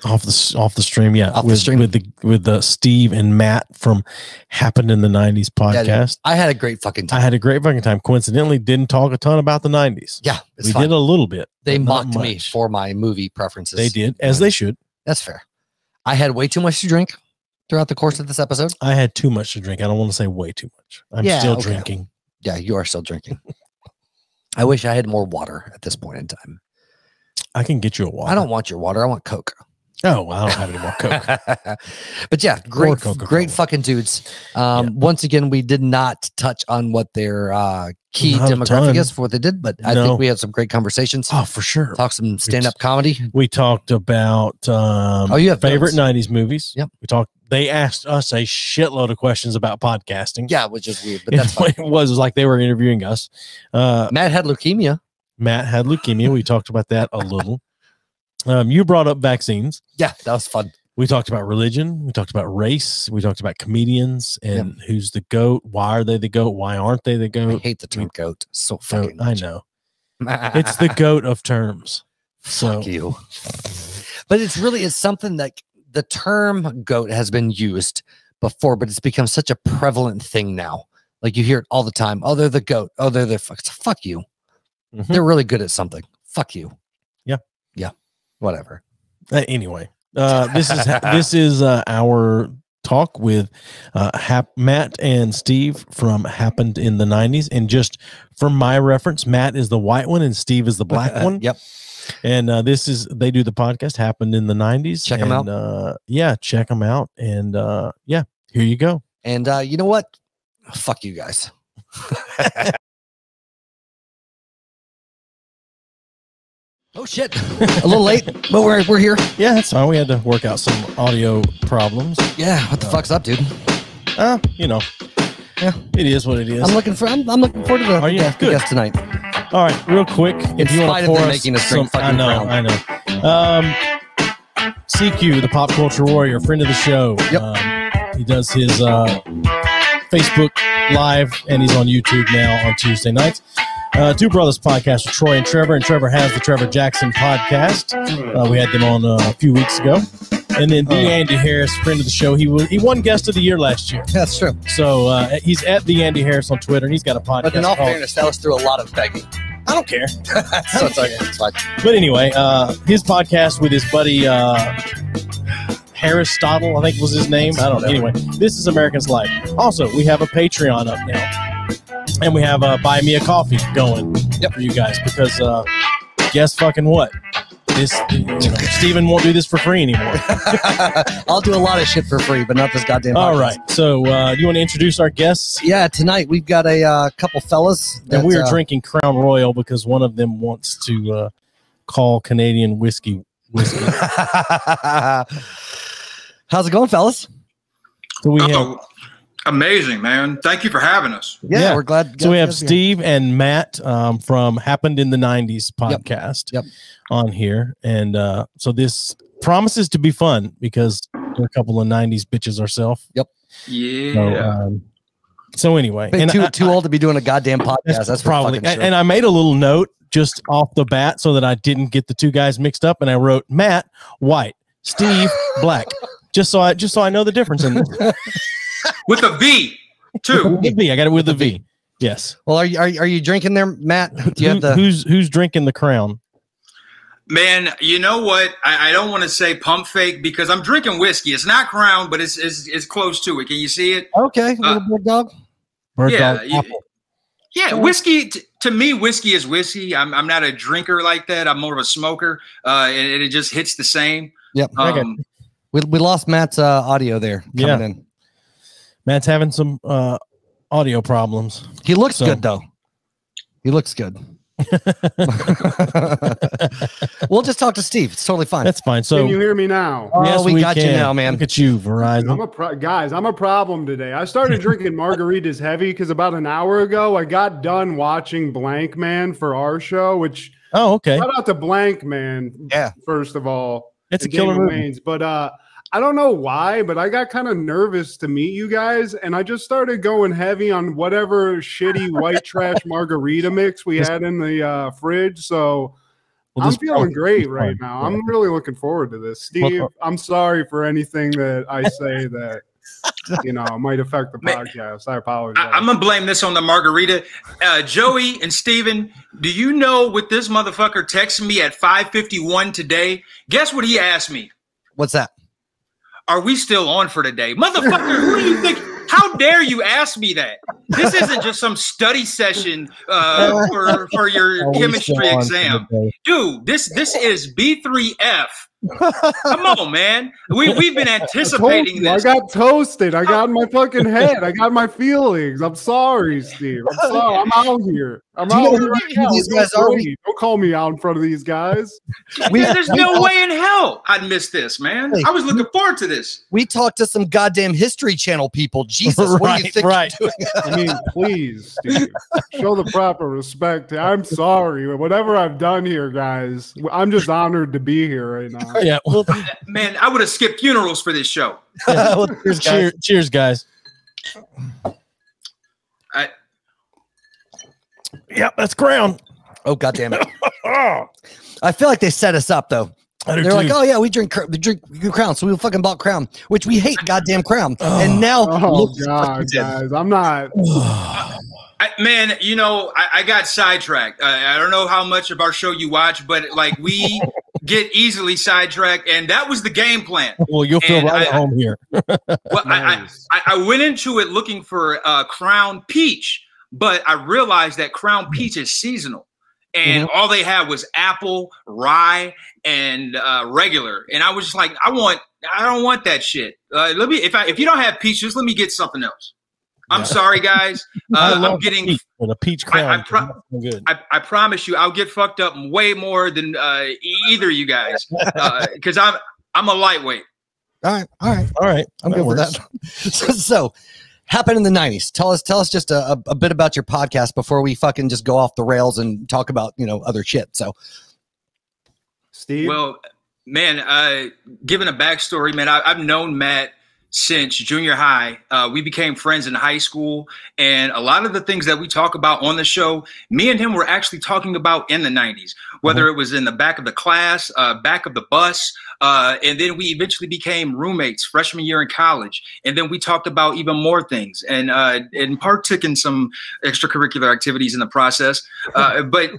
Off the stream, yeah. Off the stream. with Steve and Matt from Happened in the 90s podcast. Yeah, I had a great fucking time. I had a great fucking time. Coincidentally, didn't talk a ton about the 90s. Yeah, we did a little bit. They mocked me for my movie preferences. They did, as they should. That's fair. I had way too much to drink throughout the course of this episode. I had too much to drink. I don't want to say way too much. I'm still drinking. Yeah, you are still drinking. I wish I had more water at this point in time. I can get you a water. I don't want your water. I want Coke. Oh, well, I don't have any more Coke. But yeah, great fucking dudes. Once again, we did not touch on what their key demographic is for what they did, but I think we had some great conversations. Oh, for sure. Talk some stand-up comedy. We talked about you have favorite 90s movies. Yep. They asked us a shitload of questions about podcasting. Yeah, which is weird, but that's fine. It was like they were interviewing us. Matt had leukemia. We talked about that a little. You brought up vaccines. Yeah, that was fun. We talked about religion. We talked about race. We talked about comedians and who's the GOAT. Why are they the GOAT? Why aren't they the GOAT? I hate the term GOAT so fucking much. I know. It's the GOAT of terms. Fuck you. But it's something that the term GOAT has been used before, but it's become such a prevalent thing now. Like you hear it all the time. Oh, they're the GOAT. Oh, they're the fuck you. Mm-hmm. They're really good at something. Fuck you. Yeah. Yeah. Whatever. Anyway, this is our talk with Matt and Steve from Happened in the 90s. And just for my reference, Matt is the white one and Steve is the black one. Yep. And they do the podcast Happened in the 90s. Check them out. Yeah, check them out. And here you go. And you know what? Fuck you guys. Oh shit! A little late, but we're here. Yeah, that's fine. We had to work out some audio problems. Yeah, what the fuck's up, dude? Yeah, it is what it is. I'm looking forward to the guest tonight. All right, real quick, if you want to pour us making us drink fucking Crown. I know. CQ, the Pop Culture Warrior, friend of the show. Yep. He does his Facebook Live, and he's on YouTube now on Tuesday nights. Two Brothers podcast with Troy and Trevor has the Trevor Jackson podcast. We had them on a few weeks ago. And then the Andy Harris, friend of the show. He won Guest of the Year last year. That's true. So he's at the Andy Harris on Twitter, and he's got a podcast. But in all fairness, that was through a lot of begging. I don't care. So it's okay. It's fine. But anyway, his podcast with his buddy Aristotle, I think was his name. I don't know. Anyway, this is American's Life. Also, we have a Patreon up now. And we have Buy Me a Coffee going for you guys because guess fucking what? Steven won't do this for free anymore. I'll do a lot of shit for free, but not this goddamn podcast. All right. So do you want to introduce our guests? Yeah, tonight we've got a couple fellas. And we are drinking Crown Royal because one of them wants to call Canadian whiskey. How's it going, fellas? So we have... Amazing, man. Thank you for having us. Yeah, we're glad. So we have Steve and Matt from Happened in the 90s podcast on here. And so this promises to be fun because we're a couple of 90s bitches ourselves. Yep. Yeah. So anyway. And too old to be doing a goddamn podcast. That's probably. Sure. And I made a little note just off the bat so that I didn't get the two guys mixed up. And I wrote Matt, white, Steve, black. Just so I know the difference in this. With a V, too. With a V. I got it with a V. Yes. Well, are you drinking there, Matt? Do you have who's drinking the Crown? Man, you know what? I don't want to say pump fake because I'm drinking whiskey. It's not Crown, but it's close to it. Can you see it? Okay, little bird dog. Bird dog. Yeah, whiskey. To me, whiskey is whiskey. I'm not a drinker like that. I'm more of a smoker, and it just hits the same. Yep. We lost Matt's audio there coming in. Matt's having some audio problems. He looks good, though. He looks good. We'll just talk to Steve. It's totally fine. That's fine. So can you hear me now? Oh, yes, we got you now, man. Look at you, Verizon. I'm a problem today. I started drinking margaritas heavy because about an hour ago I got done watching Blank Man for our show. Which okay. Shout out to Blank Man. Yeah. First of all, it's a killer movie. But I don't know why, but I got kind of nervous to meet you guys, and I just started going heavy on whatever shitty white trash margarita mix we had in the fridge. So I'm feeling great right now. I'm really looking forward to this. Steve, I'm sorry for anything that I say that, might affect the podcast. I apologize. I'm going to blame this on the margarita. Joey and Steven, do you know what this motherfucker texted me at 5:51 today? Guess what he asked me? What's that? Are we still on for today? Motherfucker, who do you think? How dare you ask me that? This isn't just some study session for your chemistry exam. Dude, this is B3F. Come on, man. We've been anticipating this. I got toasted. I got in my fucking head. I got my feelings. I'm sorry, Steve. I'm sorry. I'm out here. I'm out here right now. These guys don't call me out in front of these guys. There's no way in hell I'd miss this, man. I was looking forward to this. We talked to some goddamn History Channel people. Jesus, what do you think you're doing? I mean, please, Steve, show the proper respect. I'm sorry. Whatever I've done here, guys, I'm just honored to be here right now. Yeah, well, man, I would have skipped funerals for this show. Yeah. Well, cheers, guys. Yeah, that's Crown. Oh, goddamn it! I feel like they set us up though. They're like, oh yeah, we drink Crown, so we fucking bought Crown, which we hate goddamn Crown, and now God, guys, I'm not. Man, I got sidetracked. I don't know how much of our show you watch, but like we get easily sidetracked, and that was the game plan. Well, you'll feel right at home here. Well, nice. I went into it looking for Crown Peach, but I realized that Crown Peach is seasonal, and all they had was apple, rye, and regular. And I was just like, I don't want that shit. If you don't have peach, just let me get something else. I'm sorry, guys. I'm getting a peach Crown. I promise you, I'll get fucked up way more than either of you guys because I'm a lightweight. All right. I'm good with that. So, happened in the 90s. Tell us just a bit about your podcast before we fucking just go off the rails and talk about other shit. So, Steve. Well, man, giving a backstory, man, I've known Matt since junior high. We became friends in high school, and a lot of the things that we talk about on the show, me and him were actually talking about in the 90s, whether it was in the back of the class, back of the bus, and then we eventually became roommates freshman year in college, and then we talked about even more things and partook in some extracurricular activities in the process. But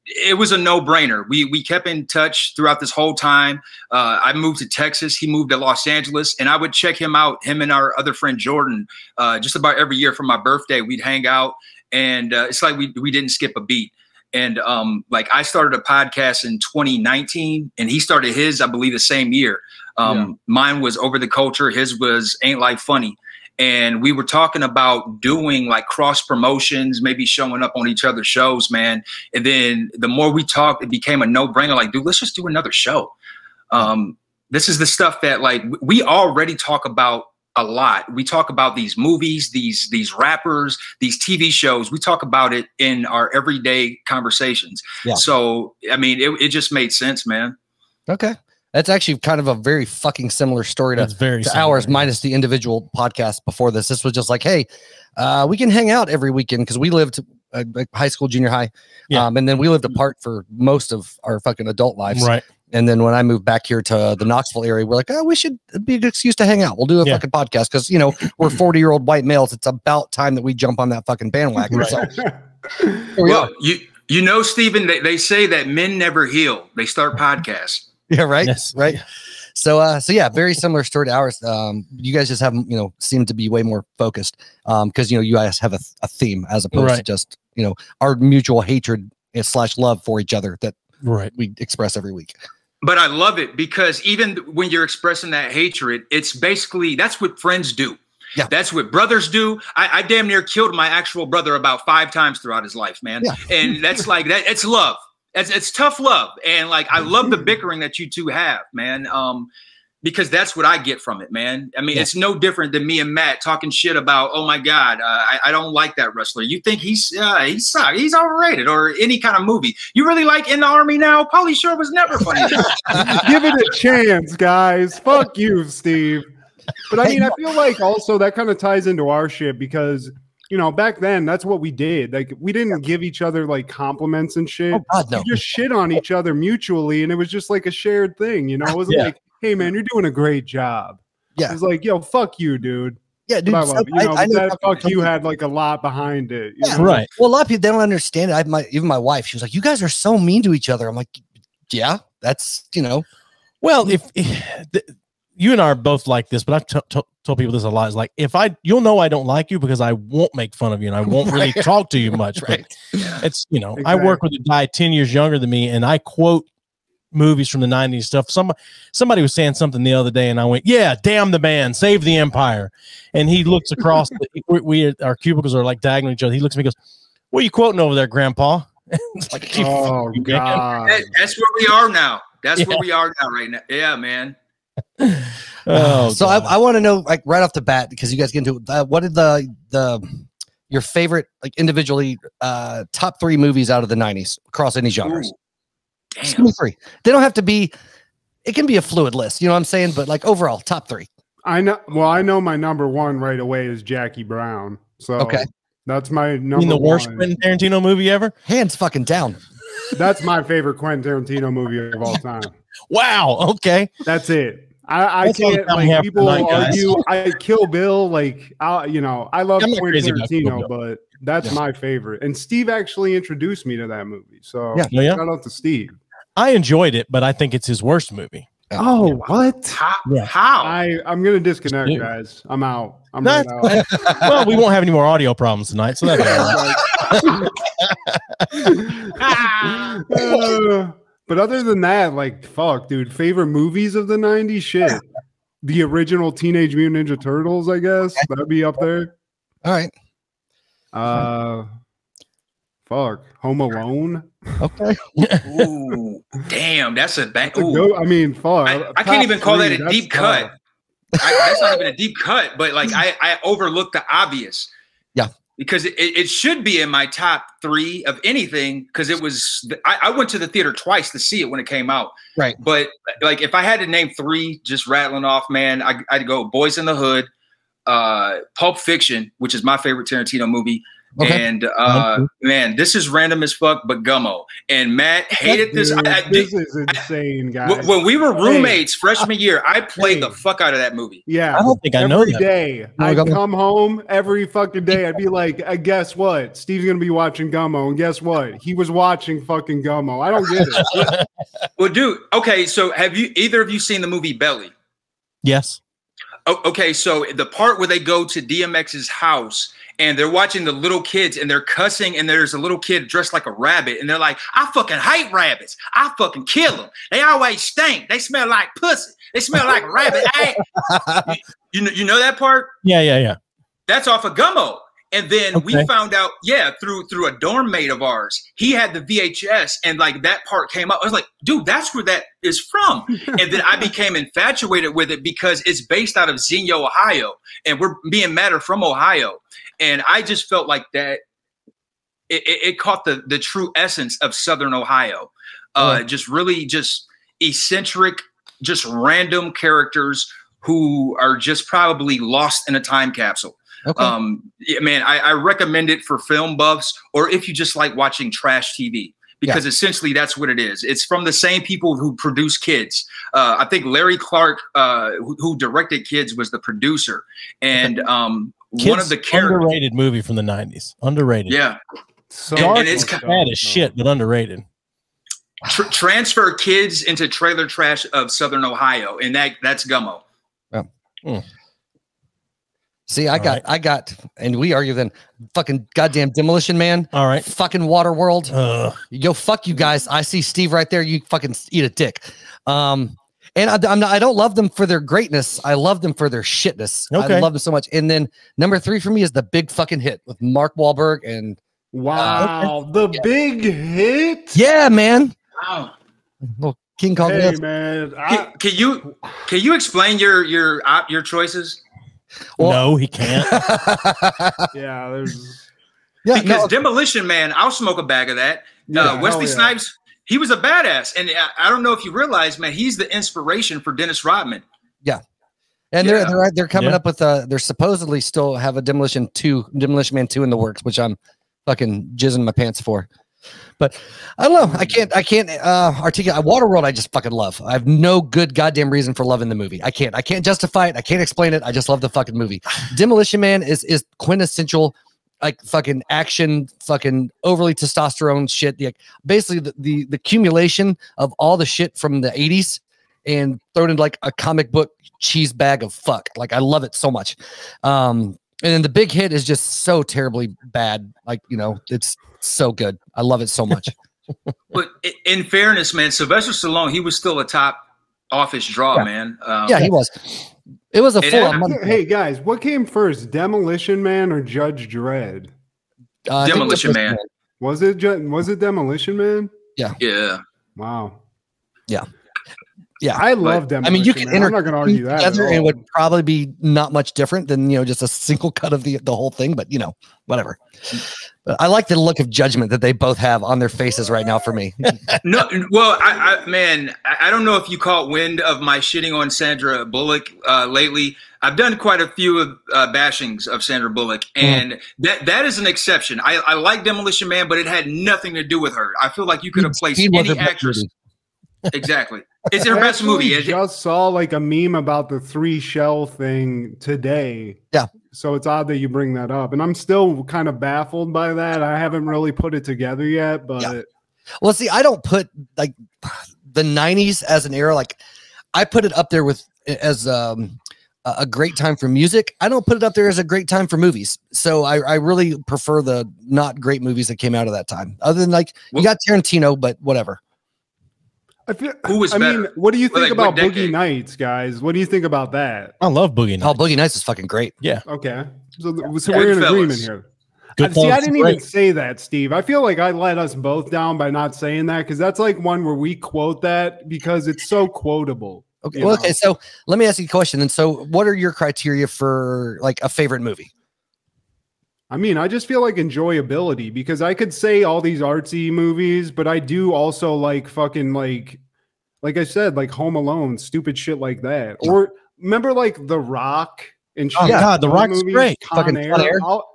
it was a no-brainer. We kept in touch throughout this whole time. I moved to Texas. He moved to Los Angeles, and I would check him out, him and our other friend Jordan, just about every year for my birthday. We'd hang out, and it's like we didn't skip a beat. And like I started a podcast in 2019, and he started his, I believe, the same year. Mine was Over the Culture. His was Ain't Life Funny. And we were talking about doing like cross promotions, maybe showing up on each other's shows, man. And then the more we talked, it became a no-brainer. Like, dude, let's just do another show. This is the stuff that like we already talk about a lot. We talk about these movies, these rappers, these TV shows. We talk about it in our everyday conversations. Yeah. So, I mean, it just made sense, man. Okay. That's actually kind of a very fucking similar story to ours, minus the individual podcast before this. This was just like, hey, we can hang out every weekend because we lived high school, junior high. Yeah. And then we lived apart for most of our fucking adult lives. Right. And then when I moved back here to the Knoxville area, we're like, oh, it'd be a good excuse to hang out. We'll do a fucking podcast because, we're 40-year-old white males. It's about time that we jump on that fucking bandwagon. Right. Well, Stephen, they say that men never heal. They start podcasts. Yeah, right. Yes. Right. So yeah, very similar story to ours. You guys just have, seem to be way more focused because, you guys have a theme as opposed to just, our mutual hatred / love for each other that we express every week. But I love it because even when you're expressing that hatred, it's basically that's what friends do. Yeah. That's what brothers do. I damn near killed my actual brother about 5 times throughout his life, man. Yeah. And that's like that. It's love. It's tough love. And like, I love the bickering that you two have, man. Because that's what I get from it, man. I mean, it's no different than me and Matt talking shit about, oh my God, I don't like that wrestler. You think he sucks, he's overrated, or any kind of movie. You really like In the Army Now? Pauly Shore was never funny. Give it a chance, guys. Fuck you, Steve. But I mean, I feel like also that kind of ties into our shit because you know, back then that's what we did. Like we didn't give each other like compliments and shit. Oh, God, no. We just shit on each other mutually, and it was just like a shared thing. You know, it wasn't like, hey man, you're doing a great job. Yeah. It was like, yo, fuck you, dude. Yeah, dude. I love it. You know, I know that fuck you had like a lot behind it. You know? Right. Well, a lot of people, they don't understand it. Even my wife, she was like, you guys are so mean to each other. I'm like, yeah, that's, you know. Well, if you and I are both like this, but I've told people this a lot. It's like, you'll know I don't like you because I won't make fun of you and I won't really talk to you much. Right. But it's, you know, Exactly. I work with a guy 10 years younger than me and I quote movies from the 90s stuff. Somebody was saying something the other day and I went, yeah, damn the band, save the empire. And he looks across, our cubicles are like diagonal each other. He looks at me and goes, what are you quoting over there, Grandpa? It's like, Oh God. That's where we are now. That's where we are now, right now. Yeah, man. Oh, So I want to know, like, right off the bat, because you guys get into it, what did your favorite, like, individually top 3 movies out of the 90s across any genres? Just give me 3. They don't have to be. It can be a fluid list. You know what I'm saying? But like overall, top 3. I know. Well, I know my number 1 right away is Jackie Brown. So Okay. that's my number. You mean the worst 1. Quentin Tarantino movie ever? Hands fucking down. That's my favorite Quentin Tarantino movie of all time. Wow. Okay. That's it. I That's all the can't time we like have people tonight, guys. argue. I Kill Bill. Like you know, I love I'm not Quentin crazy about Kill Tarantino, Bill. but that's my favorite. And Steve actually introduced me to that movie. So Yeah. Oh, yeah? shout out to Steve. I enjoyed it, but I think it's his worst movie. Oh, what? Yeah. How? I'm gonna disconnect, Dude. guys. I'm out. I'm That's- right out. Well, we won't have any more audio problems tonight, so that's all right. But other than that, like, fuck, dude, favorite movies of the 90s? Shit. The original Teenage Mutant Ninja Turtles, I guess. That'd be up there. All right. Fuck. Home Alone. Okay. Ooh, damn, that's a bang. That's a go- I mean, fuck. I can't even call that a That's deep tough. cut. That's not even a deep cut, but like I overlooked the obvious. Yeah. Because it should be in my top 3 of anything because it was I went to the theater twice to see it when it came out. Right. But like if I had to name 3 just rattling off, man, I'd go Boys in the Hood, Pulp Fiction, which is my favorite Tarantino movie. Okay. And man, this is random as fuck, but Gummo. And Matt hated this. Dude, this is insane, guys. When we were roommates freshman year, I played the fuck out of that movie. Yeah. I don't think I know every that. day. I'd come home every fucking day. I'd be like, guess what? Steve's going to be watching Gummo. And guess what? He was watching fucking Gummo. I don't get it. Well, dude, okay, so have you either of you seen the movie Belly? Yes. Okay, so the part where they go to DMX's house and they're watching the little kids and they're cussing and there's a little kid dressed like a rabbit and they're like, I fucking hate rabbits. I fucking kill them. They always stink. They smell like pussy. They smell like rabbit. You know that part? Yeah. That's off of Gummo. And then we Okay. found out, through a dorm mate of ours, he had the VHS and like that part came up. I was like, dude, that's where that is from. And then I became infatuated with it because it's based out of Xenia, Ohio. And me and Matt are from Ohio. And I just felt like that it caught the true essence of Southern Ohio. Just really just eccentric, just random characters who are just probably lost in a time capsule. Okay. Yeah, man, I recommend it for film buffs or if you just like watching trash TV, because essentially that's what it is. It's from the same people who produce Kids. I think Larry Clark, who directed Kids, was the producer. And Kids, one of the characters. underrated movie from the 90s. Underrated. Yeah. So And it's Bad as shit, but underrated. Transfer Kids into trailer trash of Southern Ohio. And that's Gummo. See, I got, and we argue then fucking goddamn Demolition Man. All right. Fucking Waterworld. You go, fuck you guys. I see Steve right there. You fucking eat a dick. And I don't love them for their greatness. I love them for their shitness. Okay. I love them so much. And then number 3 for me is the big fucking hit with Mark Wahlberg and wow, the big hit. yeah, man. Wow. Well, King Kong. Hey, Yes. man. Can you explain your choices? Well- No, he can't. Yeah, there's. Yeah, Because no, Demolition Man, I'll smoke a bag of that. Yeah, Wesley hell yeah. Snipes, he was a badass. And I don't know if you realize, man, he's the inspiration for Dennis Rodman. And they're coming up with they're supposedly still have a Demolition Man 2 in the works, which I'm fucking jizzing my pants for. But I don't know. I can't articulate. Waterworld I just fucking love. I have no good goddamn reason for loving the movie. I can't justify it. I can't explain it. I just love the fucking movie. Demolition Man is quintessential, like fucking action, fucking overly testosterone shit. Basically the accumulation of all the shit from the 80s and thrown in like a comic book cheese bag of fuck. Like I love it so much. And then the big hit is just so terribly bad. Like, it's so good. I love it so much. But in fairness, man, Sylvester Stallone, he was still a top office draw, man. Yeah, he was. It was a full. Hey guys, what came first, Demolition Man or Judge Dredd? Demolition Man. Was it Demolition Man? Yeah. Yeah. Wow. Yeah. Yeah, I love Demolition. I mean, you can I'm not going to argue that. Together, it would probably be not much different than just a single cut of the whole thing, but whatever. But I like the look of judgment that they both have on their faces right now for me. No, well, I don't know if you caught wind of my shitting on Sandra Bullock lately. I've done quite a few bashings of Sandra Bullock, and that is an exception. I like Demolition Man, but it had nothing to do with her. I feel like you could have placed any actress. Exactly. It's her best movie. I just saw like a meme about the 3 shell thing today. Yeah. So it's odd that you bring that up. And I'm still kind of baffled by that. I haven't really put it together yet, but yeah. Well, see, I don't put like the 90s as an era. Like I put it up there with as a great time for music. I don't put it up there as a great time for movies. So I really prefer the not great movies that came out of that time. Other than like you got Tarantino, but whatever. Who was better? mean, what do you think about Boogie Nights, guys? What do you think about that? I love Boogie Nights. Oh, Boogie Nights is fucking great. Yeah. Okay. So we're in agreement here. See, I didn't even say that, Steve. I feel like I let us both down by not saying that because that's like one where we quote that because it's so quotable. Okay. Well, okay. So let me ask you a question. And so what are your criteria for like a favorite movie? I mean, I just feel like enjoyability because I could say all these artsy movies, but I do also like fucking like I said, like Home Alone, stupid shit like that. Or remember like The Rock and oh God, The Rock's great. Con Air.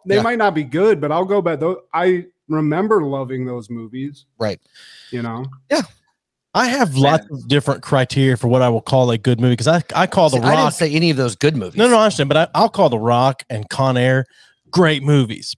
They might not be good, but I'll go back. I remember loving those movies. Right. Yeah. I have lots of different criteria for what I will call a good movie because I call The Rock. I didn't say any of those good movies. No, I understand, but I'll call The Rock and Con Air great movies.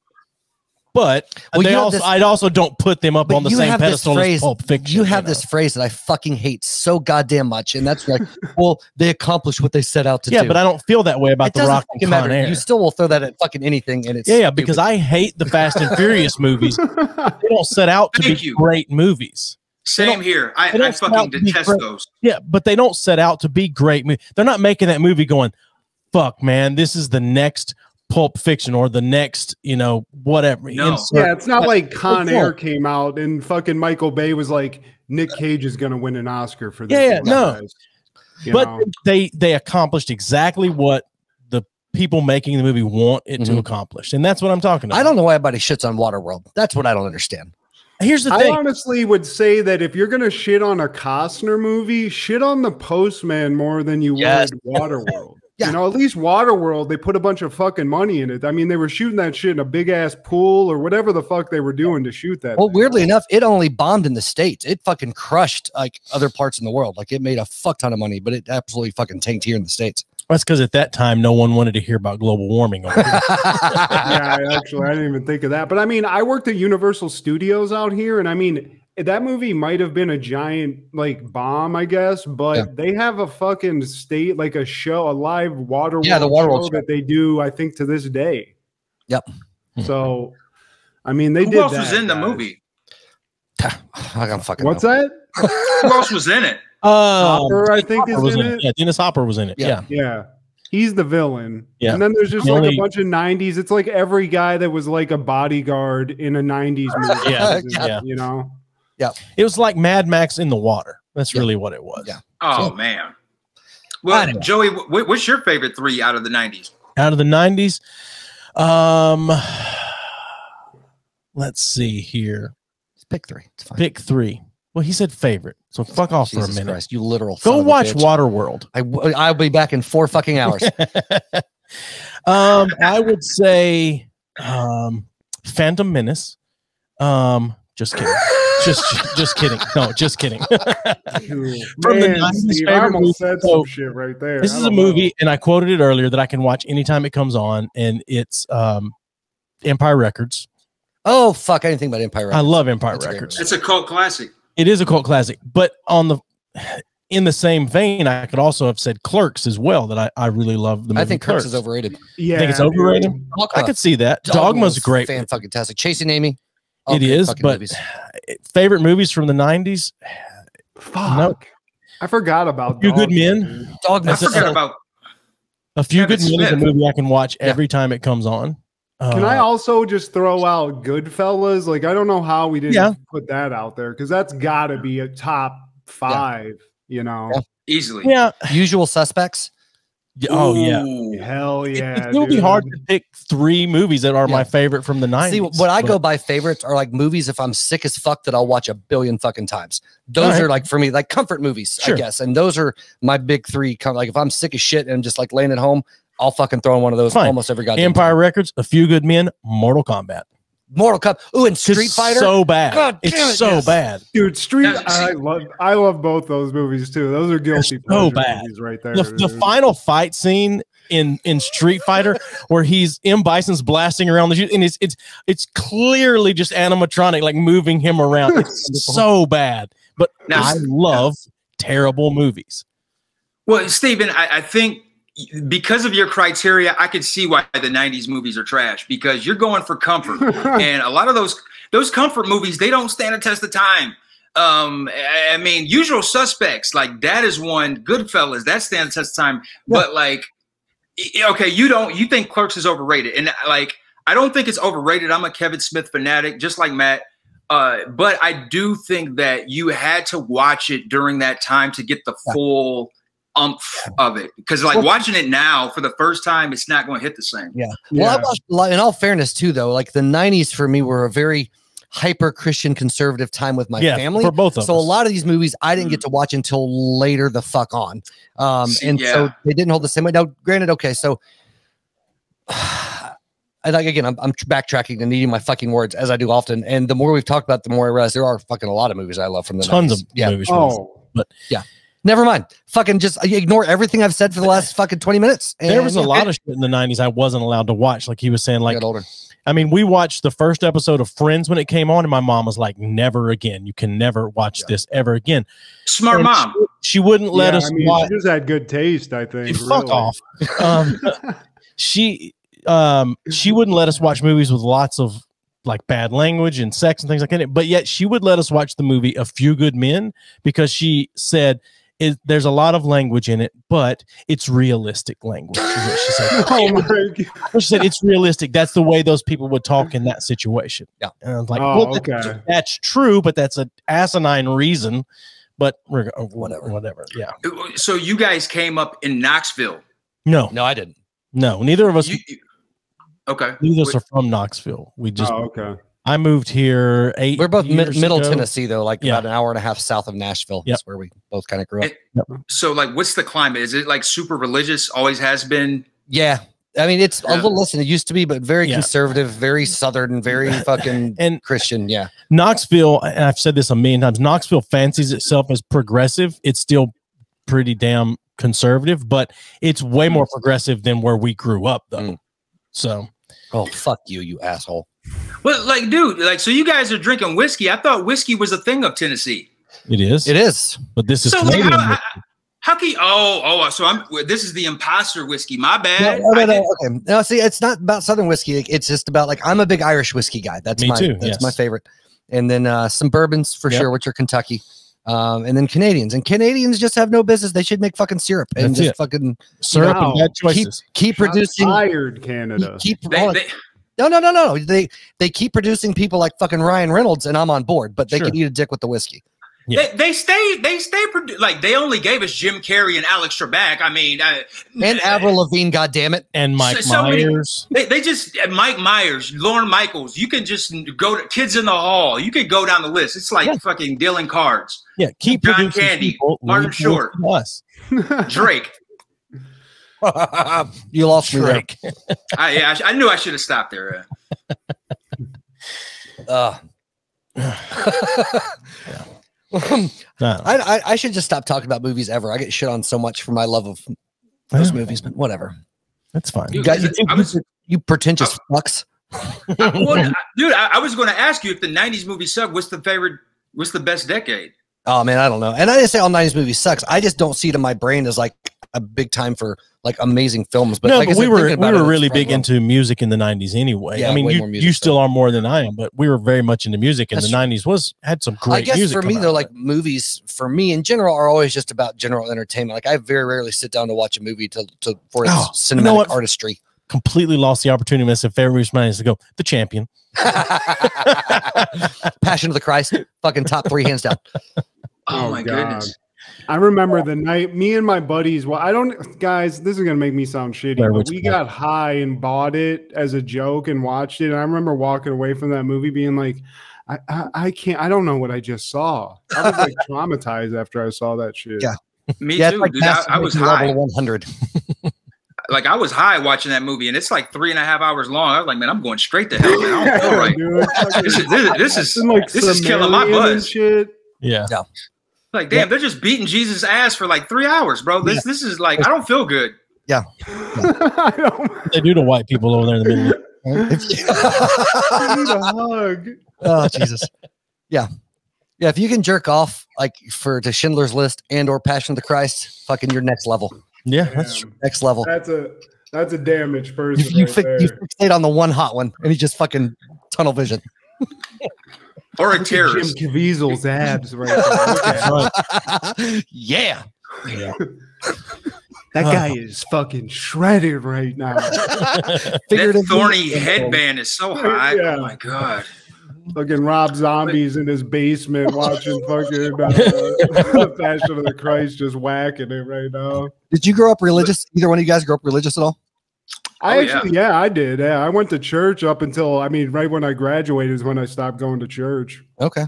But I also don't put them up on the same pedestal as Pulp Fiction. You have this phrase that I fucking hate so goddamn much, and that's like, well, they accomplished what they set out to do. Yeah, but I don't feel that way about The Rock and Con Air. You still will throw that at fucking anything, and it's because I hate the Fast and Furious movies. They don't set out to be great movies. Same here. I fucking detest those. Yeah, but they don't set out to be great movies. They're not making that movie going, fuck, man, this is the next Pulp Fiction or the next, whatever. No. Yeah, it's not like Con Air came out and fucking Michael Bay was like, Nick Cage is going to win an Oscar for this. Yeah, no. But they accomplished exactly what the people making the movie want it to accomplish. And that's what I'm talking about. I don't know why everybody shits on Waterworld. That's what I don't understand. Here's the thing. I honestly would say that if you're going to shit on a Costner movie, shit on The Postman more than you would Waterworld. Yeah. At least Waterworld, they put a bunch of fucking money in it. I mean, they were shooting that shit in a big ass pool or whatever the fuck they were doing to shoot that. Well, weirdly enough, it only bombed in the States. It fucking crushed like other parts in the world. Like it made a fuck ton of money, but it absolutely fucking tanked here in the States. That's because at that time, no one wanted to hear about global warming. Over here. Yeah, actually, I didn't even think of that. But I mean, I worked at Universal Studios out here, and I mean, that movie might have been a giant like bomb, I guess, but they have a fucking like a show, a live Waterworld show that they do, I think, to this day. Yep. So, I mean, they did. Who else was in the movie? I don't fucking What's know. that? Who else was in it? Hopper, I think, is in it. Yeah, Dennis Hopper was in it. Yeah. He's the villain. Yeah. And then there's just like a bunch of 90s. It's like every guy that was like a bodyguard in a 90s movie. Yeah. Yeah. It was like Mad Max in the water. That's really what it was. Yeah. Oh, man. Well, Joey, what's your favorite 3 out of the 90s? Out of the 90s? Let's see here. Pick 3. It's fine. Pick 3. Well, he said favorite, so fuck off for a Jesus minute. Christ, you literal. Go son of a watch bitch. Waterworld. I'll be back in 4 fucking hours. I would say Phantom Menace. Just kidding. Just kidding. No, just kidding. From the 90s Steve, I favorite movie. almost said So, some shit right there. this I is a don't movie, know. and I quoted it earlier, that I can watch anytime it comes on, and it's Empire Records. Oh fuck! I didn't think about Empire. I Records. love Empire That's a great Records. movie. It's a cult classic. It is a cult classic, but in the same vein, I could also have said Clerks as well. That I really love the movie. I think Clerks is overrated. Yeah, I think it's dude. overrated. I could see that. Dogma's great. Fan fucking tastic. Chasing Amy. All It great is, fucking but movies. favorite movies from the 90s. Fuck. Nope. I forgot about A Few Good Dogma, Men. dude. I Dogma. forgot about. A Few Kevin Good Men is a Smith. movie I can watch every time it comes on. Can I also just throw out Goodfellas? Like, I don't know how we didn't put that out there, because that's got to be a top 5. You know? Yeah. Easily. Yeah. Usual Suspects. Oh yeah. Ooh. Hell yeah! It would be dude. hard to pick 3 movies that are my favorite from the 90s. See, what I but- go by favorites are like movies if I'm sick as fuck that I'll watch a billion fucking times. Those Alright. are like for me like comfort movies, Sure. I guess. And those are my big 3. Like if I'm sick as shit and just like laying at home, I'll fucking throw in one of those Fine. almost every goddamn Empire time. Records, A Few Good Men, Mortal Kombat. Mortal Kombat. Ooh, and 'Cause Street Fighter. so bad. God damn It's it, so yes. bad. Dude, Street. Now, I love both those movies too. Those are guilty so pleasure bad. movies right there. The dude. final fight scene in Street Fighter where he's M. Bison's blasting around the shoot, and it's clearly just animatronic, like moving him around. It's so bad. But Now, I love terrible movies. Well, Stephen, I think because of your criteria, I could see why the 90s movies are trash, because you're going for comfort. And a lot of those comfort movies, they don't stand a test of time. I mean, Usual Suspects, like that is one. Goodfellas, that stands the test of time. Yeah. But like, okay, you think Clerks is overrated. And like, I don't think it's overrated. I'm a Kevin Smith fanatic, just like Matt. But I do think that you had to watch it during that time to get the full umph of it, because like watching it now for the first time, it's not going to hit the same. Yeah. Well, I Yeah. watched a lot, in all fairness too, though, like the 90s for me were a very hyper Christian conservative time with my family. for both of So a us. lot of these movies I didn't get to watch until later the fuck on. And so they didn't hold the same way. Now, granted, okay, so I like again, I'm backtracking and needing my fucking words as I do often. And the more we've talked about, the more I realize there are fucking a lot of movies I love from the Tons 90s. of movies. from us. Oh, But Never mind. Fucking just ignore everything I've said for the last fucking 20 minutes. there was a And, lot of shit in the 90s I wasn't allowed to watch. Like he was saying, I like, got older. I mean, we watched the first episode of Friends when it came on, and my mom was like, never again. You can never watch this ever again. Smart And mom. She wouldn't let us I mean, watch. she just had good taste, I think. Fuck really. off. She wouldn't let us watch movies with lots of like bad language and sex and things like that. But yet she would let us watch the movie A Few Good Men because she said there's a lot of language in it, but it's realistic language. Is what she said. Oh my God. She said it's realistic. That's the way those people would talk in that situation. Yeah. And I was like, Oh, well, okay. that's true, but that's an asinine reason. But whatever. Yeah. So you guys came up in Knoxville. No, No, I didn't. neither of us. Okay. Neither of us are from Knoxville. We just. Oh, okay. I moved here 8 We're both years middle ago. Tennessee, though, like Yeah. about an hour and a half south of Nashville. Yep. That's where we both kind of grew up. So like, what's the climate? Is it like super religious? Always has been? Yeah. I mean, it's a little less than it used to be, but very Yeah. conservative, very Southern, very fucking And Christian. Yeah. Knoxville, and I've said this a million times, Knoxville fancies itself as progressive. It's still pretty damn conservative, but it's way more progressive than where we grew up, though. Mm. So, Oh, fuck you, you asshole. Well, like, dude, like, so you guys are drinking whiskey. I thought whiskey was a thing of Tennessee. it is. It is. But this is So like, Canadian. how can you, so this is the imposter whiskey. My bad. No, I did- okay. No, see, it's not about Southern whiskey. It's just about like I'm a big Irish whiskey guy. That's Me too, That's yes. my favorite. And then some bourbons for Yep. sure, which are Kentucky. And then Canadians. And Canadians just have no business. They should make fucking syrup and That's just it. fucking Syrup Wow. and bad choices. keep Shots producing. fired, Canada. Keep they- no. They keep producing people like fucking Ryan Reynolds, and I'm on board. But they Sure. can eat a dick with the whiskey. Yeah. They stay like they only gave us Jim Carrey and Alex Trebek. I mean, and Avril Lavigne, goddammit, and Mike Myers. They just Mike Myers, Lorne Michaels. You can just go to Kids in the Hall. You could go down the list. It's like fucking dealing cards. Yeah, keep John Candy, people, Martin Short, us. Drake. You lost Drake. I knew I should have stopped there. I should just stop talking about movies ever. I get shit on so much for my love of those movies, but whatever. That's fine. You pretentious fucks. Dude, I was going to ask you if the 90s movie suck. What's the best decade? Oh man, I don't know. And I didn't say all 90s movies sucks. I just don't see it in my brain as like a big time for like amazing films. But, no, like but we were really big into music in the 90s anyway. Yeah, I mean, you still are more than I am, but we were very much into music, and the 90s had some great music. I guess for me though, like movies for me in general are always just about general entertainment. Like I very rarely sit down to watch a movie for its cinematic artistry. Completely lost the opportunity. My favorite movie of mine is to go The Champion, Passion of the Christ, fucking top 3 hands down. Oh my goodness. I remember the night me and my buddies, guys, this is going to make me sound shitty, but we got high and bought it as a joke and watched it. And I remember walking away from that movie being like, I don't know what I just saw. I was like traumatized after I saw that shit. Yeah. Me too, like dude. I was high. 100. Like I was high watching that movie, and it's like 3.5 hours long. I was like, man, I'm going straight to hell, man. I don't feel right. Dude, this is killing my buzz. Shit. Yeah. Like, damn, they're just beating Jesus' ass for like 3 hours, bro. This is like, I don't feel good. Yeah. They do to white people over there in the middle. I need a hug. Oh, Jesus. Yeah. Yeah. If you can jerk off like to Schindler's List and or Passion of the Christ, fucking you're next level. Yeah, that's true. Next level. That's a damaged person. You fixate on the one hot one, and he just fucking tunnel vision. Or a terrorist. Jim Caviezel's abs right there. Yeah. That guy is fucking shredded right now. That thorny headband is so high. Yeah. Oh my god. Fucking Rob Zombie's in his basement watching fucking Passion of the Christ, just whacking it right now. Did you grow up religious? Either one of you guys grew up religious at all? I did. Yeah, I went to church up until, right when I graduated is when I stopped going to church. Okay.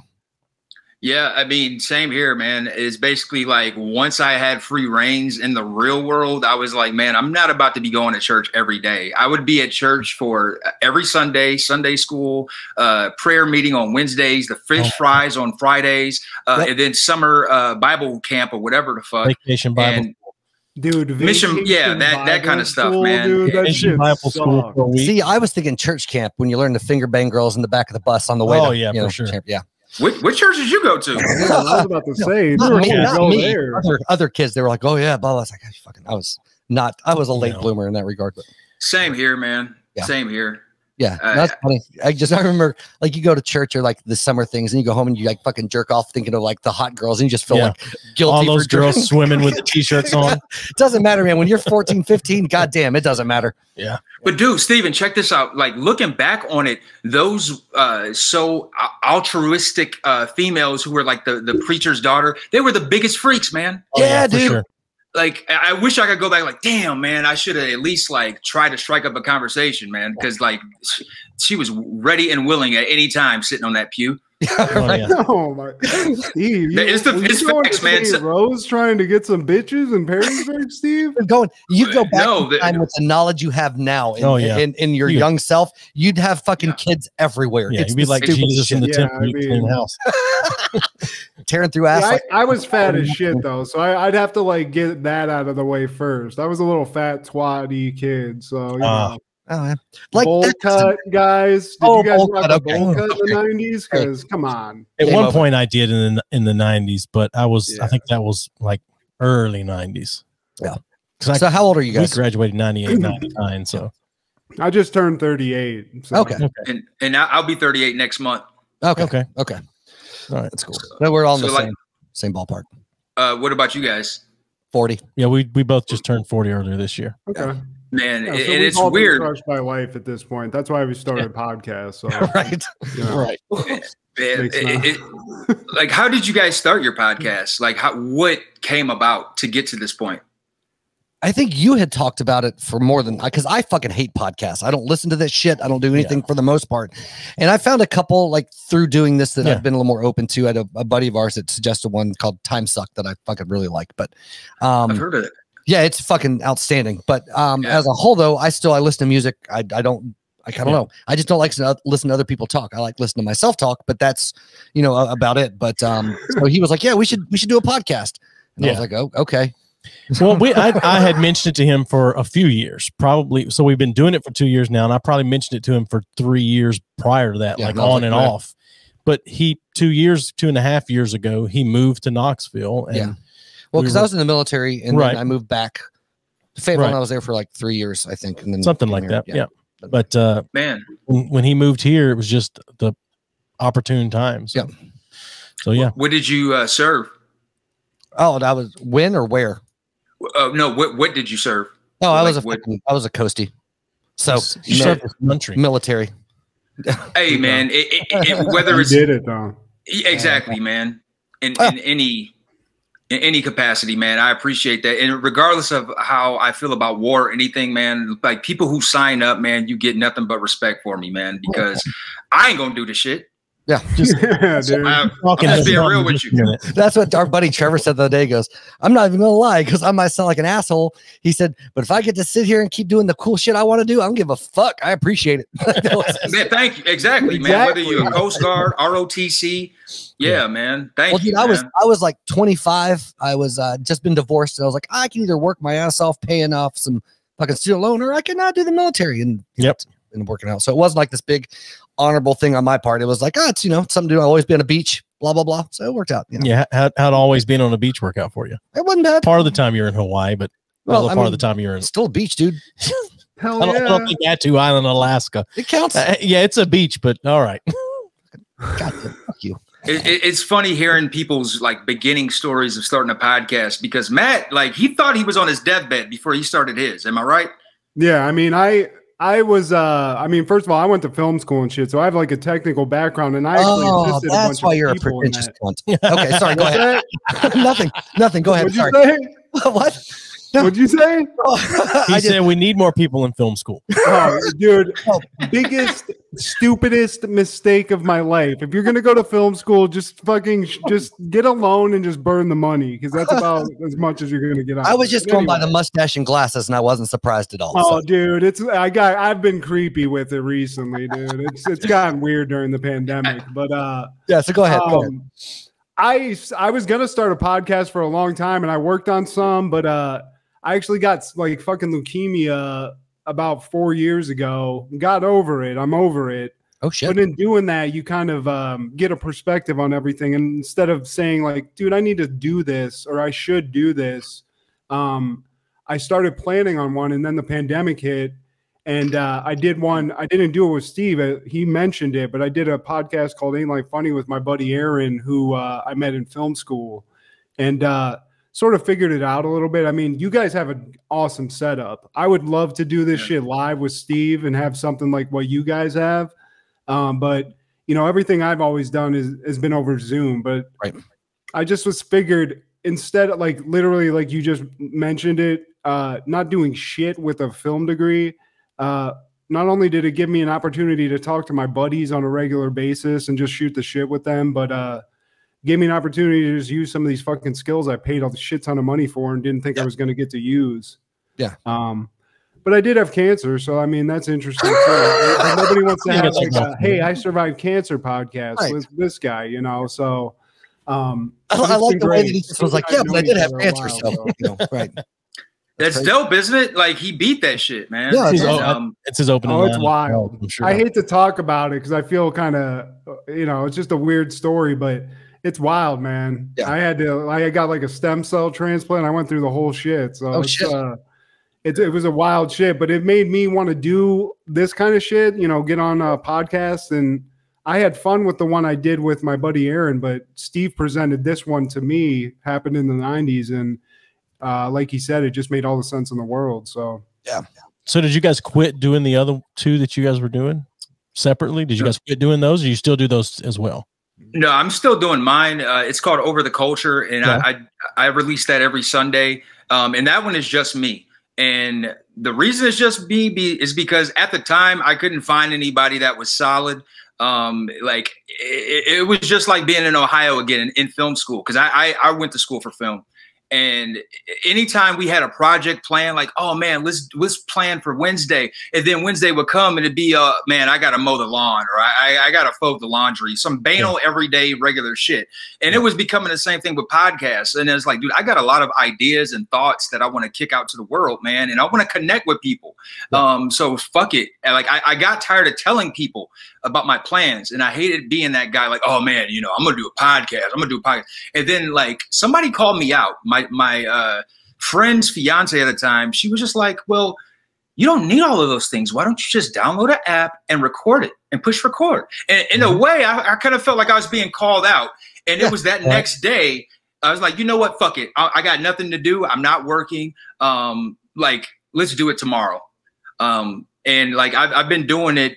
Yeah, I mean, same here, man. It's basically like once I had free reigns in the real world, I was like, man, I'm not about to be going to church every day. I would be at church for every Sunday, Sunday school, prayer meeting on Wednesdays, the fish fries on Fridays, and then summer Bible camp or whatever the fuck. Vacation Bible. Dude, mission, that kind of stuff, man. Dude, that shit Bible school for a week. See, I was thinking church camp when you learn to finger bang girls in the back of the bus on the way. For sure. Camp. Yeah. What church did you go to? I was about to say, not me. Other kids, they were like, "Oh yeah," blah blah. I was like, I was a late bloomer in that regard. But. Same here, man. Yeah. Same here. Yeah, that's funny. I remember like you go to church or like the summer things, and you go home and you like fucking jerk off thinking of like the hot girls, and you just feel like guilty. All those girls swimming with the t-shirts on. It doesn't matter, man. When you're 14, 15, goddamn, it doesn't matter. Yeah. But dude, Steven, check this out. Like looking back on it, those so altruistic females who were like the preacher's daughter, they were the biggest freaks, man. Yeah, dude. Sure. Like, I wish I could go back like, damn, man, I should have at least like tried to strike up a conversation, man. Because like she was ready and willing at any time sitting on that pew. Oh my! Steve, it's facts, man. Rose trying to get some bitches in Perrysburg, Steve. You go back in time with the knowledge you have now. In your young self, you'd have fucking kids everywhere. Yeah, you'd be like Jesus in the temple, in the house, tearing through ass. Yeah, I was fat as shit though, so I'd have to like get that out of the way first. I was a little fat twatty kid, so you know. Oh, man. Like bowl cut, guys. Did you guys rock the bowl cut in the 90s? Because come on. At one point I did in the 90s, but I think that was like early 90s. Yeah. So how old are you guys? We graduated 98, 99. So I just turned 38. So. Okay. And I'll be 38 next month. Okay. All right. That's cool. No, we're all in the same ballpark. What about you guys? 40. Yeah, we both just turned 40 earlier this year. Okay. Yeah. Man, so it's weird. Crushed by life at this point. That's why we started a podcast. So right, right. Like, how did you guys start your podcast? Like, what came about to get to this point? I think you had talked about it for more than, because I fucking hate podcasts. I don't listen to this shit. I don't do anything for the most part. And I found a couple like through doing this that I've been a little more open to. I had a buddy of ours that suggested one called Time Suck that I fucking really like. But I've heard of it. Yeah, it's fucking outstanding. But as a whole, though, I listen to music. I don't know. I just don't like to listen to other people talk. I like listening to myself talk, but that's, about it. But so he was like, yeah, we should do a podcast. And I was like, oh, okay. Well, I had mentioned it to him for a few years, probably. So we've been doing it for 2 years now, and I probably mentioned it to him for 3 years prior to that, like on and off. But 2.5 years ago, he moved to Knoxville. And well, because I was in the military, and then I moved back to Fayetteville, and I was there for like 3 years, I think. And then something like that, yeah. But man, when he moved here, it was just the opportune time. So, so What did you serve? Oh, that was when or where? No, what did you serve? Oh, I was a coastie. So you served the country, military. Hey, man, whether it's did it though, exactly, man. In any capacity, man, I appreciate that. And regardless of how I feel about war or anything, man, like people who sign up, man, you get nothing but respect for me, man, because I ain't gonna do the shit. Yeah, dude. I'm just being real with you. That's what our buddy Trevor said the other day. He goes, I'm not even gonna lie, because I might sound like an asshole. He said, but if I get to sit here and keep doing the cool shit I want to do, I don't give a fuck. I appreciate it. Man, thank you. Exactly, man. Whether you're a Coast Guard, ROTC, man. Thank you. Dude, man. I was like 25. I was just been divorced, and I was like, I can either work my ass off paying off some fucking student loan, or I can not do the military. And and working out. So it wasn't like this big honorable thing on my part. It was like, it's something to do. I've always been on a beach, blah blah blah. So it worked out. Yeah, how'd always been on a beach work out for you? It wasn't bad. Part of the time you're in Hawaii, but part of the time you're in still a beach, dude. Hell I don't think Attu Island, Alaska. It counts. Yeah, it's a beach, but all right. God, fuck you. It's funny hearing people's like beginning stories of starting a podcast, because Matt, like, he thought he was on his deathbed before he started his. Am I right? Yeah, I mean, I was, first of all, I went to film school and shit, so I have like a technical background, and I actually assisted that's why you're a pretentious cunt. Okay, sorry, go ahead. Nothing. Go ahead. What'd you say? What? What'd you say? He said we need more people in film school. Oh, dude, biggest, stupidest mistake of my life. If you're gonna go to film school, just get a loan and just burn the money, because that's about as much as you're gonna get out. I was just going by the mustache and glasses, and I wasn't surprised at all. Oh, dude, I've been creepy with it recently, dude. It's gotten weird during the pandemic, but so go ahead. I was gonna start a podcast for a long time, and I worked on some, but I actually got like fucking leukemia about 4 years ago. Got over it. I'm over it. Oh shit. But in doing that, you kind of get a perspective on everything. And instead of saying like, dude, I need to do this, or I should do this, I started planning on one, and then the pandemic hit. And I did one. I didn't do it with Steve. He mentioned it, but I did a podcast called Ain't Like Funny with my buddy Aaron, who I met in film school. And sort of figured it out a little bit. I mean, you guys have an awesome setup. I would love to do this shit live with Steve and have something like what you guys have. But everything I've always done has been over Zoom. But I just figured, instead of like literally like you just mentioned it, not doing shit with a film degree. Not only did it give me an opportunity to talk to my buddies on a regular basis and just shoot the shit with them, but gave me an opportunity to just use some of these fucking skills I paid a shit ton of money for and didn't think I was going to get to use. Yeah. But I did have cancer, so I mean that's interesting too. But nobody wants to have like a, hey, I survived cancer podcast with this guy, So I like the way that he was like, yeah, but I did have cancer, so right. That's dope, isn't it? Like, he beat that shit, man. Yeah, it's his opening. Oh, it's wild. I'm sure. I hate to talk about it because I feel kind of, it's just a weird story, but it's wild, man. Yeah. I got like a stem cell transplant. I went through the whole shit. So it was a wild shit, but it made me want to do this kind of shit, get on a podcast. And I had fun with the one I did with my buddy Aaron, but Steve presented this one to me, happened in the 90s. And like he said, it just made all the sense in the world. So, yeah. So did you guys quit doing the other two that you guys were doing separately? Did you guys quit doing those, or you still do those as well? No, I'm still doing mine. It's called Over the Culture, and I release that every Sunday. And that one is just me. And the reason it's just me is because at the time I couldn't find anybody that was solid. Like it was just like being in Ohio again in film school, because I went to school for film. And anytime we had a project plan, like, oh man, let's plan for Wednesday, and then Wednesday would come and it'd be, man, I gotta mow the lawn, or I gotta fold the laundry, some banal everyday regular shit. And it was becoming the same thing with podcasts. And it's like, dude, I got a lot of ideas and thoughts that I want to kick out to the world, man, and I want to connect with people. So fuck it. Like I got tired of telling people about my plans, and I hated being that guy, like, oh man, you know, I'm gonna do a podcast. And then like somebody called me out. My friend's fiance at the time, she was just like, well, you don't need all of those things. Why don't you just download an app and record it and push record? And in a way, I kind of felt like I was being called out. And it was that next day, I was like, you know what? Fuck it. I got nothing to do. I'm not working. Like, let's do it tomorrow. And like, I've been doing it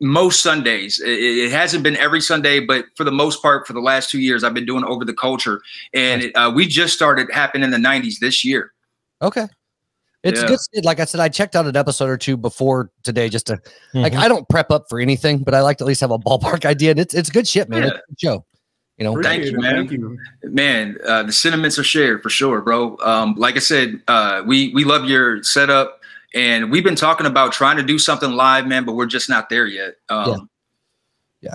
most Sundays. It hasn't been every Sunday, but for the most part, for the last 2 years, I've been doing Over the Culture. And we just started happening in the 90s this year. Okay. It's good. Like I said, I checked out an episode or two before today just to, like, I don't prep up for anything, but I like to at least have a ballpark idea. And it's good shit, man. It's a good show. You know, thank you, man. Man, the sentiments are shared for sure, bro. Like I said, we love your setup. And we've been talking about trying to do something live, man, but we're just not there yet.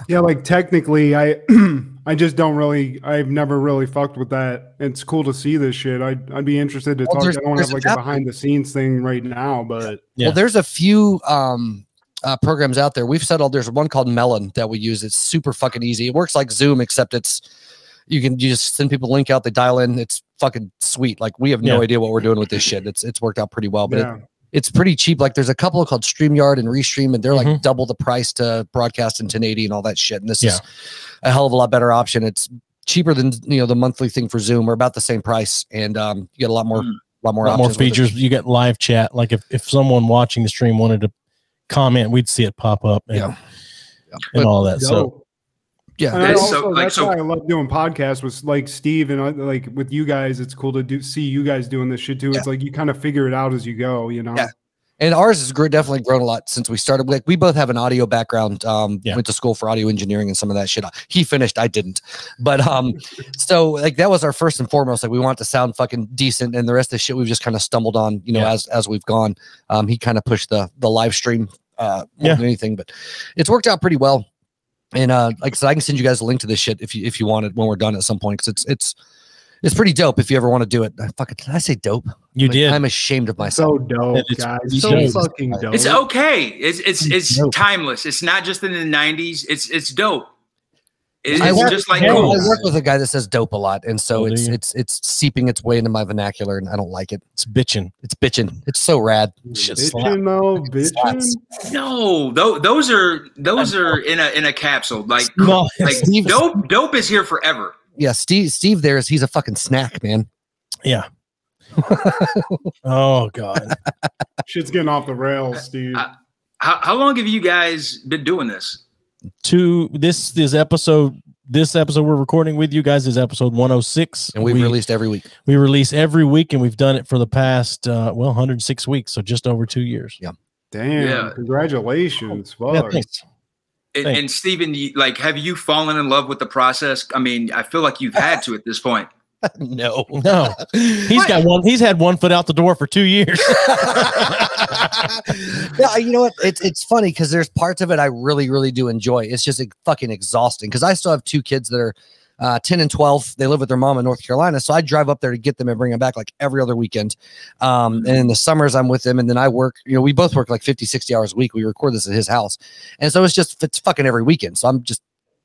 Yeah. Like technically, I just don't really. I've never really fucked with that. It's cool to see this shit. I'd be interested to talk. I don't have like a behind the scenes thing right now, but well, there's a few programs out there. We've settled. There's one called Melon that we use. It's super fucking easy. It works like Zoom, except you just send people a link out, they dial in. It's fucking sweet. Like we have no idea what we're doing with this shit. It's worked out pretty well, but it's pretty cheap. Like there's a couple called StreamYard and Restream, and they're like double the price to broadcast in 1080 and all that shit. And this is a hell of a lot better option. It's cheaper than the monthly thing for Zoom. We're about the same price, and you get a lot more features. You get live chat. Like if someone watching the stream wanted to comment, we'd see it pop up. And, and all that. So. Yeah, that's why I love doing podcasts with like Steve and like with you guys. It's cool to see you guys doing this shit too. It's like you kind of figure it out as you go, you know. Yeah, and ours has definitely grown a lot since we started. Like we both have an audio background. Went to school for audio engineering and some of that shit. He finished, I didn't. But so like that was our first and foremost. Like we want to sound fucking decent, and the rest of the shit we've just kind of stumbled on, as we've gone. He kind of pushed the live stream more than anything, but it's worked out pretty well. And like I said, I can send you guys a link to this shit if you wanted when we're done at some point, because it's pretty dope if you ever want to do it. Did I say dope? You did. I'm ashamed of myself. So dope, guys. So fucking dope. It's okay. It's timeless. It's not just in the 90s. It's dope. I work with a guy that says dope a lot, and so it's seeping its way into my vernacular, and I don't like it. It's bitchin'. It's so rad. Bitchin'. No, those are in a capsule. Like dope is here forever. Yeah, Steve he's a fucking snack, man. Yeah. Oh God. Shit's getting off the rails, Steve. How long have you guys been doing this? This episode we're recording with you guys is episode 106, and we've released every week. We release every week, and we've done it for the past 106 weeks, so just over 2 years. Yeah. Damn. Congratulations. Yeah, thanks. And Steven, have you fallen in love with the process? I mean, I feel like you've had to at this point. No. He's had one foot out the door for 2 years. Yeah, you know what? It's funny because there's parts of it I really, really do enjoy. It's just fucking exhausting because I still have two kids that are 10 and 12. They live with their mom in North Carolina, so I drive up there to get them and bring them back like every other weekend. And in the summers I'm with them, and then I work. We both work like 50, 60 hours a week. We record this at his house, and so it's fucking every weekend. So I'm just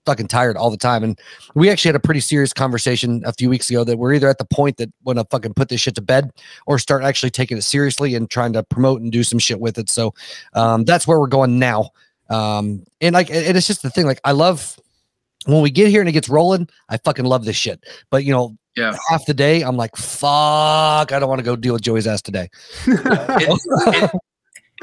fucking tired all the time. And we actually had a pretty serious conversation a few weeks ago that we're either at the point that want to fucking put this shit to bed or start actually taking it seriously and trying to promote and do some shit with it. So that's where we're going now. And it's just the thing. Like I love when we get here and it gets rolling, I fucking love this shit. But half the day I'm like, fuck, I don't want to go deal with Joey's ass today.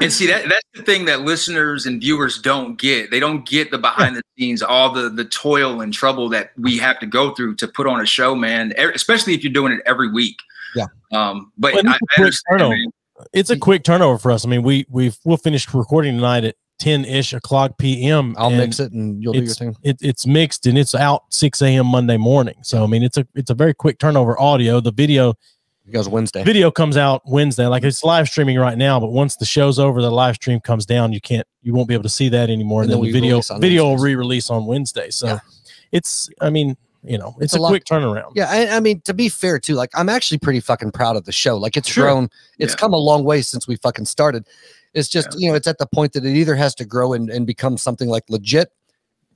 And see, that's the thing that listeners and viewers don't get. They don't get the behind the scenes, all the toil and trouble that we have to go through to put on a show, man. Especially if you're doing it every week. Yeah. But it's a quick turnover for us. I mean, we'll finish recording tonight at 10-ish o'clock p.m. I'll mix it and you'll do your thing. It's mixed and it's out 6 a.m. Monday morning. So I mean, it's a very quick turnover. Audio, the video. It goes Wednesday. Video comes out Wednesday. Like it's live streaming right now, but once the show's over, the live stream comes down. You won't be able to see that anymore. And then the video will re-release on Wednesday. So it's a quick turnaround. Yeah. I mean, to be fair too, like I'm actually pretty fucking proud of the show. Like it's grown, it's come a long way since we fucking started. It's just, it's at the point that it either has to grow and become something like legit,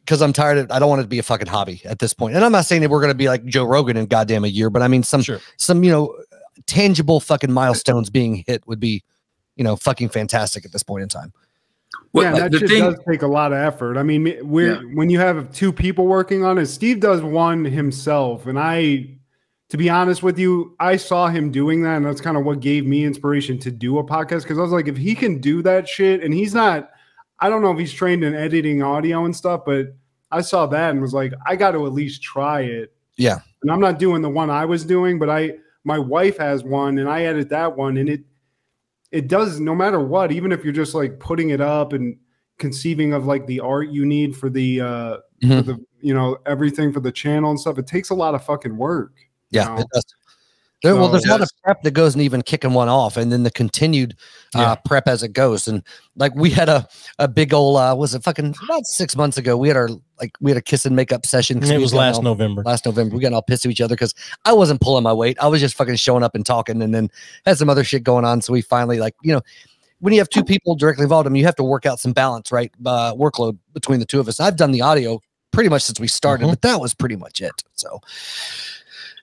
because I'm tired of, I don't want it to be a fucking hobby at this point. And I'm not saying that we're going to be like Joe Rogan in goddamn a year, but I mean, some tangible fucking milestones being hit would be, fucking fantastic at this point in time. Yeah, that shit does take a lot of effort. I mean, when you have two people working on it, Steve does one himself. And to be honest with you, I saw him doing that. And that's kind of what gave me inspiration to do a podcast. Because I was like, if he can do that shit, and he's not, I don't know if he's trained in editing audio and stuff, but I saw that and was like, I got to at least try it. Yeah. And I'm not doing the one I was doing, but my wife has one and I edit that one, and it does no matter what, even if you're just like putting it up and conceiving of like the art you need for the for the everything for the channel and stuff, it takes a lot of fucking work. Yeah, it does. There's a lot of prep that goes and even kicking one off, and then the continued prep as it goes. And like we had a big old was it fucking about 6 months ago, we had a kiss and makeup session. It was last November. We got all pissed at each other because I wasn't pulling my weight. I was just fucking showing up and talking, and then had some other shit going on. So we finally, like, when you have two people directly involved, I mean, you have to work out some balance, right? Workload between the two of us. I've done the audio pretty much since we started, but that was pretty much it. So.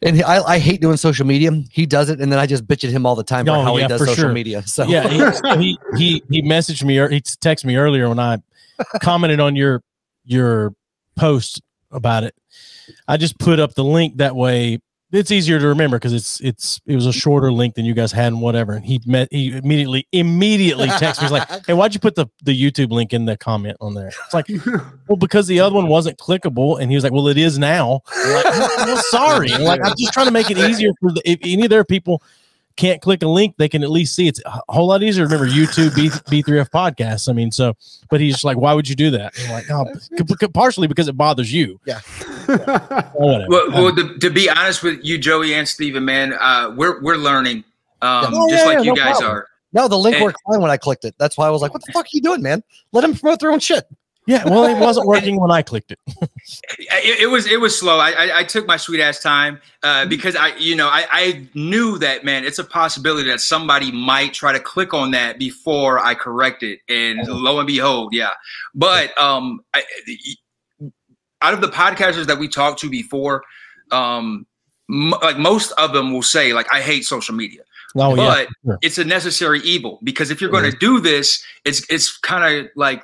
And I hate doing social media. He does it, and then I just bitch at him all the time for how he does social media. So yeah, he messaged me or he texted me earlier when I commented on your post about it. I just put up the link that way. It's easier to remember because it was a shorter link than you guys had and whatever. And he immediately texted me. He's like, "Hey, why'd you put the YouTube link in the comment on there?" It's like, well, because the other one wasn't clickable. And he was like, "Well, it is now." I'm like, well, sorry. I'm like, I'm just trying to make it easier for if any of their people can't click a link, they can at least see. It's a whole lot easier to remember YouTube B3F podcasts. I mean, so, but he's just like, why would you do that? I'm like, oh, partially because it bothers you. Yeah. Well, to be honest with you, Joey and Steven, man, we're learning, you guys are. No, the link worked fine when I clicked it. That's why I was like, what the fuck are you doing, man? Let them promote their own shit. Yeah, well, it wasn't working when I clicked it. It was slow. I took my sweet ass time because I knew that, man, it's a possibility that somebody might try to click on that before I correct it, and lo and behold, yeah. But out of the podcasters that we talked to before, like most of them will say, like, I hate social media. Oh, but sure. It's a necessary evil, because if you're going to do this, it's kind of like.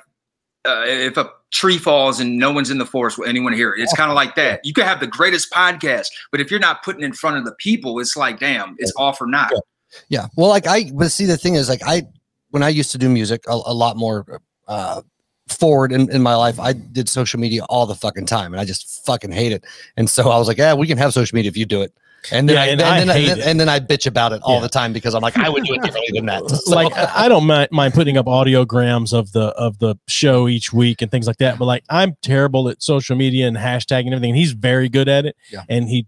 If a tree falls and no one's in the forest, will anyone hear it? It's kind of like that. You could have the greatest podcast, but if you're not putting it in front of the people, it's like, damn, it's all for naught. Yeah. Well, but see, the thing is, like, when I used to do music a lot more forward in my life, I did social media all the fucking time, and I just fucking hate it. And so I was like, yeah, we can have social media if you do it. And then I bitch about it all the time because I'm like, I would do it differently than that. So. Like, I don't mind putting up audiograms of the show each week and things like that. But like, I'm terrible at social media and hashtagging and everything. And he's very good at it. Yeah.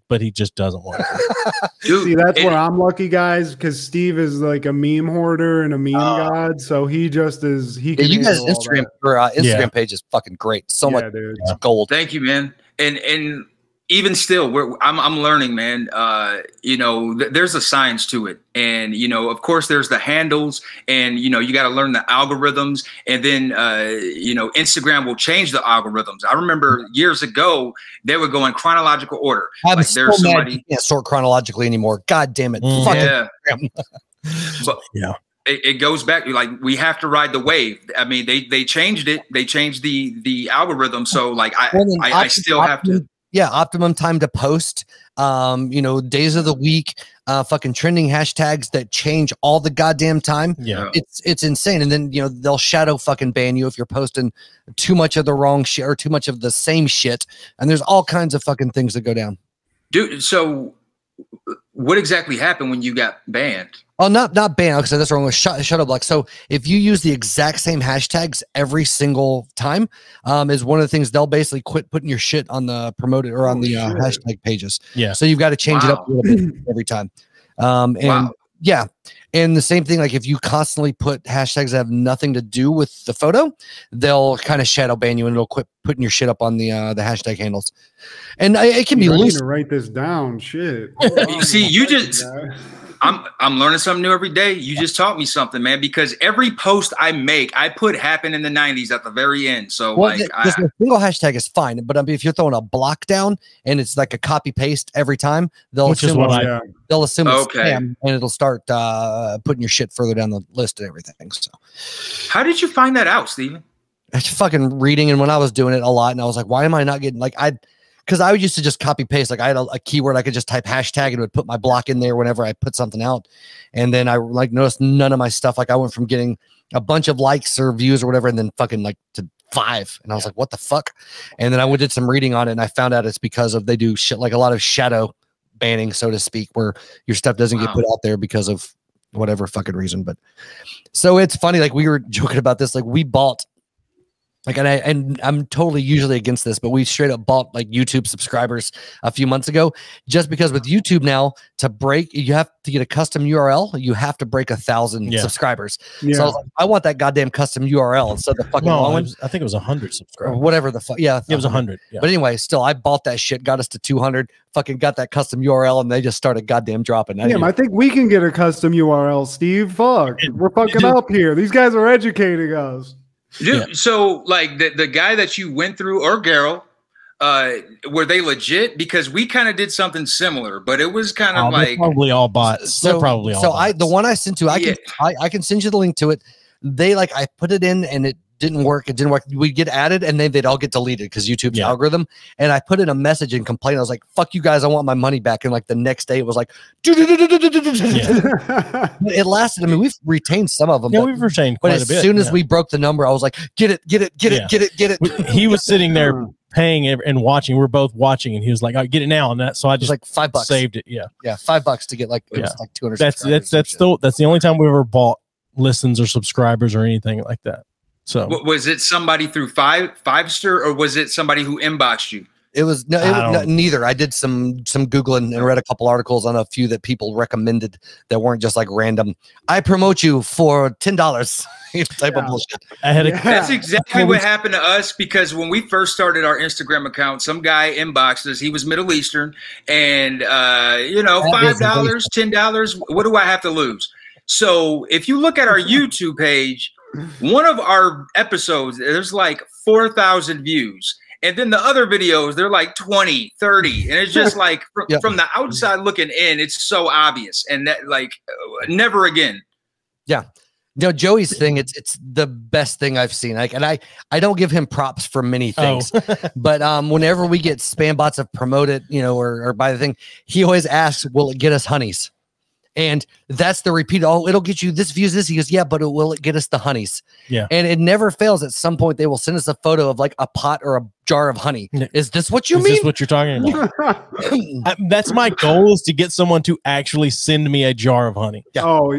But he just doesn't want to. See, that's where I'm lucky, guys, because Steve is like a meme hoarder and a meme god. So he just is. He can. You guys' Instagram page is fucking great. So much, dude. It's gold. Thank you, man. And even still, I'm learning, man. There's a science to it, and of course, there's the handles, and you got to learn the algorithms, and then Instagram will change the algorithms. I remember years ago they would go in chronological order. I'm so mad you can't sort chronologically anymore. God damn it! Yeah. But yeah. It goes back, like, we have to ride the wave. I mean, they changed it. They changed the algorithm. So like I still have to. Yeah, optimum time to post, days of the week, fucking trending hashtags that change all the goddamn time. Yeah. It's insane. And then, they'll shadow fucking ban you if you're posting too much of the wrong shit or too much of the same shit. And there's all kinds of fucking things that go down. Dude, so what exactly happened when you got banned? Oh, not banned. Because that's wrong with shadow block. So if you use the exact same hashtags every single time, is one of the things they'll basically quit putting your shit on the promoted or on the hashtag pages. Yeah. So you've got to change it up a little bit every time. Yeah. And the same thing, like if you constantly put hashtags that have nothing to do with the photo, they'll kind of shadow ban you and it'll quit putting your shit up on the hashtag handles. And it can be loose. I need to write this down. Shit. You see, you just I'm learning something new every day. You just taught me something, man, because every post I make, I put happened in the 90s at the very end. So the single hashtag is fine, but I mean, if you're throwing a block down and it's like a copy paste every time, they'll assume it's spam and it'll start putting your shit further down the list and everything. So how did you find that out, Steven? I was fucking reading, and when I was doing it a lot, and I was like, why am I not getting because I used to just copy paste. Like I had a keyword, I could just type hashtag and it would put my block in there whenever I put something out. And then I noticed none of my stuff. Like I went from getting a bunch of likes or views or whatever, and then fucking to 5. And I was like, what the fuck? And then I did some reading on it, and I found out it's because they do shit like a lot of shadow banning, so to speak, where your stuff doesn't get put out there because of whatever fucking reason. But so it's funny. Like we were joking about this. Like we bought. And I'm totally usually against this, but we straight up bought like YouTube subscribers a few months ago, just because with YouTube now you have to get a custom URL. You have to break 1,000 subscribers. Yeah. So I was like, I want that goddamn custom URL instead of the fucking long one. I think it was 100 subscribers. Or whatever the fuck. Yeah. It was 100. Yeah. But anyway, still, I bought that shit, got us to 200, fucking got that custom URL, and they just started goddamn dropping. I think we can get a custom URL, Steve. Fuck. We're fucking up here. These guys are educating us. Dude, so like the guy that you went through, or Garrel, were they legit? Because we kind of did something similar, but it was kind of like probably all bots. They're probably all bots. The one I sent you, I can send you the link to it. I put it in and it didn't work. It didn't work. We'd get added and they'd all get deleted because YouTube's algorithm. And I put in a message and complained. I was like, fuck you guys, I want my money back. And like the next day it was like, it lasted. I mean, we've retained some of them. Yeah, we've retained quite a bit. But as soon as we broke the number, I was like, get it. He was sitting there paying and watching. We're both watching, and he was like, "I get it now." And so I just like $5 saved it. Yeah, $5 to get like it was like 200. That's the only time we ever bought listens or subscribers or anything like that. So was it somebody through Fivester, or was it somebody who inboxed you? It was neither. I did some Googling and read a couple articles on a few that people recommended that weren't just like random. I promote you for $10 type of bullshit. That's exactly what happened to us, because when we first started our Instagram account, some guy inboxed us. He was Middle Eastern, and $5, $10. What do I have to lose? So if you look at our YouTube page, one of our episodes, there's like 4,000 views. And then the other videos, they're like 20, 30. And it's just like from the outside looking in, it's so obvious. And that never again. Yeah. Joey's thing, it's the best thing I've seen. And I don't give him props for many things, but whenever we get spam bots of promote it, or buy the thing, he always asks, will it get us honeys? And that's the repeat. Oh, it'll get you this views this. He goes, yeah, but will it get us the honeys? Yeah. And it never fails. At some point, they will send us a photo of like a pot or a jar of honey. Is this what you mean? Is this what you're talking about? That's my goal, is to get someone to actually send me a jar of honey. Yeah. Oh,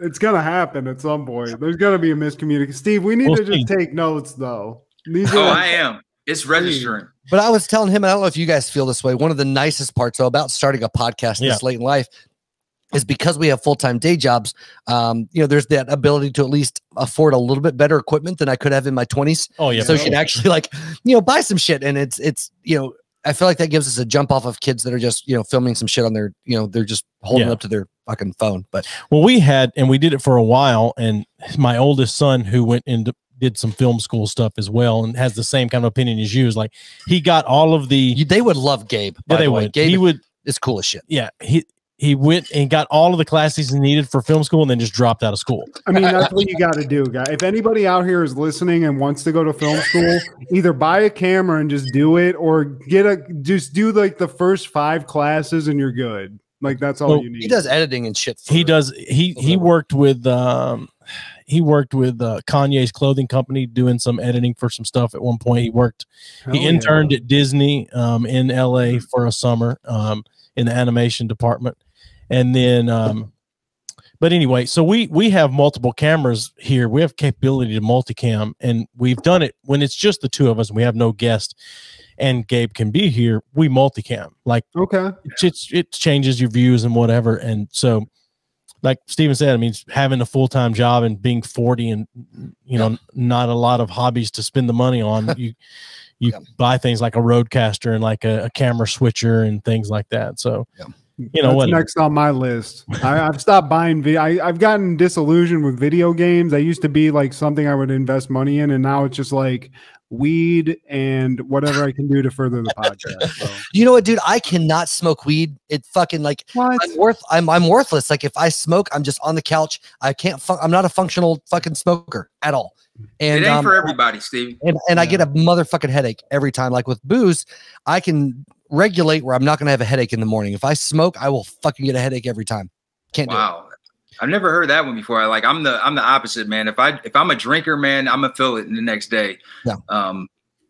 it's going to happen at some point. There's going to be a miscommunication. Steve, we need to just take notes, though. I am. It's registering. But I was telling him, and I don't know if you guys feel this way, one of the nicest parts about starting a podcast this late in life is because we have full-time day jobs. There's that ability to at least afford a little bit better equipment than I could have in my 20s. Oh yeah. So you can actually buy some shit. And it's I feel like that gives us a jump off of kids that are just, filming some shit on their, they're just holding up to their fucking phone. But we did it for a while. And my oldest son, who went into did some film school stuff as well, and has the same kind of opinion as you, is like, he got all of they would love Gabe. Yeah, they would. Gabe is cool as shit. Yeah. He went and got all of the classes he needed for film school, and then just dropped out of school. I mean, that's what you got to do, guys. If anybody out here is listening and wants to go to film school, either buy a camera and just do it, or just do like the first 5 classes and you're good. Like that's all you need. He does editing and shit. He does. He worked with Kanye's clothing company doing some editing for some stuff at one point. He interned at Disney in LA for a summer in the animation department. And then but anyway, so we have multiple cameras here. We have capability to multicam, and we've done it when it's just the two of us and we have no guest and Gabe can be here. We multicam. Like, okay, it changes your views and whatever. And so, like Steven said, I mean, having a full-time job and being 40 and, you know, not a lot of hobbies to spend the money on, you buy things like a Rodecaster and like a camera switcher and things like that. So, you know, what's next on my list? I've stopped buying I've gotten disillusioned with video games. I used to be like something I would invest money in, and now it's just like weed and whatever I can do to further the podcast. So. You know what, dude? I cannot smoke weed. It fucking like I'm worthless. Like if I smoke, I'm just on the couch. I can't. I'm not a functional fucking smoker at all. And it ain't for everybody, Steve. And I get a motherfucking headache every time. Like with booze, I can regulate where I'm not going to have a headache in the morning. If I smoke, I will fucking get a headache every time. Can't do it. I've never heard that one before. Like I'm the opposite, man. If I'm a drinker, man, I'm gonna feel it the next day. Yeah.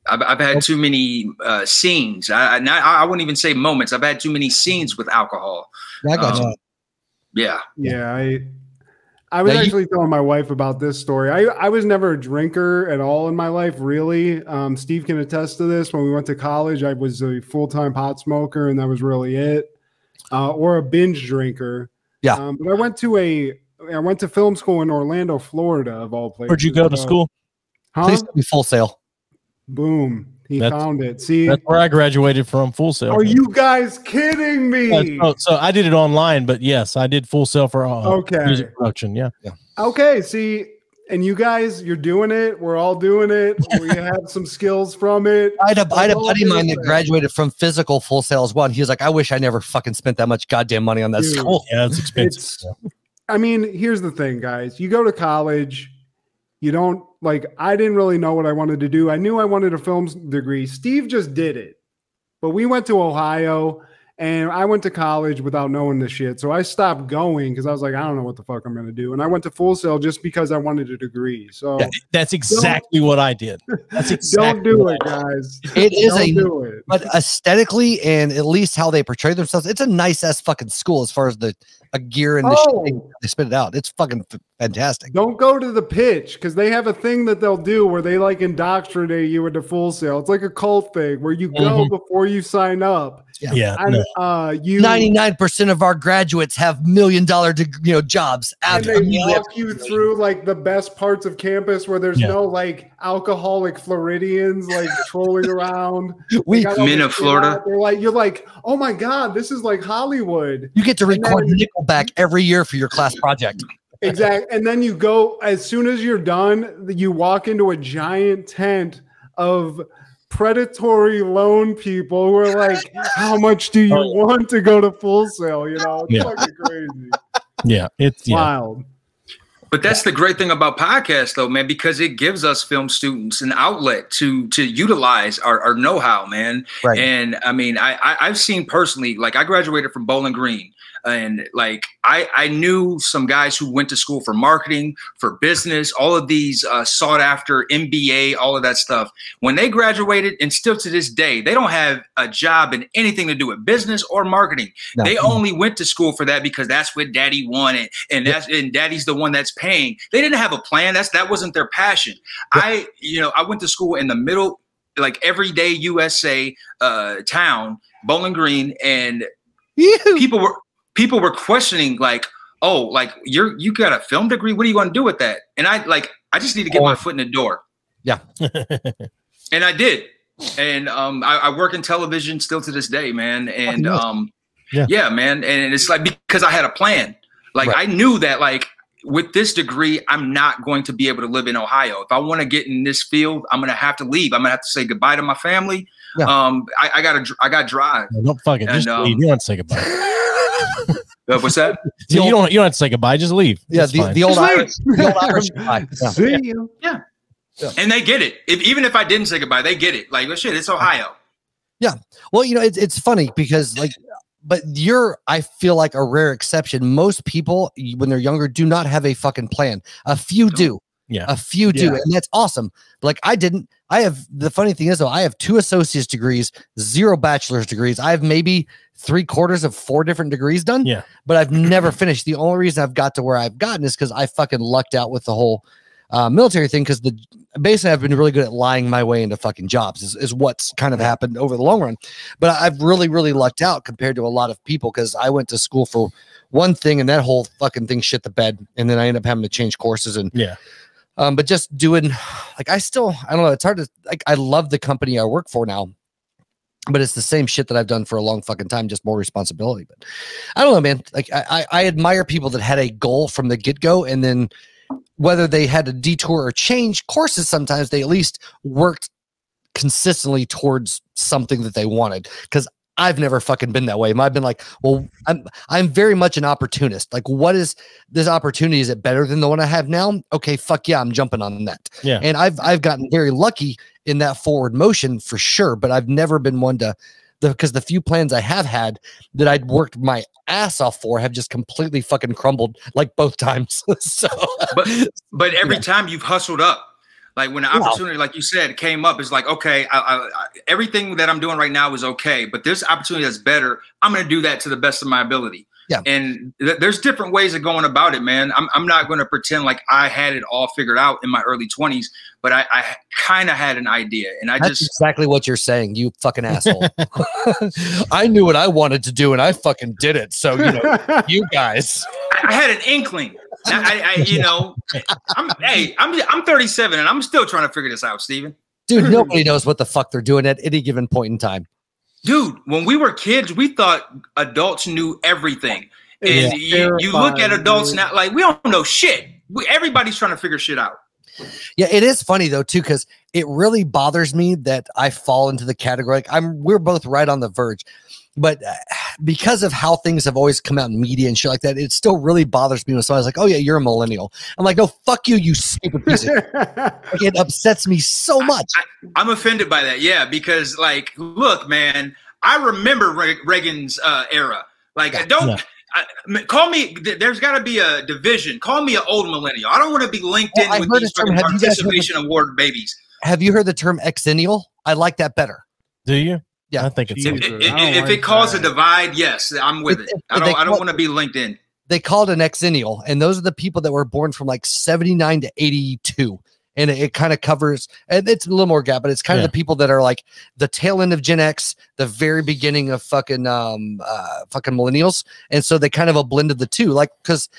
I've had too many scenes. I wouldn't even say moments. I've had too many scenes with alcohol. I got you. Yeah. Yeah. I was actually telling my wife about this story. I was never a drinker at all in my life, really. Steve can attest to this. When we went to college, I was a full-time pot smoker, and that was really it. Or a binge drinker. Yeah. But I went to film school in Orlando, Florida, of all places. Where'd you go to school? Please be Full Sail. Boom. He found it. See, that's where I graduated from, Full Sail. Are you guys kidding me? So I did it online, but yes, I did Full Sail for music production. Yeah. Okay. See, and you guys, you're doing it. We're all doing it. We have some skills from it. I had a buddy of mine that graduated from physical Full Sail as well. And he was like, I wish I never fucking spent that much goddamn money on that school. Yeah, it's expensive. I mean, here's the thing, guys. You go to college, you don't I didn't really know what I wanted to do. I knew I wanted a film degree. Steve just did it. But we went to Ohio, and I went to college without knowing the shit. So I stopped going because I was like, I don't know what the fuck I'm going to do. And I went to Full Sail just because I wanted a degree. So that's exactly what I did. That's exactly don't do it, guys. It is but aesthetically and at least how they portray themselves, it's a nice ass fucking school as far as the gear and the shit they spit it out. It's fucking fantastic. Don't go to the pitch because they have a thing that they'll do where they indoctrinate you into Full Sail. It's like a cult thing where you go before you sign up. Yeah. And, 99% of our graduates have $1 million jobs. And they walk you through the best parts of campus where there's no alcoholic Floridians trolling around. Men of Florida. You're like, oh my God, this is like Hollywood. You get to record Nickelback every year for your class project. Exactly. And then you go, as soon as you're done, you walk into a giant tent of predatory loan people who are like, how much do you want to go to Full Sail? It's fucking crazy. Yeah, it's wild. But that's the great thing about podcasts, though, man, because it gives us film students an outlet to utilize our know-how, man. Right. And I mean, I've seen personally, I graduated from Bowling Green. And I knew some guys who went to school for marketing, for business, all of these sought after MBA, all of that stuff. When they graduated, and still to this day, they don't have a job in anything to do with business or marketing. No. They only went to school for that because that's what daddy wanted. And and daddy's the one that's paying. They didn't have a plan. That wasn't their passion. Yeah. I went to school in the middle, everyday USA town, Bowling Green, and people were questioning you got a film degree? What are you going to do with that? And I just need to get my foot in the door. Yeah. And I did. And I work in television still to this day, man. And yeah, man. And it's because I had a plan. I knew that with this degree, I'm not going to be able to live in Ohio. If I want to get in this field, I'm going to have to leave. I'm going to have to say goodbye to my family. Yeah. I got to drive. No, don't fucking just leave. You don't have to say goodbye. What's that? You don't have to say goodbye. Just leave. Yeah, the old Irish goodbye. See you. Yeah. And they get it. Even if I didn't say goodbye, they get it. Shit, it's Ohio. Yeah. Well, it's funny because but you're, I feel like, a rare exception. Most people, when they're younger, do not have a fucking plan. A few do. Yeah. A few do. And that's awesome. Like, I didn't. The funny thing is, though, I have 2 associate's degrees, 0 bachelor's degrees. I have maybe 3/4 of 4 different degrees done. Yeah. But I've never finished. The only reason I've got to where I've gotten is because I fucking lucked out with the whole military thing, because basically I've been really good at lying my way into fucking jobs is what's kind of happened over the long run. But I've really lucked out compared to a lot of people, because I went to school for one thing and that whole fucking thing shit the bed, and then I ended up having to change courses and but just doing, like, I don't know, it's hard to, like, I love the company I work for now, but it's the same shit that I've done for a long fucking time, just more responsibility. But I don't know, man. Like, I admire people that had a goal from the get-go, and then whether they had to detour or change courses, sometimes they at least worked consistently towards something that they wanted. Because I've never fucking been that way. I've been like, well, I'm very much an opportunist. Like, what is this opportunity? Is it better than the one I have now? Okay, fuck yeah, I'm jumping on that. Yeah. And I've gotten very lucky in that forward motion for sure, but I've never been one to, because the few plans I have had that I'd worked my ass off for have just completely fucking crumbled, like, both times. So, but every time you've hustled up, like, when the opportunity, like you said, came up, it's like, okay, everything that I'm doing right now is okay, but this opportunity that's better, I'm going to do that to the best of my ability. Yeah. And there's different ways of going about it, man. I'm not going to pretend like I had it all figured out in my early 20s, but I kind of had an idea. And that's exactly what you're saying, you fucking asshole. I knew what I wanted to do and I fucking did it. So, you guys. I had an inkling. I'm 37 and I'm still trying to figure this out, Steven. Dude, nobody knows what the fuck they're doing at any given point in time. Dude, when we were kids, we thought adults knew everything. And you look at adults now, like, we don't know shit. Everybody's trying to figure shit out. Yeah, it is funny, though, too, because it really bothers me that I fall into the category. Like, we're both right on the verge. But because of how things have always come out in media and shit like that, it still really bothers me when somebody's like, oh, yeah, you're a millennial. I'm like, no, fuck you, you stupid piece of shit. Like, it upsets me so much. I'm offended by that, yeah, because, like, look, man, I remember Reagan's era. Like, call me, there's got to be a division. Call me an old millennial. I don't want to be linked in with these fucking participation award babies. Have you heard the term exennial? I like that better. Do you? Yeah, I think it's if it caused a divide, yes, I'm with it. I don't want to be linked in. They called an exennial, and those are the people that were born from like 79 to 82. And it kind of covers, and it's a little more gap, but it's kind of the people that are like the tail end of Gen X, the very beginning of fucking millennials. And so they kind of a blend of the two, like, because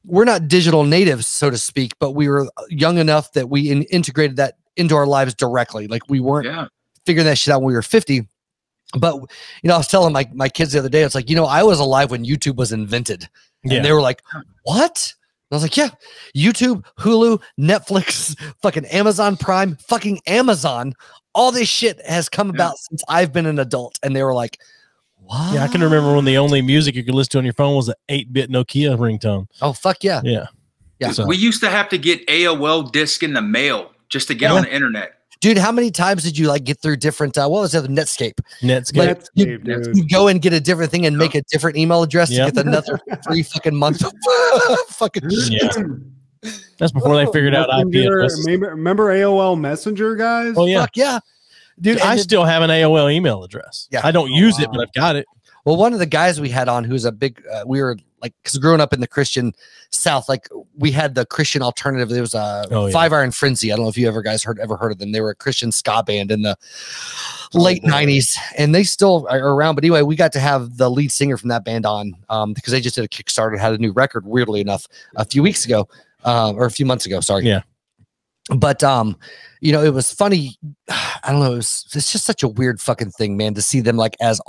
we're not digital natives, so to speak, but we were young enough that we integrated that into our lives directly. Like, we weren't figuring that shit out when we were 50. But, I was telling my kids the other day, it's like, I was alive when YouTube was invented. And they were like, what? I was like, yeah, YouTube, Hulu, Netflix, fucking Amazon Prime, fucking Amazon. All this shit has come about since I've been an adult. And they were like, what? Yeah, I can remember when the only music you could listen to on your phone was an 8-bit Nokia ringtone. Oh, fuck yeah. Yeah. So. We used to have to get AOL disc in the mail just to get on the internet. Dude, how many times did you get through different, what was it, Netscape? Netscape. You go and get a different thing and make a different email address to get another free fucking month of fucking shit. That's before they figured out IP addresses. Remember AOL Messenger, guys? Oh, yeah. Fuck yeah. Dude, I still have an AOL email address. Yeah. I don't use it, but I've got it. Well, one of the guys we had on who's a big, we were like, because growing up in the Christian South, like, we had the Christian alternative. There was a 5 Iron Frenzy. I don't know if you ever heard of them. They were a Christian ska band in the late 90s, and they still are around. But anyway, we got to have the lead singer from that band on because they just did a Kickstarter, had a new record, weirdly enough, a few weeks ago or a few months ago. Sorry. Yeah. But it was funny. I don't know. It's just such a weird fucking thing, man, to see them like as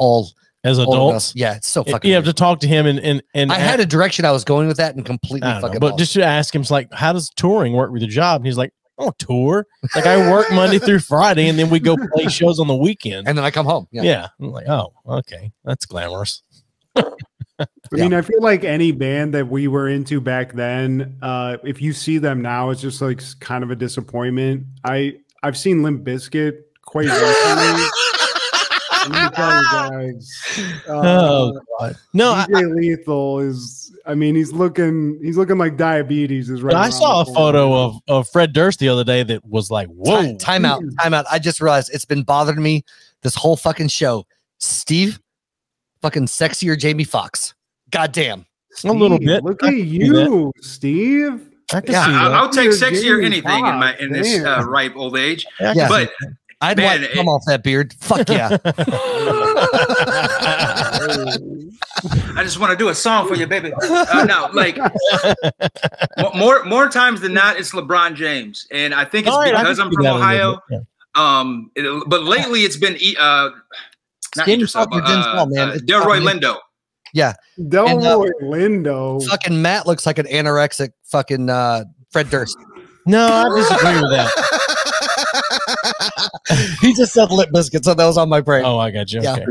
adults. Yeah, it's so fucking. You have to talk to him and I had a direction I was going with that and completely fucking. But just to ask him, it's like, how does touring work with your job? And he's like, oh, tour. Like, I work Monday through Friday, and then we go play shows on the weekend, and then I come home. Yeah. I'm like, oh, okay, that's glamorous. I mean, I feel like any band that we were into back then, if you see them now, it's just like kind of a disappointment. I've seen Limp Bizkit quite recently. Let me tell you guys. Oh God! No, DJ Lethal is. I mean, he's looking like diabetes is right. I saw a photo of Fred Durst the other day that was like, whoa! Time out. I just realized it's been bothering me this whole fucking show. Steve, fucking sexier Jamie Foxx. Goddamn. A little bit. Look at you, Steve. I can see that. I'll take sexier Jamie anything Foxx, in this ripe old age. Yeah. But I'd man, like to come off that beard. Fuck yeah. I just want to do a song for you, baby. No, like more times than not, it's LeBron James, and I think it's because I'm from Ohio. But lately it's been not Idris Elba, Delroy Lindo. Yeah, Delroy Lindo. Fucking Matt looks like an anorexic fucking Fred Durst. No, I disagree with that. He just said Lip Biscuit, so that was on my brain. Oh, I got you. Yeah. Okay.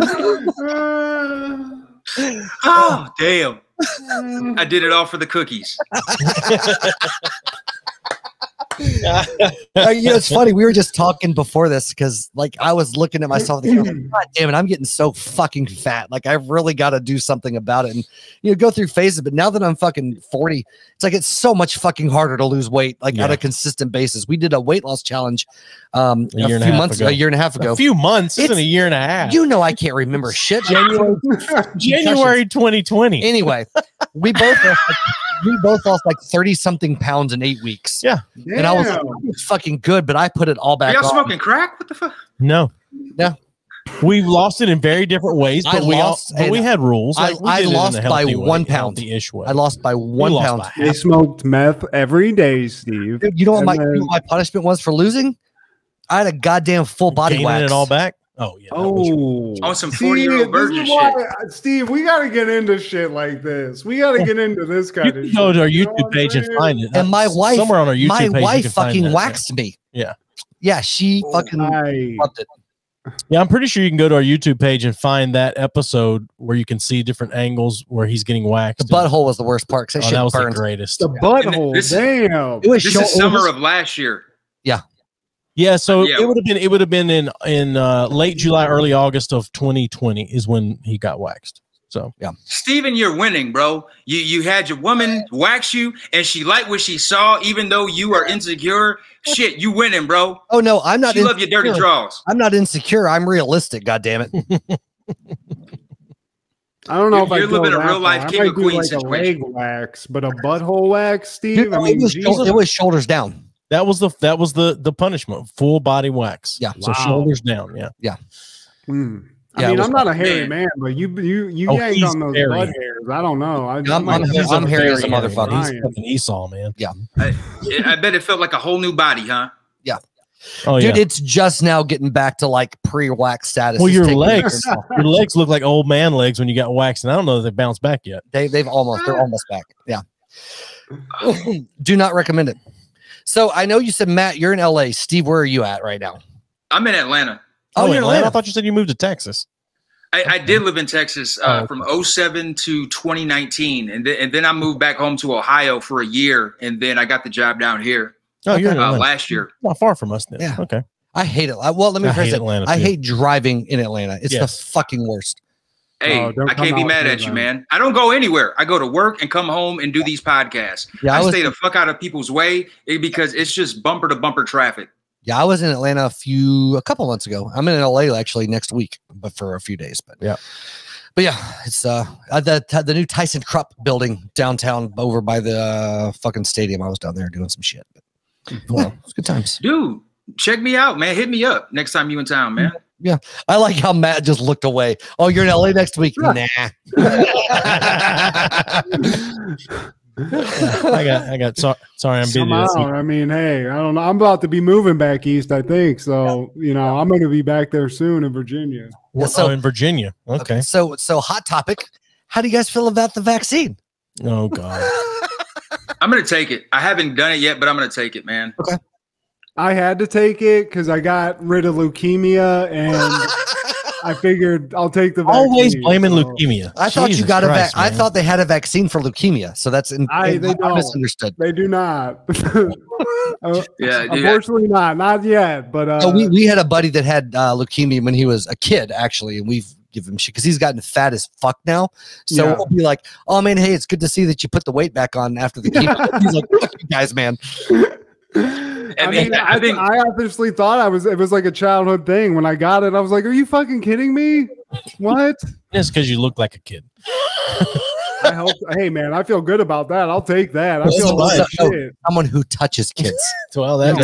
Oh, damn. I did it all for the cookies. It's funny. We were just talking before this because, like, I was looking at myself. Like, God damn it, I'm getting so fucking fat. Like, I've really got to do something about it, and go through phases. But now that I'm fucking 40, it's like it's so much fucking harder to lose weight, like on a consistent basis. We did a weight loss challenge a year and a half ago. A few months isn't a year and a half. I can't remember shit. January 2020. Anyway, we both lost like 30-something pounds in 8 weeks. Yeah. And I was fucking good, but I put it all back. Are y'all on. smoking crack? What the fuck? No. We've lost it in very different ways, but we had rules. I lost by 1 pound. I lost by 1 pound. They smoked meth every day, Steve. Dude, you know what my punishment was for losing? I had a goddamn full body wax. It all back? Oh, yeah. On some 40-year-old virgin shit. Steve, we got to get into shit like this. We got to get into this kind of shit. Go to our YouTube page and find it. And my wife, somewhere on our YouTube page, my wife fucking waxed me. Yeah. Yeah, she fucking loved it. Yeah, I'm pretty sure you can go to our YouTube page and find that episode where you can see different angles where he's getting waxed. The butthole was the worst part because that was the greatest. The butthole, damn. This is summer of last year. Yeah. Yeah, so it would have been in late July, early August of 2020 is when he got waxed. So yeah, Steven, you're winning, bro. You had your woman wax you, and she liked what she saw, even though you are insecure. Shit, you winning, bro. Oh no, I'm not. She love your dirty draws. I'm not insecure. I'm realistic. God damn it. I don't know if you're living a real life king of queens like situation. A leg wax, but a butthole wax, Steve. Dude, it was shoulders down. That was the punishment, full body wax. Yeah, so shoulders down. Yeah. I mean, I'm not a hairy man, but you yanked on those butt hairs. I don't know. I'm hairy as a motherfucker. He's fucking Esau, man. Yeah. I bet it felt like a whole new body, huh? Yeah. Oh, dude, it's just now getting back to like pre-wax status. Well, your legs look like old man legs when you got waxed, and I don't know that they bounced back yet. They're almost back. Yeah. Do not recommend it. So I know you said, Matt, you're in LA. Steve, where are you at right now? I'm in Atlanta. Oh, you're in Atlanta? I thought you said you moved to Texas. I did live in Texas from 2007 to 2019. And then I moved back home to Ohio for a year. And then I got the job down here you're in last year. Not far from us then. Yeah. Okay. I hate it. Well, let me phrase it. I hate driving in Atlanta. It's the fucking worst. Hey, I can't be mad at you, man. I don't go anywhere. I go to work and come home and do these podcasts. I stay the fuck out of people's way because it's just bumper to bumper traffic. Yeah, I was in Atlanta a couple months ago. I'm in LA actually next week, but for a few days. But yeah, it's the new Tyson Krupp building downtown over by the fucking stadium. I was down there doing some shit. But, well, it's good times, dude. Check me out, man. Hit me up next time you in town, man. Yeah, I like how Matt just looked away. Oh, you're in LA next week? Nah. I got. Sorry, I'm busy. I mean, hey, I don't know. I'm about to be moving back east, I think. So I'm going to be back there soon in Virginia. So in Virginia, okay. So hot topic. How do you guys feel about the vaccine? Oh God, I'm going to take it. I haven't done it yet, but I'm going to take it, man. Okay. I had to take it because I got rid of leukemia and I figured I'll take the vaccine. Always blaming leukemia. I thought Jesus you got Christ, I thought they had a vaccine for leukemia, so that's they don't. misunderstood. They do not. Yeah, dude, unfortunately, not yet. But So we had a buddy that had leukemia when he was a kid, actually, and we've given him shit because he's gotten fat as fuck now. So we'll be like, "Oh man, hey, it's good to see that you put the weight back on after the chemo." He's like, "Fuck you guys, man." I obviously thought it was like a childhood thing. When I got it, I was like, "Are you fucking kidding me? What?" It's because you look like a kid. I hope. Hey, man, I feel good about that. I'll take that. I feel like shit. Someone who touches kids. Well, that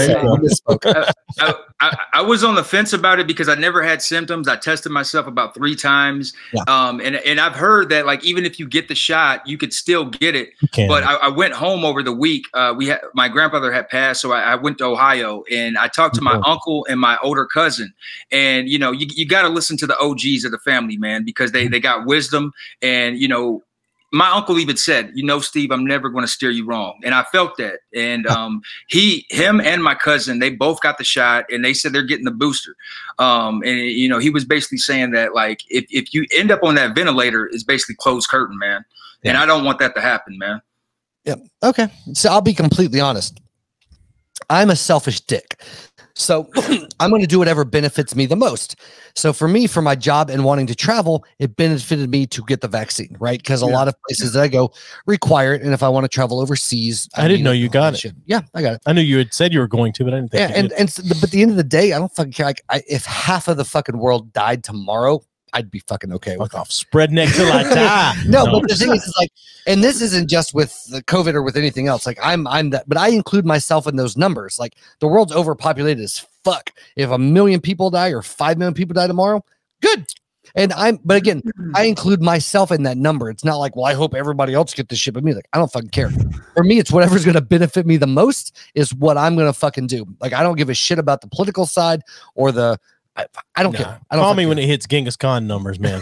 I was on the fence about it because I never had symptoms. I tested myself about 3 times. Yeah. And I've heard that like even if you get the shot, you could still get it. But I went home over the week. My grandfather had passed, so I went to Ohio and I talked to my uncle and my older cousin. And you know, you got to listen to the OGs of the family, man, because they got wisdom. And you know, my uncle even said, you know, Steve, I'm never going to steer you wrong. And I felt that. And him and my cousin, they both got the shot and they said they're getting the booster. And, you know, he was basically saying that, like, if you end up on that ventilator, it's basically closed curtain, man. Yeah. And I don't want that to happen, man. Yeah. Okay. So I'll be completely honest. I'm a selfish dick. So I'm going to do whatever benefits me the most. So for me, for my job and wanting to travel, it benefited me to get the vaccine, right? Because a lot of places that I go require it. And if I want to travel overseas, I didn't know you got it. Yeah, I got it. I knew you had said you were going to, but I didn't think you did. But at the end of the day, I don't fucking care. Like, if half of the fucking world died tomorrow, I'd be fucking okay with off. Spread next till I die. No, but the thing is like, and this isn't just with the COVID or with anything else. Like I'm that, but I include myself in those numbers. Like the world's overpopulated as fuck. If 1 million people die or 5 million people die tomorrow, good. And but again, I include myself in that number. It's not like, well, I hope everybody else get this shit but me. Like, I don't fucking care. For me, it's whatever's going to benefit me the most is what I'm going to fucking do. Like, I don't give a shit about the political side or the, I don't care. I don't call me when it hits Genghis Khan numbers, man.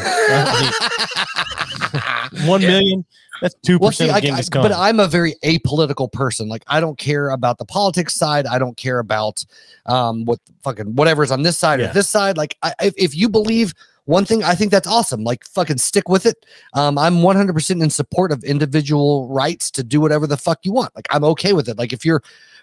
1 million. That's 2% of Genghis Khan. But I'm a very apolitical person. Like I don't care about the politics side. I don't care about whatever's on this side or this side. Like if you believe one thing, I think that's awesome. Like fucking stick with it. I'm 100% in support of individual rights to do whatever the fuck you want. Like I'm okay with it. Like if you're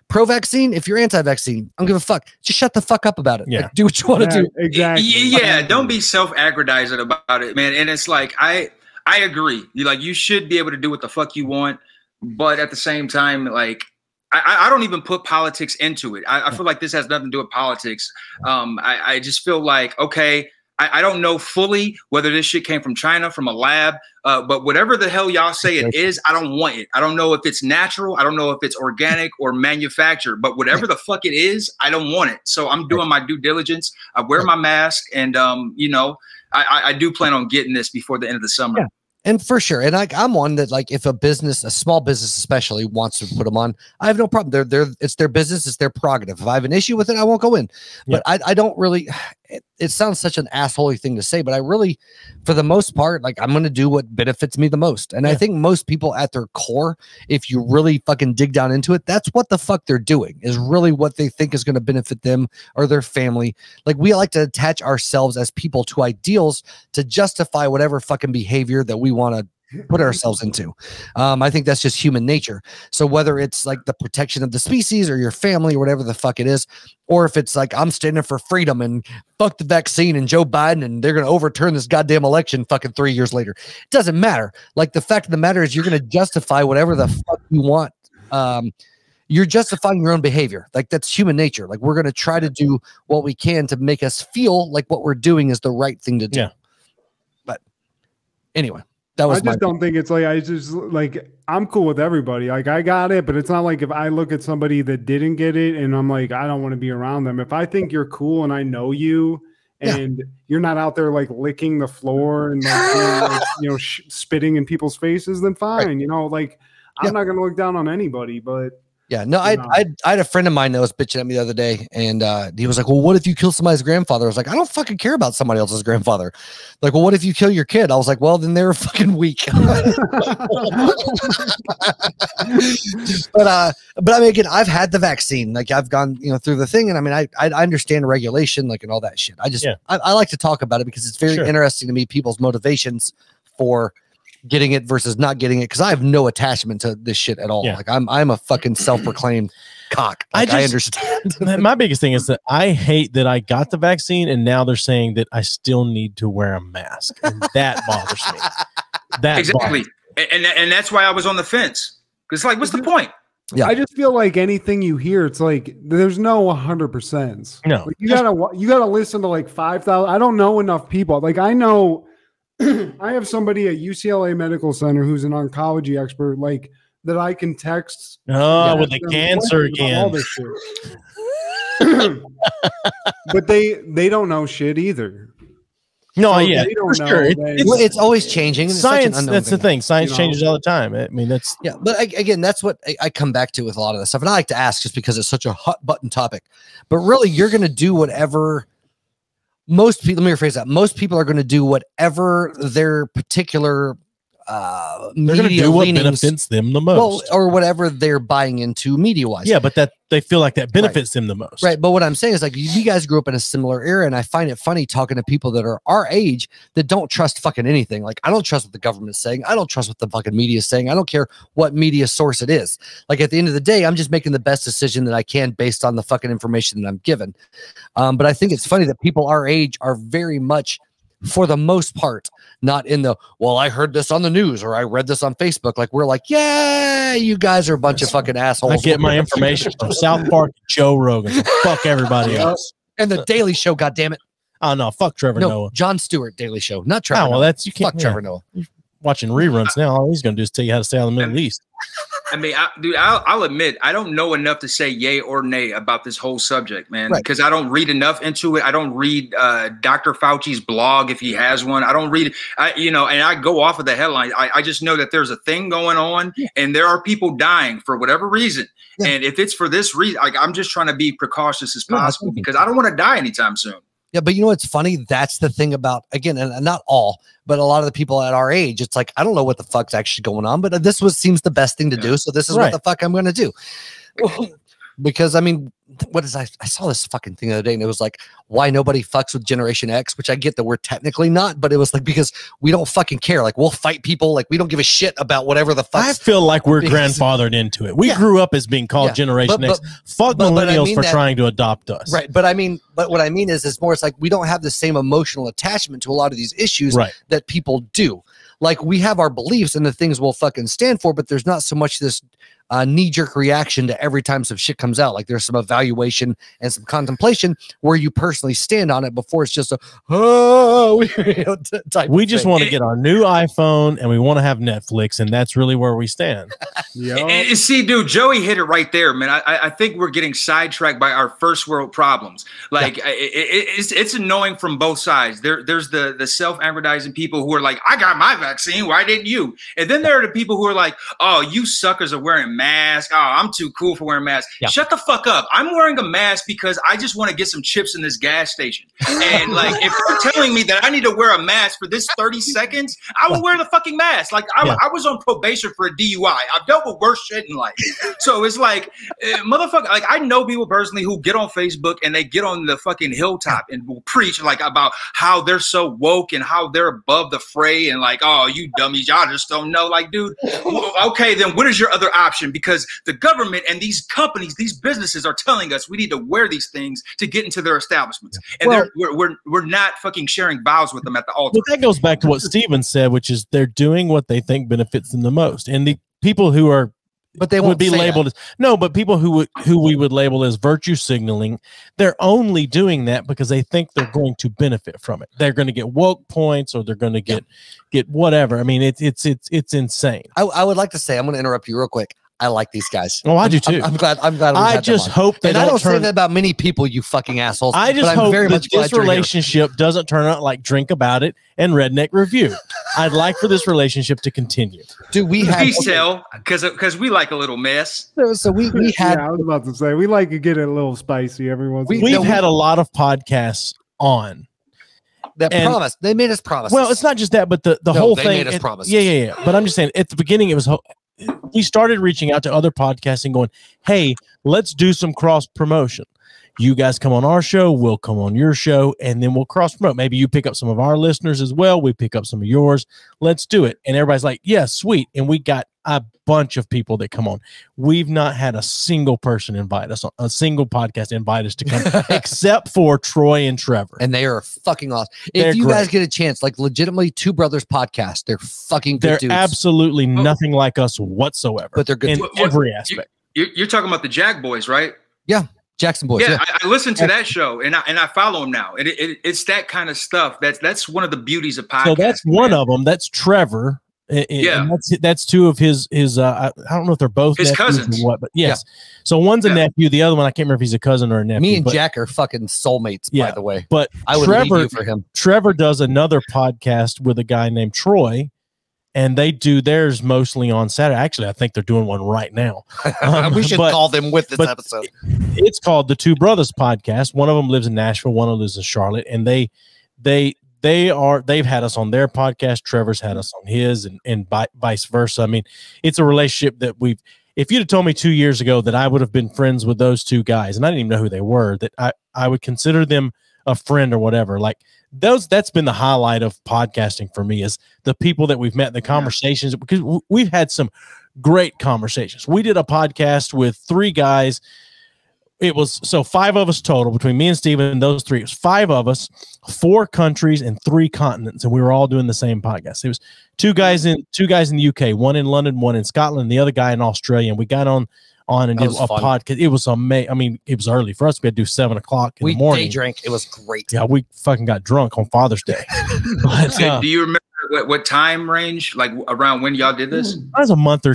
pro-vaccine, if you're anti-vaccine, I don't give a fuck. Just shut the fuck up about it. Yeah. Like, do what you want to do. Exactly. Yeah, don't be self-aggrandizing about it, man. And it's like I agree. You should be able to do what the fuck you want, but at the same time, like I don't even put politics into it. I feel like this has nothing to do with politics. I just feel like, okay, I don't know fully whether this shit came from China, from a lab, but whatever the hell y'all say it is, I don't want it. I don't know if it's natural. I don't know if it's organic or manufactured, but whatever the fuck it is, I don't want it. So I'm doing my due diligence. I wear my mask and, you know, I do plan on getting this before the end of the summer. Yeah. And for sure. And I'm one that, like, if a small business especially wants to put them on, I have no problem. It's their business. It's their prerogative. If I have an issue with it, I won't go in. But I don't really, it sounds such an assholey thing to say, but I really, for the most part, like I'm going to do what benefits me the most. And I think most people at their core, if you really fucking dig down into it, that's what the fuck they're doing is really what they think is going to benefit them or their family. Like we like to attach ourselves as people to ideals to justify whatever fucking behavior that we want to put ourselves into. I think that's just human nature. So whether it's like the protection of the species or your family or whatever the fuck it is, or if it's like I'm standing for freedom and fuck the vaccine and Joe Biden and they're going to overturn this goddamn election fucking 3 years later, it doesn't matter. Like the fact of the matter is you're going to justify whatever the fuck you want. You're justifying your own behavior. Like that's human nature. Like we're going to try to do what we can to make us feel like what we're doing is the right thing to do. Yeah. But anyway. I just don't think it's like, I'm cool with everybody. Like I got it, but it's not like if I look at somebody that didn't get it and I'm like, I don't want to be around them. If I think you're cool and I know you and you're not out there like licking the floor and like, you know, spitting in people's faces, then fine. Right. You know, like I'm not going to look down on anybody, but Yeah, no, I had a friend of mine that was bitching at me the other day, and he was like, "Well, what if you kill somebody's grandfather?" I was like, "I don't fucking care about somebody else's grandfather." Like, well, what if you kill your kid? I was like, "Well, then they're fucking weak." But I mean, again, I've had the vaccine. Like, I've gone, through the thing, and I mean, I understand regulation, like, and all that shit. I like to talk about it because it's very interesting to me, people's motivations for getting it versus not getting it, because I have no attachment to this shit at all. Like, I'm a fucking self-proclaimed cock. Like, I understand. My biggest thing is that I hate that I got the vaccine and now they're saying that I still need to wear a mask, and that bothers me. Exactly. And that's why I was on the fence. It's like, what's the point? Yeah, I just feel like anything you hear, it's like there's no 100%. No, like, you gotta listen to like 5,000. I don't know enough people. Like, I know I have somebody at UCLA Medical Center who's an oncology expert, like, that I can text. With the cancer again. All this shit. But they don't know shit either. No, so yeah, for sure. It's always changing. Science, that's the thing. Science changes all the time. I mean, that's But again, that's what I come back to with a lot of this stuff, and I like to ask just because it's such a hot button topic. But really, you're going to do whatever. Most people, let me rephrase that. Most people are going to do whatever their particular they're going to do what benefits them the most, or whatever they're buying into media wise. Yeah, but that they feel like that benefits them the most, right? But what I'm saying is, like, you guys grew up in a similar era, and I find it funny talking to people that are our age that don't trust fucking anything. Like, I don't trust what the government's saying. I don't trust what the fucking media is saying. I don't care what media source it is. Like, at the end of the day, I'm just making the best decision that I can based on the fucking information that I'm given. But I think it's funny that people our age are very much, for the most part, not in the, well, I heard this on the news or I read this on Facebook. Like, we're like, yeah, you guys are a bunch of fucking assholes. I get my information from South Park, Joe Rogan. So fuck everybody else. And the Daily Show, goddammit. Oh, no, fuck Trevor Noah. Jon Stewart, Daily Show, not Trevor Noah. Well, that's, you can't. Fuck Trevor Noah. Watching reruns now, all he's going to do is tell you how to stay out of the Middle East. I mean, I'll admit, I don't know enough to say yay or nay about this whole subject, man, because I don't read enough into it. I don't read Dr. Fauci's blog if he has one. I don't read, and I go off of the headlines. I just know that there's a thing going on, and there are people dying for whatever reason. Yeah. And if it's for this reason, like, I'm just trying to be precautious as possible because I don't want to die anytime soon. Yeah, but you know what's funny? That's the thing about, again, and not all, but a lot of the people at our age, it's like, I don't know what the fuck's actually going on, but this seems the best thing to do. So this is what the fuck I'm going to do. Because, I mean, I saw this fucking thing the other day, and it was like, why nobody fucks with Generation X, which I get that we're technically not, but it was like, because we don't fucking care. Like, we'll fight people. Like, we don't give a shit about whatever the fuck. I feel like we're grandfathered into it. We grew up as being called Generation X. Fuck millennials for trying to adopt us. Right. But what I mean is, it's more, it's like, we don't have the same emotional attachment to a lot of these issues that people do. Like, we have our beliefs and the things we'll fucking stand for, but there's not so much this knee-jerk reaction to every time some shit comes out. Like, there's some evaluation and some contemplation where you personally stand on it before it's just a type. We just want to get our new iPhone and we want to have Netflix, and that's really where we stand. See, dude, Joey hit it right there, man. I think we're getting sidetracked by our first world problems. Like, it's annoying from both sides. There's the self-aggrandizing people who are like, I got my vaccine, why didn't you? And then there are the people who are like, oh, you suckers are wearing masks. Oh, I'm too cool for wearing masks. Shut the fuck up. I'm wearing a mask because I just want to get some chips in this gas station. And like, if you're telling me that I need to wear a mask for this 30 seconds, I will wear the fucking mask. Like, I was on probation for a DUI. I've dealt with worse shit in life. So it's like, motherfucker, like, I know people personally who get on Facebook and they get on the fucking hilltop and will preach like about how they're so woke and how they're above the fray and like, oh, you dummies, y'all just don't know. Like, dude, okay, then what is your other option? Because the government and these companies, these businesses are telling us we need to wear these things to get into their establishments. And we're not fucking sharing vows with them at the altar. Well, that goes back to what Steven said, which is they're doing what they think benefits them the most. And the people who are, but they would be labeled as, but people who we would label as virtue signaling, they're only doing that because they think they're going to benefit from it. They're going to get woke points, or they're going to get whatever. I mean, it's insane. I would like to say, I'm going to interrupt you real quick. I like these guys. Oh, I do too. I'm glad. I just hope they and don't I don't say turn. that about many people, you fucking assholes. I just but I'm hope very that much glad this you're here. relationship doesn't turn out like Drink About It and Redneck Review. I'd like for this relationship to continue. Dude, we had Please tell, because we like a little mess. so we had I was about to say we like to get it a little spicy every once. in a We've while. had a lot of podcasts on. that and- promise. They made us promises. Well, it's not just that, but the No, whole they thing. made us promises. Yeah. But I'm just saying, at the beginning, it was we started reaching out to other podcasts and going, "Hey, let's do some cross promotion. You guys come on our show, we'll come on your show, and then we'll cross promote. Maybe you pick up some of our listeners as well. We pick up some of yours. Let's do it." And everybody's like, "Yeah, sweet." And we got a bunch of people that come on. We've not had a single person invite us, a single podcast invite us to come, except for Troy and Trevor. and they are fucking awesome. They're If you guys great. get a chance, like legitimately Two Brothers podcast, they're fucking good They're dudes. absolutely nothing like us whatsoever, But they're good in dudes. every aspect. You're talking about the Jag Boys, right? Jackson Boys. Yeah, Yeah. I listened to that show and I follow him now. And it's that kind of stuff. That's one of the beauties of podcasting. So that's one of them. That's Trevor. Yeah. And that's two of his. I don't know if they're both His nephews cousins. or what, but yes. So one's a nephew. The other one, I can't remember if he's a cousin or a nephew. Me and but, Jack are fucking soulmates, by Yeah. the way. But I would leave you for him. Trevor does another podcast with a guy named Troy, and they do theirs mostly on Saturday. Actually, I think they're doing one right now. We should but- call them with this but episode. It's called the Two Brothers Podcast. One of them lives in Nashville, one of them lives in Charlotte, and they've had us on their podcast. Trevor's had us on his, and vice versa. I mean, it's a relationship that if you'd have told me 2 years ago that I would have been friends with those two guys, and I didn't even know who they were, that I would consider them a friend or whatever. Like that's been the highlight of podcasting for me, is the people that we've met, the conversations, because we've had some great conversations. We did a podcast with 3 guys. It was 5 of us total between me and Steven and those 3. It was 5 of us, 4 countries and 3 continents, and we were all doing the same podcast. It was 2 guys in the UK, one in London, one in Scotland, the other guy in Australia. And we got on and did a podcast. It was amazing. I mean, it was early for us. We had to do 7 o'clock in the morning. Day drank. It was great. Yeah, we fucking got drunk on Father's Day. But, Do you remember what time range, like around when y'all did this? that was a month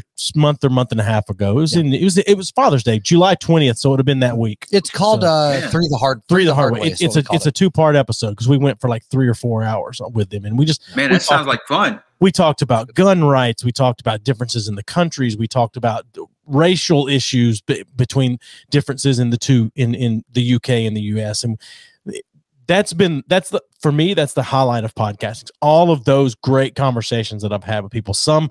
and a half ago. It was Father's Day, July 20th, so it would have been that week. It's called Three the Hard Way. It's a 2-part episode because we went for like 3 or 4 hours with them, and That sounds like fun. We talked about gun rights. We talked about differences in the countries. We talked about racial issues between differences in the UK and the US, and for me that's the highlight of podcasting. All of those great conversations that I've had with people, some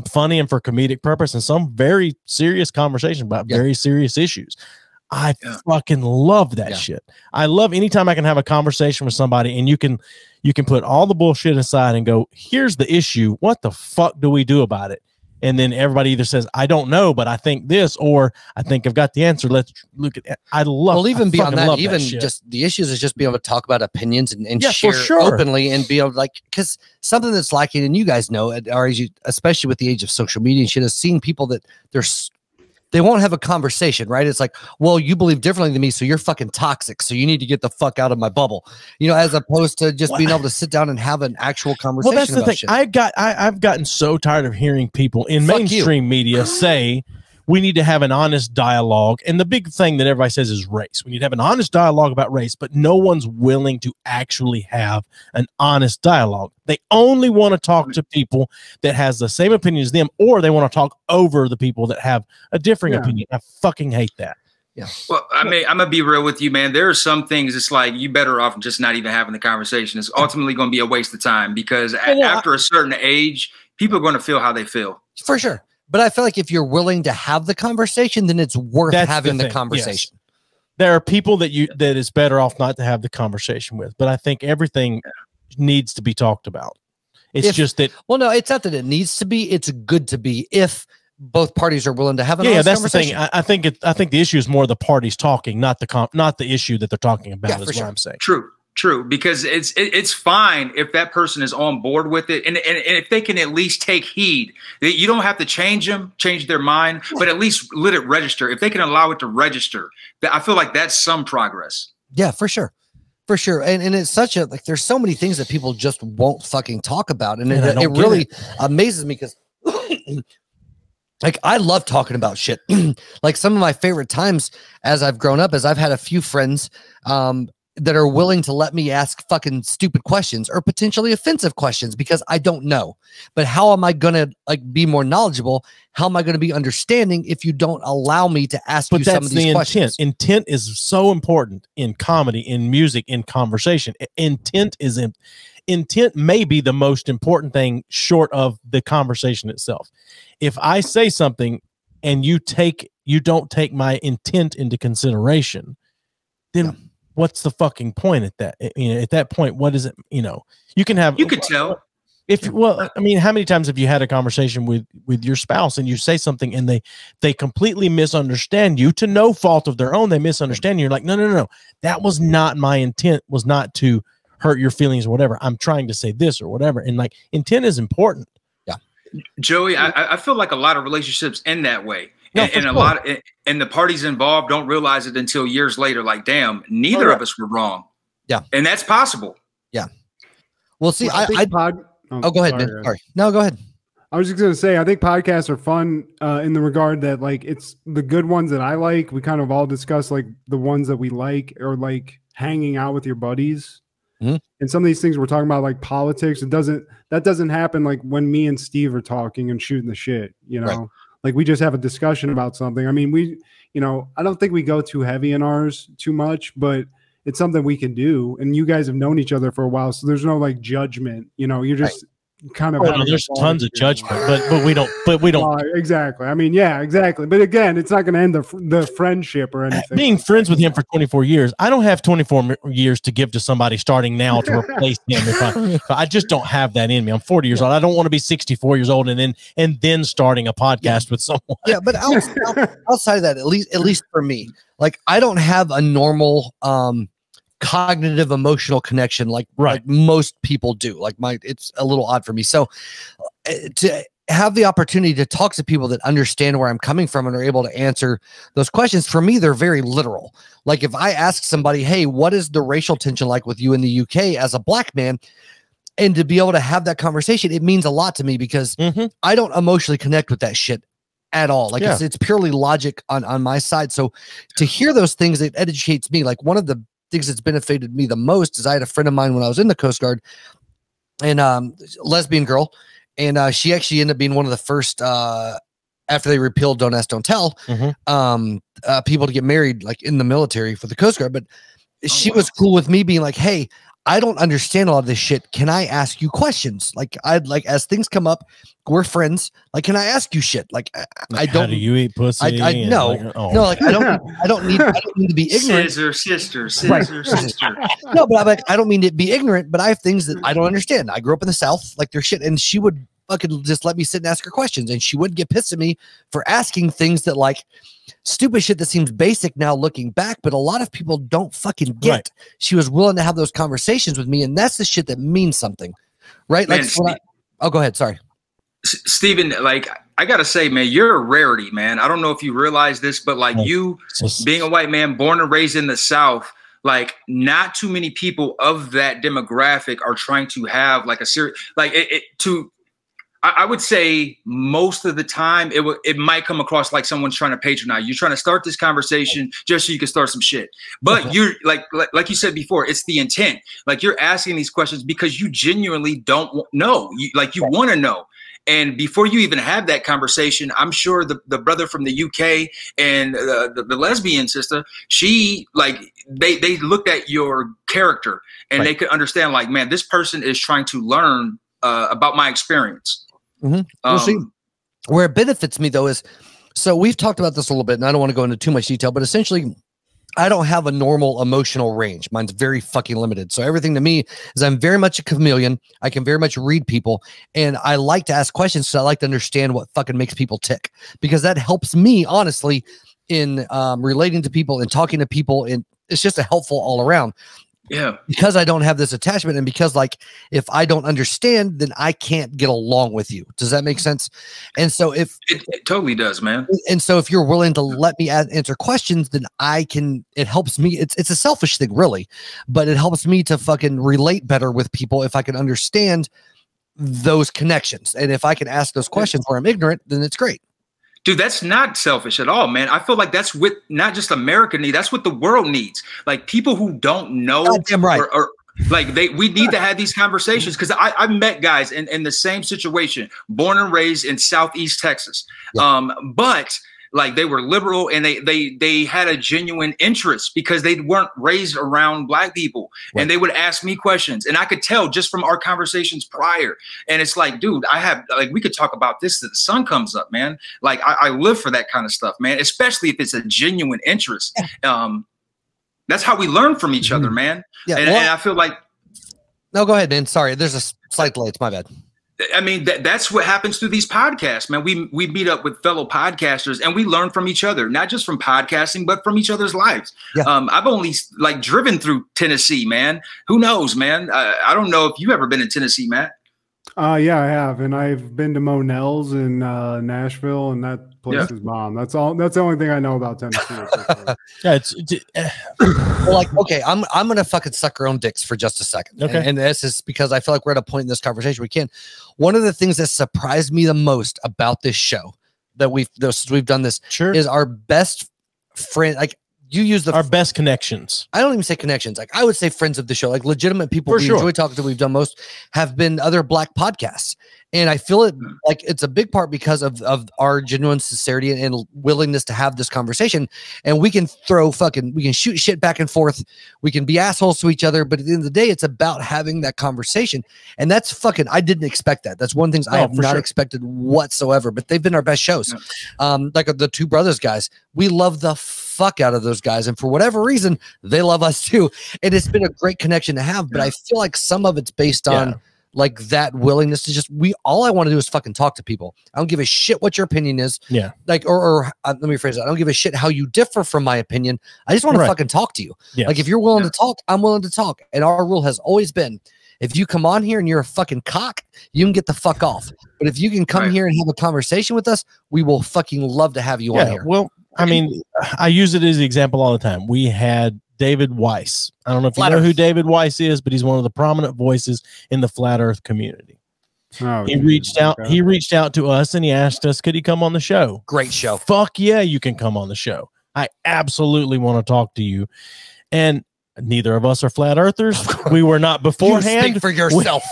funny and for comedic purpose, and some very serious conversations about very serious issues. I fucking love that shit. I love anytime I can have a conversation with somebody and you can put all the bullshit aside and go, here's the issue. What the fuck do we do about it? And then everybody either says, I don't know, but I think this, or I think I've got the answer. Let's look at it. Even beyond that, even just the issues is just being able to talk about opinions and share openly and be able to, like, because something that's lacking, and you guys know at our age, especially with the age of social media and shit, is seeing people that they won't have a conversation, right? It's like, well, you believe differently than me, so you're fucking toxic, so you need to get the fuck out of my bubble, as opposed to just being able to sit down and have an actual conversation. Well, that's the thing. Shit. I've gotten so tired of hearing people in mainstream media say we need to have an honest dialogue, and the big thing that everybody says is race. We need to have an honest dialogue about race, but no one's willing to actually have an honest dialogue. They only want to talk to people that has the same opinion as them, or they want to talk over the people that have a differing opinion. I fucking hate that. Yeah. Well, I mean, I'm gonna be real with you, man. There are some things it's like you better off just not even having the conversation. It's ultimately going to be a waste of time because after a certain age, people are going to feel how they feel. For sure. But I feel like if you're willing to have the conversation, then it's worth having the conversation. Yes. There are people that it's better off not to have the conversation with, but I think everything needs to be talked about. It's just that. Well, no, it's not that it needs to be. It's good to be if both parties are willing to have an honest that's conversation. the thing. I think the issue is more the parties talking, not the issue that they're talking about. Is what I'm saying. True, because it's fine if that person is on board with it, and if they can at least take heed. You don't have to change their mind, but at least let it register. If they can allow it to register, I feel like that's some progress. Yeah, for sure. And it's such a, like, there's so many things that people just won't fucking talk about, and it really amazes me because Like, I love talking about shit. Like, some of my favorite times as I've grown up is I've had a few friends that are willing to let me ask fucking stupid questions or potentially offensive questions because I don't know. But how am I going to like be more knowledgeable? How am I going to be understanding if you don't allow me to ask you some of these questions? Intent is so important in comedy, in music, in conversation. Intent may be the most important thing short of the conversation itself. If I say something and you don't take my intent into consideration, then what's the fucking point at that? At that point, what is it? You could tell. I mean, how many times have you had a conversation with your spouse and you say something and they completely misunderstand you to no fault of their own? They misunderstand you. You're like, no. That was not my intent, was not to hurt your feelings or whatever. I'm trying to say this or whatever. And like, intent is important. Yeah. Joey, I feel like a lot of relationships end that way. And the parties involved don't realize it until years later. Like, damn, neither of us were wrong. Yeah. And that's possible. Yeah. Well, see, go ahead, man. Sorry. No, go ahead. I was just going to say, I think podcasts are fun in the regard that like, it's the good ones that I like. We kind of all discuss like the ones that we like, or like hanging out with your buddies. Mm-hmm. And some of these things we're talking about, like politics, that doesn't happen like when me and Steve are talking and shooting the shit, Right. Like, we just have a discussion about something. I mean, I don't think we go too heavy in ours too much, but it's something we can do. And you guys have known each other for a while, so there's no like judgment. You're just kind of. There's tons of judgment, but we don't. Exactly. I mean, yeah, exactly. But again, it's not going to end the friendship or anything. Being friends with him for 24 years, I don't have 24 years to give to somebody starting now to replace him. If I just don't have that in me. I'm 40 years old. I don't want to be 64 years old and then starting a podcast with someone. Yeah, but outside of that, at least for me, like, I don't have a normal cognitive emotional connection like most people do. Like, it's a little odd for me. So to have the opportunity to talk to people that understand where I'm coming from and are able to answer those questions, for me, they're very literal. Like, if I ask somebody, hey, what is the racial tension like with you in the UK as a black man? And to be able to have that conversation, it means a lot to me because I don't emotionally connect with that shit at all. Like, it's purely logic on my side. So to hear those things, it educates me. Like, one of the things that's benefited me the most is I had a friend of mine when I was in the Coast Guard, and lesbian girl, and she actually ended up being one of the first after they repealed Don't Ask, Don't Tell people to get married like in the military for the Coast Guard. But she was cool with me being like, hey, I don't understand a lot of this shit. Can I ask you questions? Like, I'd like, as things come up, we're friends. Like, can I ask you shit? Like, I don't. How do you eat pussy? No, like, I don't need to be ignorant. Sister. No, but I'm like, I don't mean to be ignorant, but I have things that I don't understand. I grew up in the South, like, there's shit, and she would fucking just let me sit and ask her questions, and she wouldn't get pissed at me for asking things that, like, stupid shit that seems basic now looking back, but a lot of people don't fucking get. Right. She was willing to have those conversations with me, and that's the shit that means something, right? Man, like, go ahead. Sorry, Steven. Like, I gotta say, man, you're a rarity, man. I don't know if you realize this, but like, you being a white man, born and raised in the South, like, not too many people of that demographic are trying to have like a serious, like, I would say most of the time it might come across like someone's trying to patronize. You're trying to start this conversation just so you can start some shit. But you're like you said before, it's the intent. Like, you're asking these questions because you genuinely don't know. You want to know. And before you even have that conversation, I'm sure the brother from the UK and the lesbian sister, she, like, they looked at your character and they could understand, like, man, this person is trying to learn about my experience. We'll see. Where it benefits me, though, is, so we've talked about this a little bit, and I don't want to go into too much detail, but essentially, I don't have a normal emotional range. Mine's very fucking limited. So everything to me is, I'm very much a chameleon. I can very much read people, and I like to ask questions, so I like to understand what fucking makes people tick, because that helps me, honestly, in relating to people and talking to people, and it's just a helpful all around. Yeah, because I don't have this attachment, and because, like, if I don't understand, then I can't get along with you. Does that make sense? And so if it totally does, man. And so if you're willing to let me answer questions, then I can. It helps me. It's a selfish thing, really, but it helps me to fucking relate better with people if I can understand those connections, and if I can ask those questions where I'm ignorant, then it's great. Dude, that's not selfish at all, man. I feel like that's what not just America needs. That's what the world needs. Like people who don't know, goddamn right. or like we need to have these conversations because I've met guys in the same situation, born and raised in Southeast Texas, but like they were liberal and they had a genuine interest because they weren't raised around black people, and they would ask me questions, and I could tell just from our conversations prior. And it's like, dude, we could talk about this till the sun comes up, man. Like I live for that kind of stuff, man, especially if it's a genuine interest. That's how we learn from each other, man. Yeah, and I feel like. No, go ahead, man. Sorry, there's a slight delay. It's my bad. I mean, that's what happens through these podcasts, man. We meet up with fellow podcasters and we learn from each other, not just from podcasting, but from each other's lives. Yeah. I've only like driven through Tennessee, man. Who knows, man? I don't know if you ever been in Tennessee, Matt. Yeah, I have, and I've been to Monell's in Nashville, and that place is bomb. That's all. That's the only thing I know about Tennessee. Yeah, well, like, okay, I'm gonna fucking suck our own dicks for just a second. Okay, and this is because I feel like we're at a point in this conversation we can. One of the things that surprised me the most about this show that we've done this is our best friend. Like, you use our best connections. I don't even say connections. Like, I would say friends of the show, like legitimate people we enjoy talking to. We've done most have been other black podcasts. And I feel it like it's a big part because of our genuine sincerity and willingness to have this conversation. And we can we can shoot shit back and forth. We can be assholes to each other. But at the end of the day, it's about having that conversation. And that's I didn't expect that. That's one of the things I have not expected whatsoever. But they've been our best shows. Like the Two Brothers guys, we love the fuck out of those guys. And for whatever reason, they love us too. And it's been a great connection to have. But I feel like some of it's based on like that willingness to just all I want to do is fucking talk to people. I don't give a shit what your opinion is. Yeah. Like, or let me phrase it. I don't give a shit how you differ from my opinion. I just want to fucking talk to you. Yes. Like, if you're willing to talk, I'm willing to talk. And our rule has always been, if you come on here and you're a fucking cock, you can get the fuck off. But if you can come here and have a conversation with us, we will fucking love to have you on here. Well, I mean, I use it as an example all the time. We had David Weiss. I don't know if you know who David Weiss is, but he's one of the prominent voices in the flat earth community. He reached out. He reached out to us and he asked us, could he come on the show? Great show. Fuck yeah, you can come on the show. I absolutely want to talk to you. And neither of us are flat earthers. We were not beforehand. You speak for yourself.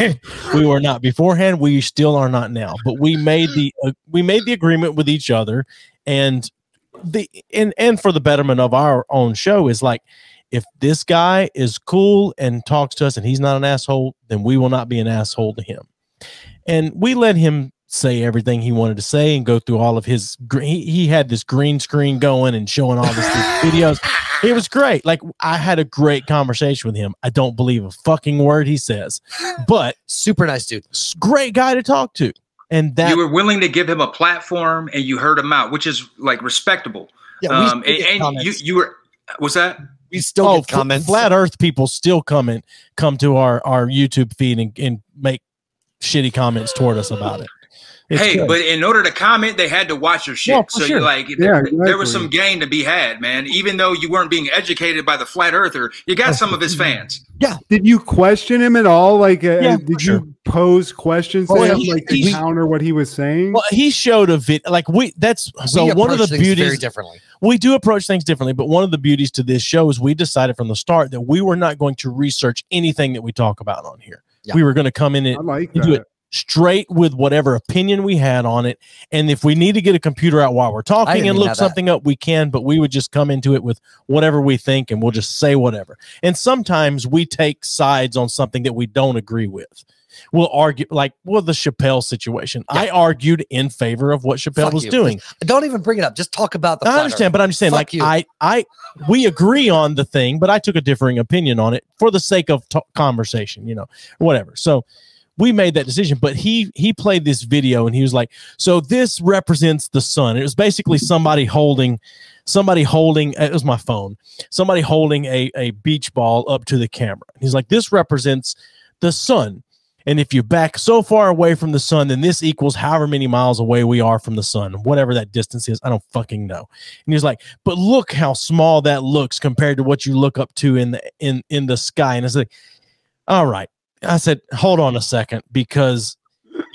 We were not beforehand. We still are not now. But we made the agreement with each other, and for the betterment of our own show is like, if this guy is cool and talks to us and he's not an asshole, then we will not be an asshole to him. And we let him say everything he wanted to say and go through all of his, he had this green screen going and showing all this videos. It was great. Like, I had a great conversation with him. I don't believe a fucking word he says, but super nice dude. Great guy to talk to. And that you were willing to give him a platform and you heard him out, which is like respectable. Yeah, and you were, was that? We still get comments. Flat Earth people still come to our YouTube feed and make shitty comments toward us about it. But in order to comment, they had to watch your shit. Yeah, so you're like, there was some gain to be had, man. Even though you weren't being educated by the flat earther, you got some of his fans. Yeah. Did you question him at all? Like, did you pose questions to him, like to counter what he was saying? Well, he showed a video. Like, one of the beauties. Very differently. We do approach things differently, but one of the beauties to this show is we decided from the start that we were not going to research anything that we talk about on here. Yeah. We were going to come in and do it straight with whatever opinion we had on it. And if we need to get a computer out while we're talking and look something up, we can, but we would just come into it with whatever we think and we'll just say whatever. And sometimes we take sides on something that we don't agree with. We'll argue, like, the Chappelle situation. Yeah. I argued in favor of what Chappelle was doing. Don't even bring it up. Just talk about the I understand, but I'm just saying, like, we agree on the thing, but I took a differing opinion on it for the sake of conversation, whatever. So we made that decision, but he played this video and he was like, so this represents the sun. It was basically somebody holding, it was my phone, somebody holding a beach ball up to the camera. He's like, this represents the sun. And if you back so far away from the sun, then this equals however many miles away we are from the sun, whatever that distance is. I don't fucking know. And he's like, but look how small that looks compared to what you look up to in the sky. And it's like, all right. I said, hold on a second, because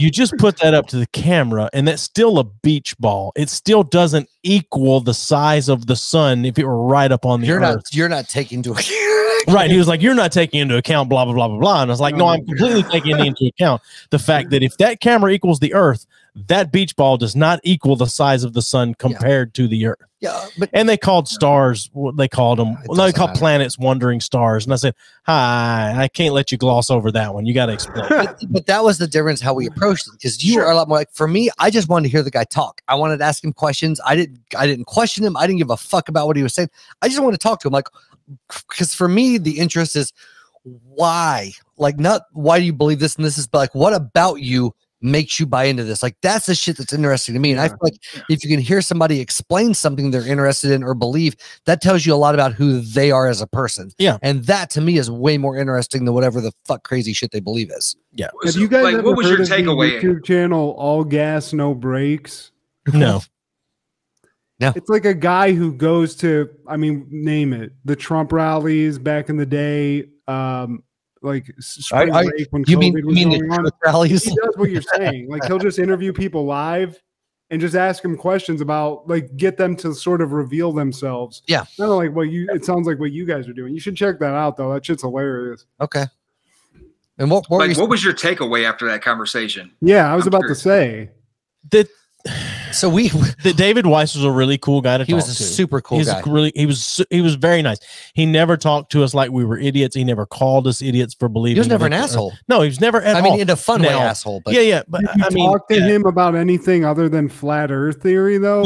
You just put that up to the camera, and that's still a beach ball. It still doesn't equal the size of the sun if it were right up on the earth. You're not taking into account. Right. He was like, you're not taking into account blah, blah, blah, blah, blah. And I was like, no, I'm completely taking into account the fact that if that camera equals the earth, that beach ball does not equal the size of the sun compared to the earth. Yeah, and they called stars, they called them, they called planets wandering stars. And I said, hi, I can't let you gloss over that one. You got to explain. But that was the difference how we approached it, because you are a lot more like, for me, I just wanted to hear the guy talk. I wanted to ask him questions. I didn't question him. I didn't give a fuck about what he was saying. I just wanted to talk to him, like, because for me, the interest is why, like, not why do you believe this and this is, but like, what about you makes you buy into this? Like, that's the shit that's interesting to me. And I feel like if you can hear somebody explain something they're interested in or believe, that tells you a lot about who they are as a person. Yeah. And that to me is way more interesting than whatever the fuck crazy shit they believe is. Yeah. Have you guys ever what was heard your of the takeaway? YouTube channel All Gas No Brakes? No. No. It's like a guy who goes to, I mean, name it, the Trump rallies back in the day, like spring break when COVID was going on. Rallies? He does what you're saying. Like, he'll just interview people live and just ask them questions about, like, get them to sort of reveal themselves. Yeah. Not like what you, it sounds like what you guys are doing. You should check that out, though. That shit's hilarious. Okay. And what was your takeaway after that conversation? Yeah, I was about to say that. So that David Weiss was a really cool guy to talk to. He was a super cool guy. He was very nice. He never talked to us like we were idiots. He never called us idiots for believing. He was never an asshole. No, he was never at all. I mean, in a fun way, asshole. But yeah. But I mean, talk to him about anything other than flat Earth theory, though.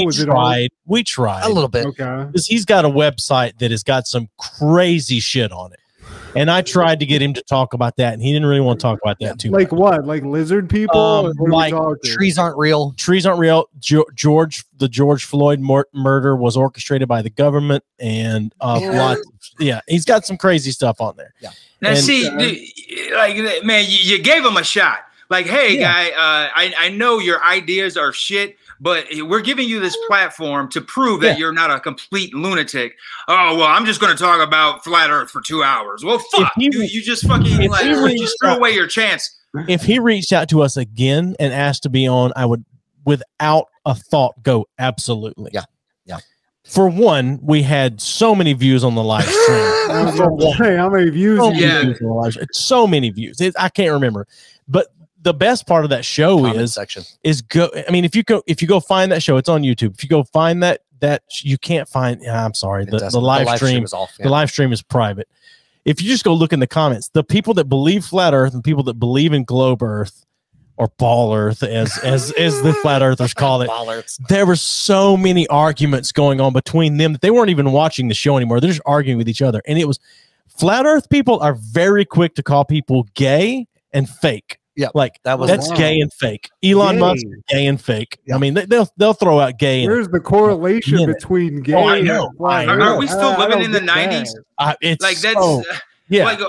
We tried a little bit. Okay, because he's got a website that has got some crazy shit on it. And I tried to get him to talk about that, and he didn't really want to talk about that too much. Like what? Like lizard people? Like trees aren't real. Trees aren't real. The George Floyd murder was orchestrated by the government, and lots. Yeah, he's got some crazy stuff on there. Yeah. Now, see, like, man, you gave him a shot. Like, hey, guy, I know your ideas are shit, but we're giving you this platform to prove that you're not a complete lunatic. Oh, well, I'm just going to talk about flat Earth for 2 hours. Well, fuck, you just fucking you just threw away your chance. If he reached out to us again and asked to be on, I would, without a thought, go absolutely. Yeah. For one, we had so many views on the live stream. Hey, how many views? So many views. I can't remember, but the best part of that show is go. I mean, if you go find that show, it's on YouTube. If you go find that you can't find. I'm sorry, the live stream is off. The live stream is private. If you just go look in the comments, the people that believe flat Earth and people that believe in globe Earth or ball Earth, as the flat earthers call it, there were so many arguments going on between them that they weren't even watching the show anymore. They're just arguing with each other, and it was flat Earth people are very quick to call people gay and fake. Yeah, like that's gay and fake. Elon Musk, gay and fake. I mean, they'll throw out gay. Where's the correlation between gay? I know. Are we still living in the 90s? It's like that's like,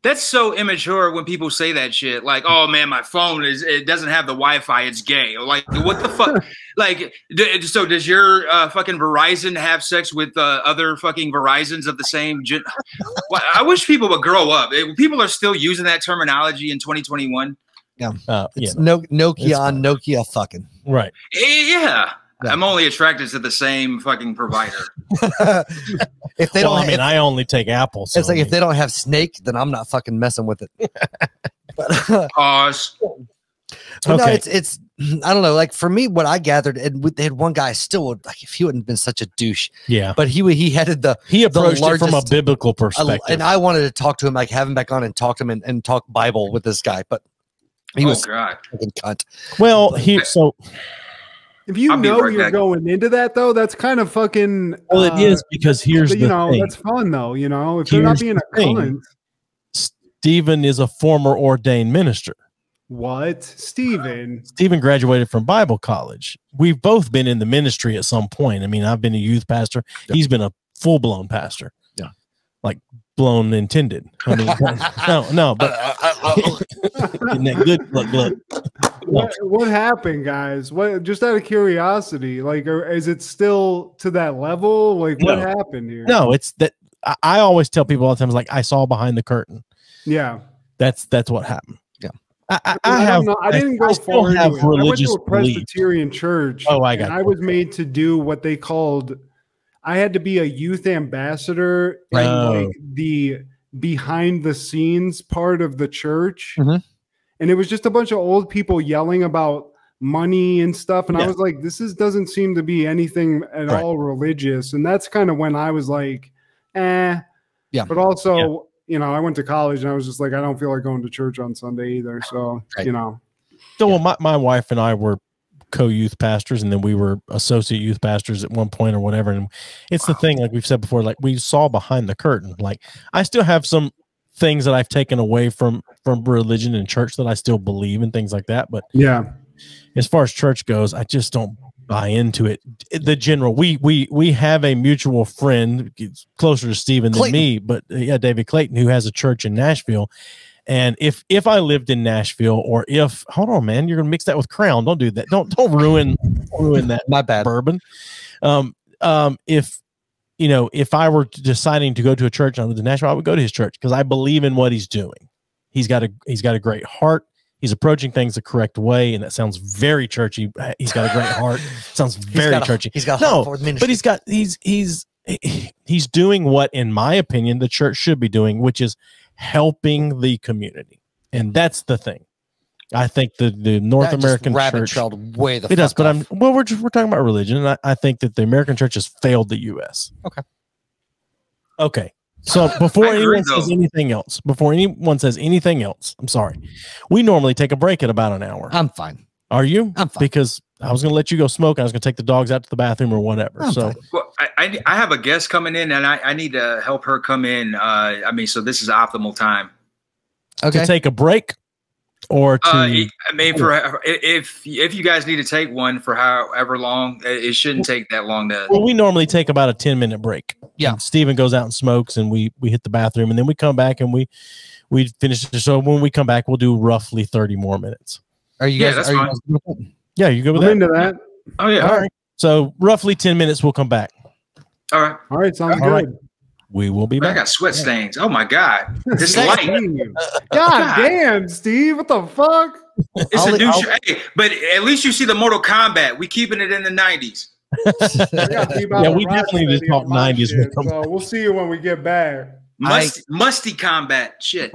that's so immature when people say that shit. Like, oh man, my phone it doesn't have the Wi-Fi. It's gay. Like, what the fuck? Like, so does your fucking Verizon have sex with other fucking Verizons of the same? I wish people would grow up. People are still using that terminology in 2021. Yeah, Nokia on Nokia fucking right. Yeah. I'm only attracted to the same fucking provider. If they don't, I only take Apple. So it's like if they don't have Snake, then I'm not fucking messing with it. Pause. But no, it's I don't know. Like for me, what I gathered, and they had one guy still would like if he wouldn't have been such a douche. Yeah, but he approached it from a biblical perspective, and I wanted to talk to him, like have him back on and talk to him and talk Bible with this guy, but he was fucking cunt. Well, if you know you're going into that, though, that's kind of fucking. Well, it is because here's the thing. That's fun, though. You know, if they're not being a cunt. Stephen is a former ordained minister. What? Stephen graduated from Bible college. We've both been in the ministry at some point. I mean, I've been a youth pastor. Yeah. He's been a full-blown pastor. Yeah. Like blown intended. I mean, no, but good. What happened, guys? What? Just out of curiosity, like, is it still to that level? Like, what happened here? No, it's that I always tell people all the time, like, I saw behind the curtain. Yeah, that's what happened. Yeah, I don't know. I didn't go still far have into it. I went to religious a Presbyterian church. Oh, I got and I was made to do what they called. I had to be a youth ambassador in like the behind the scenes part of the church, and it was just a bunch of old people yelling about money and stuff. And I was like, this doesn't seem to be anything at all religious. And that's kind of when I was like, But also, you know, I went to college and I was just like, I don't feel like going to church on Sunday either. So, you know. So well, my wife and I were co-youth pastors, and then we were associate youth pastors at one point or whatever. And it's the thing, like we've said before, like we saw behind the curtain. Like I still have some things that I've taken away from religion and church that I still believe in, things like that. But as far as church goes, I just don't buy into it. The general, we have a mutual friend, closer to Stephen than me, but David Clayton, who has a church in Nashville. And if I lived in Nashville, or if, hold on, man, you're gonna mix that with Crown. Don't do that. Don't ruin that. My bad. Bourbon. If you know, if I were deciding to go to a church and I lived in Nashville, I would go to his church because I believe in what he's doing. He's got a great heart. He's approaching things the correct way, and that sounds very churchy. He's got a great heart. Sounds very churchy. He's got but he's doing what, in my opinion, the church should be doing, which is helping the community. And that's the thing. I think the North American church way the it does, but we're talking about religion, and I think that the American church has failed the U.S. Okay. So before anyone says anything else, I'm sorry. We normally take a break at about an hour. I'm fine. Are you? I'm fine. Because I was going to let you go smoke. I was going to take the dogs out to the bathroom or whatever. Well, I have a guest coming in, and I need to help her come in. I mean, so this is optimal time. Okay. To take a break, or to I mean, for if you guys need to take one for however long, it shouldn't take that long to. Well, we normally take about a 10-minute break. Yeah. And Steven goes out and smokes, and we hit the bathroom, and then we come back and we finish it. So when we come back, we'll do roughly 30 more minutes. Are you guys? That's fine. Yeah, you go with I'm that? into that. Oh yeah. All right. So roughly 10 minutes, we'll come back. All right. All right. Sounds good. Right. We will be back. I got sweat stains. Oh my god. This light. God damn, Steve. What the fuck? It's a douche. Hey, but at least you see the Mortal Kombat. We keeping it in the 90s. Yeah, we definitely need to talk 90s. So we'll see you when we get back. Musty combat shit.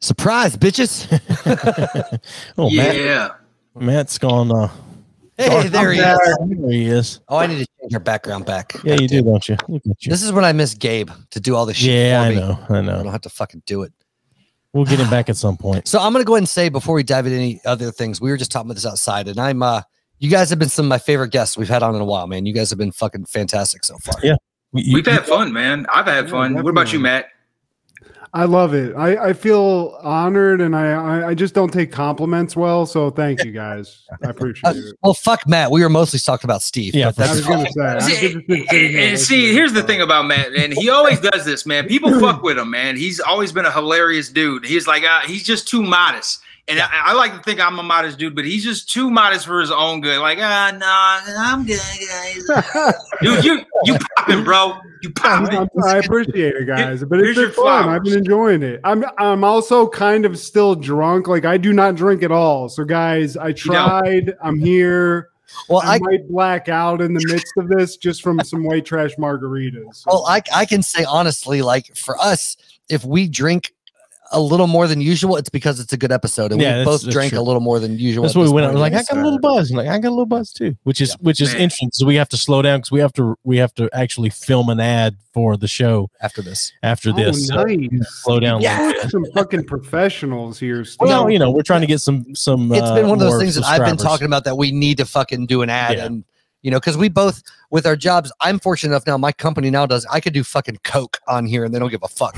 Surprise, bitches. Oh, yeah. Matt's gone. Hey, there he is. There he is. Oh, I need to change your background back. Yeah, you do, don't you? This is when I miss Gabe to do all this shit. Yeah, for I me. know. I don't have to fucking do it. We'll get him back at some point. So I'm going to go ahead and say, before we dive into any other things, we were just talking about this outside, and you guys have been some of my favorite guests we've had on in a while, man. You guys have been fucking fantastic so far. Yeah. We've had fun, man. I've had fun. Definitely. What about you, Matt? I love it. I feel honored, and I just don't take compliments well. So thank you guys. I appreciate it. Well, fuck Matt. We were mostly talking about Steve. Yeah, but I was going to say. And see, here's the thing about Matt, and he always does this, man. People fuck with him, man. He's always been a hilarious dude. He's like, he's just too modest. And I like to think I'm a modest dude, but he's just too modest for his own good. Like, nah, I'm good, guys. Dude, you popping, bro. You popping. I appreciate it, guys. But it's been fun. I've been enjoying it. I'm also kind of still drunk. Like, I do not drink at all. So, guys, I tried. I'm here. Well, I might black out in the midst of this just from some white trash margaritas. So. Well, I can say honestly, like, for us, if we drink a little more than usual, it's because it's a good episode, and we both drank a little more than usual. That's what we went on. Like, I got a little buzz. Like, I got a little buzz too, which is interesting. So we have to slow down because we have to actually film an ad for the show after this. Nice. So slow down. Yeah, some fucking professionals here. Well, you know, we're trying to get some. It's been one of those things that I've been talking about that we need to fucking do an ad and. You know, because we both, with our jobs, I'm fortunate enough now. My company now I could do fucking coke on here, and they don't give a fuck.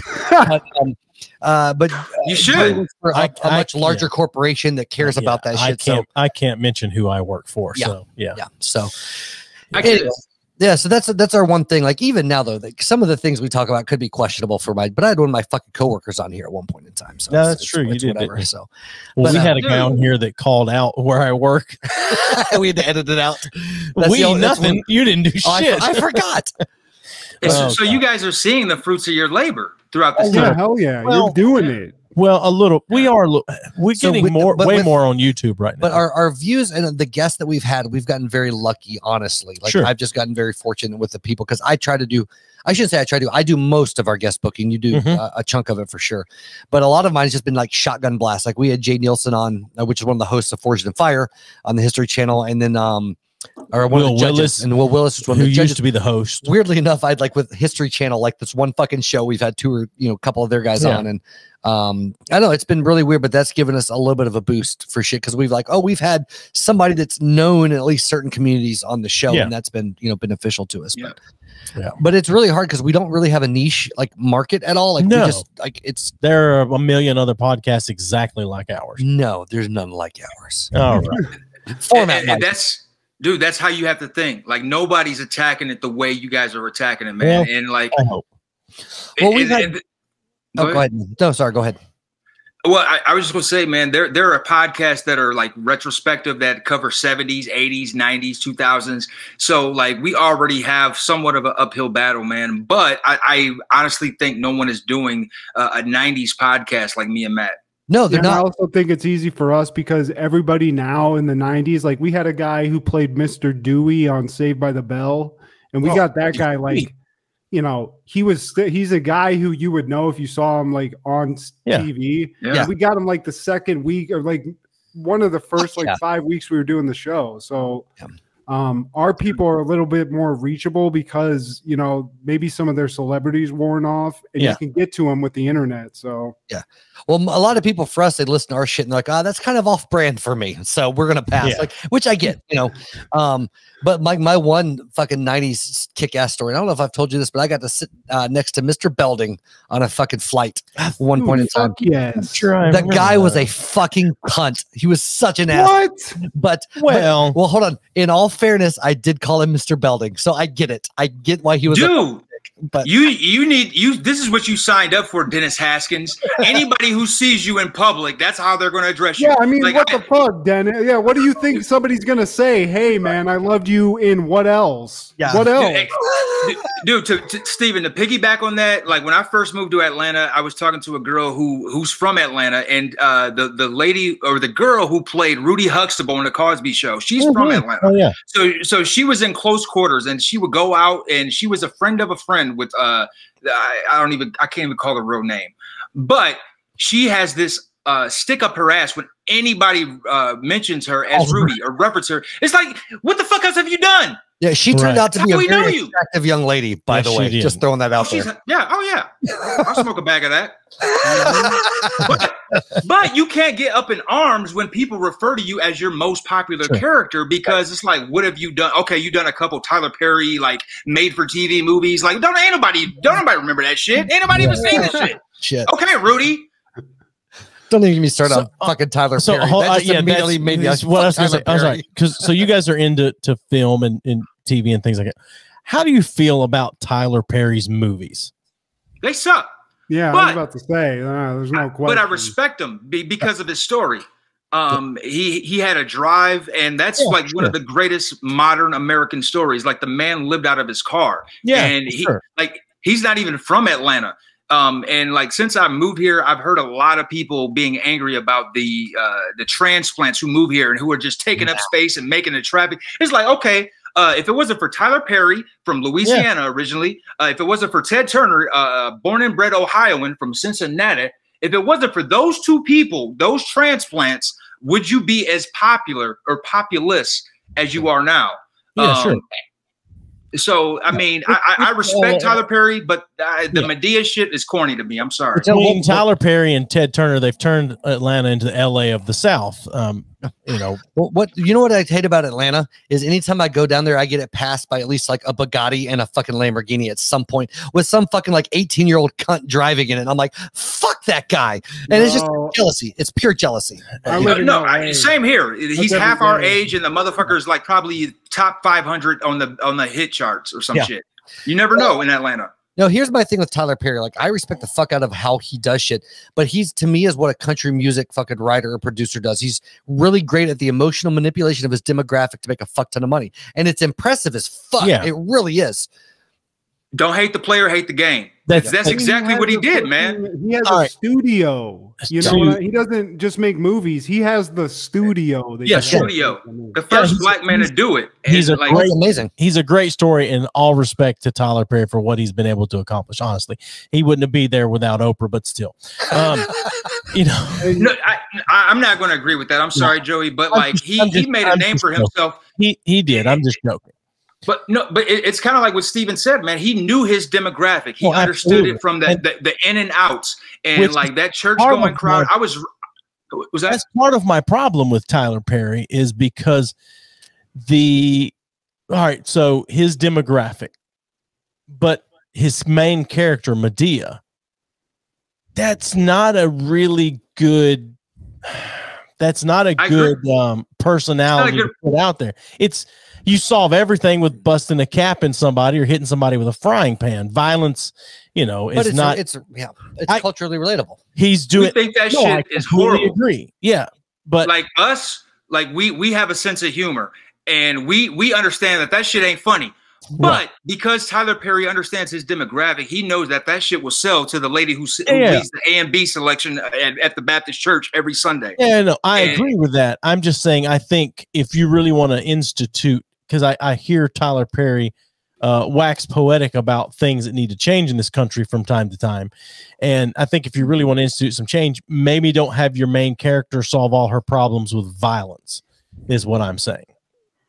But you should. For a much larger corporation that cares about that shit. I can't mention who I work for. Yeah. So yeah. So I get it. Yeah, so that's our one thing. Like, even now though, like, some of the things we talk about could be questionable for but I had one of my fucking coworkers on here at one point in time. So that's true. You did. Whatever, so we had a guy on here that called out where I work. We had to edit it out. You didn't do shit. I forgot. So you guys are seeing the fruits of your labor throughout this. Yeah, hell yeah, you're doing it. Well, a little. We're getting way more on YouTube right now. But our views and the guests that we've had, we've gotten very lucky, honestly. Like I've just gotten very fortunate with the people because I do most of our guest booking. You do a chunk of it for sure. But a lot of mine has just been like shotgun blast. Like we had Jay Nielsen on, which is one of the hosts of Forged in Fire on the History Channel. And then Will Willis, was one of the judges, used to be the host. Weirdly enough, I'd like with History Channel, like this one fucking show, we've had two or a couple of their guys on, and I know it's been really weird, but that's given us a little bit of a boost for shit because we've had somebody that's known in at least certain communities on the show, and that's been beneficial to us. But it's really hard because we don't really have a niche like market at all. Like we just there are a million other podcasts exactly like ours. No, there's none like ours. All right. And that's how you have to think. Like nobody's attacking it the way you guys are attacking it, man. Well, and like, I hope. Well, go ahead. No, sorry. Go ahead. Well, I was just gonna say, man, there are podcasts that are like retrospective that cover 70s, 80s, 90s, 2000s. So like we already have somewhat of an uphill battle, man. But I honestly think no one is doing a 90s podcast like me and Matt. No, they're not. I also think it's easy for us because everybody now in the 90s, like we had a guy who played Mr. Dewey on Saved by the Bell, and we got that guy like, he's a guy who you would know if you saw him like on TV. Yeah. We got him like the second week or like one of the first 5 weeks we were doing the show. So our people are a little bit more reachable because, maybe some of their celebrities worn off and you can get to them with the internet. So, well, a lot of people for us, they listen to our shit and they're like, that's kind of off brand for me. So we're going to pass, which I get, but my one fucking 90s kick-ass story. I don't know if I've told you this, but I got to sit next to Mr. Belding on a fucking flight one point in time. Yes. Sure, the guy was a fucking cunt. He was such an ass. But hold on. In all fairness, I did call him Mr. Belding, so I get it. I get why he was. Dude, but this is what you signed up for, Dennis Haskins. Anybody who sees you in public, that's how they're going to address you. Yeah, I mean, what the fuck, Dennis? Yeah, what do you think somebody's going to say? Hey, man, I loved you in what else? Yeah. What else? Dude, to Steven, to piggyback on that, like when I first moved to Atlanta, I was talking to a girl who's from Atlanta, and the lady or the girl who played Rudy Huxtable on the Cosby Show, she's from Atlanta. Oh, yeah. So she was in close quarters, and she would go out, and she was a friend of a friend with I can't even call her real name, but she has this stick up her ass when anybody mentions her as Rudy or reference her. It's like, what the fuck else have you done? Yeah, she turned out to be a very attractive young lady, by the way. Just throwing that out there. I'll smoke a bag of that. but you can't get up in arms when people refer to you as your most popular character because it's like, what have you done? Okay, you done a couple Tyler Perry like made for TV movies. Like, don't nobody remember that shit. Ain't nobody even seen this shit. Okay, Rudy. Don't even get me started on fucking Tyler Perry. That just immediately made me. What I was going to say, I'm sorry, because you guys are into film and TV and things like that. How do you feel about Tyler Perry's movies? They suck. Yeah, I was about to say, there's no question. But I respect him because of his story. He had a drive, and that's one of the greatest modern American stories. Like the man lived out of his car. Yeah, and he's not even from Atlanta. And like since I moved here, I've heard a lot of people being angry about the transplants who move here and who are just taking up space and making the traffic. It's like, okay, if it wasn't for Tyler Perry from Louisiana originally, if it wasn't for Ted Turner, born and bred Ohioan from Cincinnati, if it wasn't for those two people, those transplants, would you be as popular or populous as you are now? Yeah, sure. So, I mean, I respect Tyler Perry, but the Medea shit is corny to me. I'm sorry. I mean, Tyler Perry and Ted Turner, they've turned Atlanta into the LA of the South. What I hate about Atlanta is anytime I go down there, I get it passed by at least like a Bugatti and a fucking Lamborghini at some point with some fucking like 18-year-old cunt driving in it. And I'm like, fuck that guy. And it's just jealousy. It's pure jealousy. Same here. He's half our age, and the motherfucker's like probably top 500 on the hit charts or some shit. You never know in Atlanta. No, here's my thing with Tyler Perry. Like, I respect the fuck out of how he does shit, but he's, to me, is what a country music fucking writer or producer does. He's really great at the emotional manipulation of his demographic to make a fuck ton of money. And it's impressive as fuck. Yeah. It really is. Don't hate the player, hate the game. That's exactly what he did, man. He has a studio. You know, he doesn't just make movies. He has the studio. Studio. The first black man to do it. He's amazing. He's a great story, in all respect to Tyler Perry for what he's been able to accomplish. Honestly, he wouldn't have been there without Oprah, but still, you know. No, I'm not going to agree with that. I'm sorry, Joey, but like he made a name for himself. He did. I'm just joking. But it's kind of like what Steven said, man. He knew his demographic. He understood it from the in and outs, and like that church going crowd. That's part of my problem with Tyler Perry is because so his demographic, but his main character Medea, that's not a really good. That's not a good personality to put out there. You solve everything with busting a cap in somebody or hitting somebody with a frying pan. Violence, you know, is not. It's culturally relatable. He's doing. We think that shit is horrible. Agree. Yeah, but like us, like we have a sense of humor, and we understand that shit ain't funny. But because Tyler Perry understands his demographic, he knows that shit will sell to the lady who leads the A and B selection at the Baptist church every Sunday. Yeah, no, I agree with that. I'm just saying, I think if you really want to institute, because I hear Tyler Perry wax poetic about things that need to change in this country from time to time. And I think if you really want to institute some change, maybe don't have your main character solve all her problems with violence, is what I'm saying.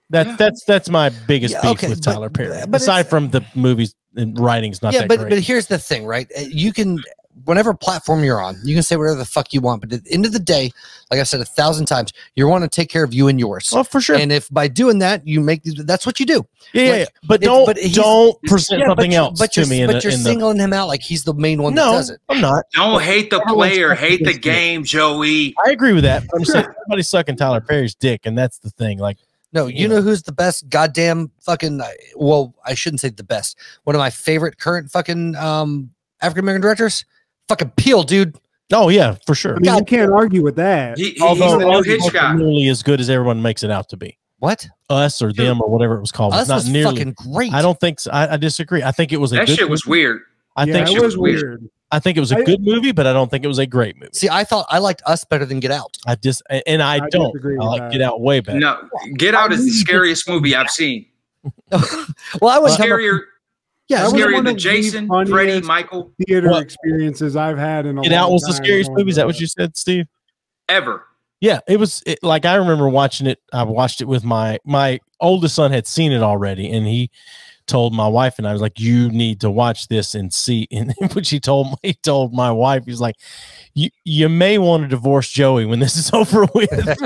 That's my biggest beef with Tyler Perry. But aside from the movies and writing's not that great. But here's the thing, right? You can, whatever platform you're on, you can say whatever the fuck you want. But at the end of the day, like I said 1,000 times, you want to take care of you and yours. Oh, for sure. And if by doing that, you make, that's what you do. Yeah, like, But don't present something else to me. But you're singling him out like he's the main one that does it. I'm not. Don't hate the player, hate the game, Joey. I agree with that. I'm saying everybody's sucking Tyler Perry's dick, and that's the thing. Like, no, you know who's the best goddamn fucking, well, I shouldn't say the best. One of my favorite current fucking African-American directors? Fucking Peele, dude. Oh, yeah, for sure. I mean, you can't argue with that. Although he's the new Hitchcock. Nearly as good as everyone makes it out to be. What? Us or them or whatever it was called. Us was nearly fucking great. I don't think so. I disagree. I think it was a good shit was weird. I think it was weird. I think it was a good movie, but I don't think it was a great movie. See, I thought I liked Us better than Get Out. I don't. I like Get Out way better. No, Get Out is the scariest movie I've seen. Well, I was scarier. Yeah, scarier than Jason, Freddy, Michael. Theater experiences I've had in a Get Out was the scariest movie. Is that what you said, Steve? Ever. Yeah, it was like I remember watching it. I watched it with my oldest son had seen it already, and he told my wife and I was like, "You need to watch this and see." And which he told my wife, he's like, "You may want to divorce Joey when this is over with."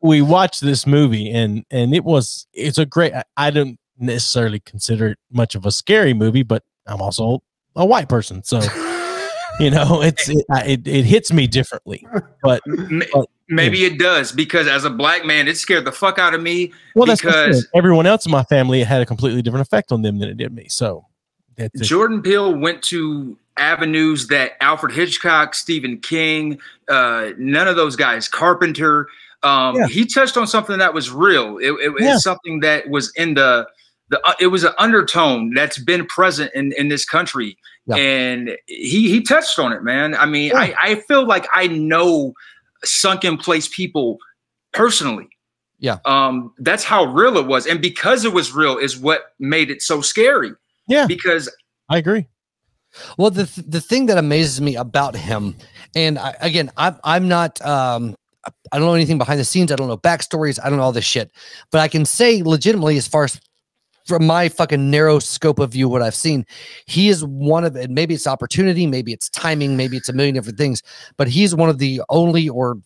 we watched this movie and it's a great. I don't necessarily consider it much of a scary movie, but I'm also a white person, so you know it hits me differently. But maybe it does, because as a black man, it scared the fuck out of me. Well, because everyone else in my family, it had a completely different effect on them than it did me. So Jordan Peele went to avenues that Alfred Hitchcock, Stephen King, none of those guys, Carpenter, he touched on something that was real. It was something that was in it was an undertone that's been present in this country. Yeah. And he touched on it, man. I mean, I feel like I know sunken place people personally. Yeah. That's how real it was. And because it was real is what made it so scary. Yeah. Because I agree. Well, the thing that amazes me about him, and I'm not I don't know anything behind the scenes. I don't know backstories. I don't know all this shit, but I can say legitimately, as far as from my fucking narrow scope of view, what I've seen, he is one of it. Maybe it's opportunity, maybe it's timing, maybe it's a million different things, but he's one of the only, or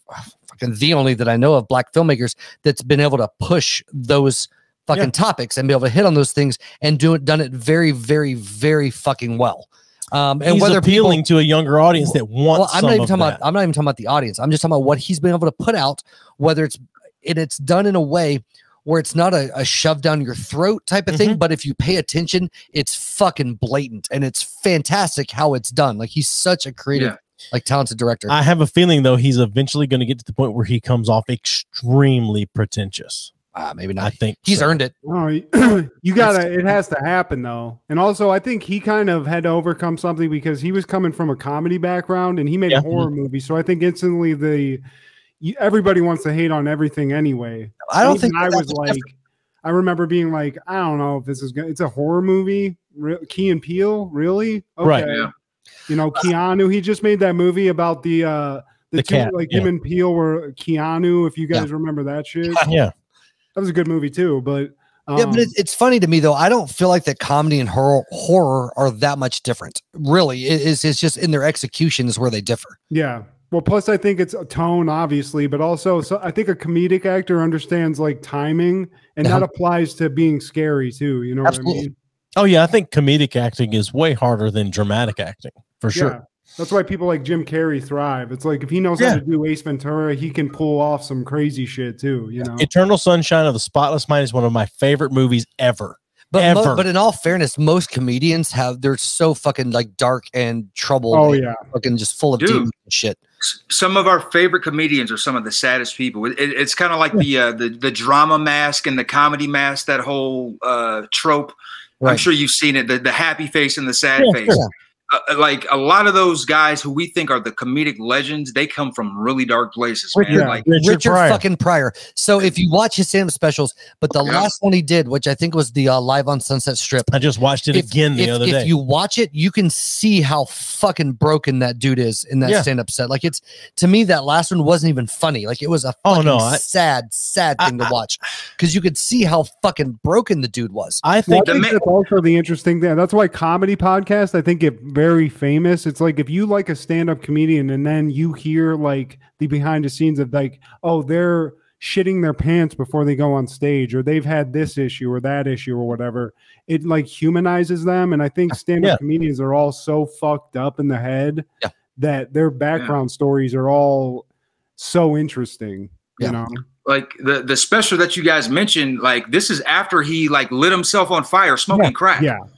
fucking the only that I know of, black filmmakers that's been able to push those fucking topics and be able to hit on those things and done it very, very, very fucking well. And he's whether appealing to a younger audience that wants. I'm not even talking about the audience. I'm just talking about what he's been able to put out, whether it's done in a way where it's not a shove down your throat type of thing, but if you pay attention, it's fucking blatant and it's fantastic how it's done. Like, he's such a creative, like, talented director. I have a feeling though he's eventually going to get to the point where he comes off extremely pretentious. Maybe not. I think he's earned it. Oh, you gotta. It has to happen though. And also, I think he kind of had to overcome something because he was coming from a comedy background and he made a horror movie. So I think instantly everybody wants to hate on everything anyway. I don't think I was like, I remember being like, I don't know if this is good. It's a horror movie. Key and Peele, really? Okay. Right. Yeah. You know, Keanu. He just made that movie about the two, cat, like him and Peele were Keanu. If you guys remember that shit, yeah. That was a good movie too, but yeah, but it's funny to me though. I don't feel like that comedy and horror are that much different. Really, it's just in their execution is where they differ. Yeah. Well, plus I think it's a tone, obviously, but also I think a comedic actor understands like timing, and that applies to being scary too. You know what I mean? Oh yeah, I think comedic acting is way harder than dramatic acting for sure. Yeah. That's why people like Jim Carrey thrive. It's like if he knows how to do Ace Ventura, he can pull off some crazy shit too. You know, Eternal Sunshine of the Spotless Mind is one of my favorite movies ever. But in all fairness, most comedians they're so fucking like dark and troubled. Oh and fucking just full of demons and shit. Some of our favorite comedians are some of the saddest people. It's kind of like the drama mask and the comedy mask. That whole trope. Right. I'm sure you've seen it. The happy face and the sad face. Yeah. Like a lot of those guys who we think are the comedic legends, they come from really dark places, man. Like Richard fucking Pryor. So if you watch his stand-up specials, but the last one he did, which I think was the Live on Sunset Strip, I just watched it again the other day. If you watch it, you can see how fucking broken that dude is in that stand-up set. Like it's, to me, that last one wasn't even funny. Like it was a fucking sad thing to watch because you could see how fucking broken the dude was. I think that's also the interesting thing. That's why comedy podcasts, I think, get very famous. It's like if you like a stand-up comedian and then you hear like the behind the scenes of like, oh, they're shitting their pants before they go on stage, or they've had this issue or that issue or whatever, it like humanizes them. And I think stand-up comedians are all so fucked up in the head that their background stories are all so interesting, you know? Like the special that you guys mentioned, like this is after he like lit himself on fire smoking crack. Well,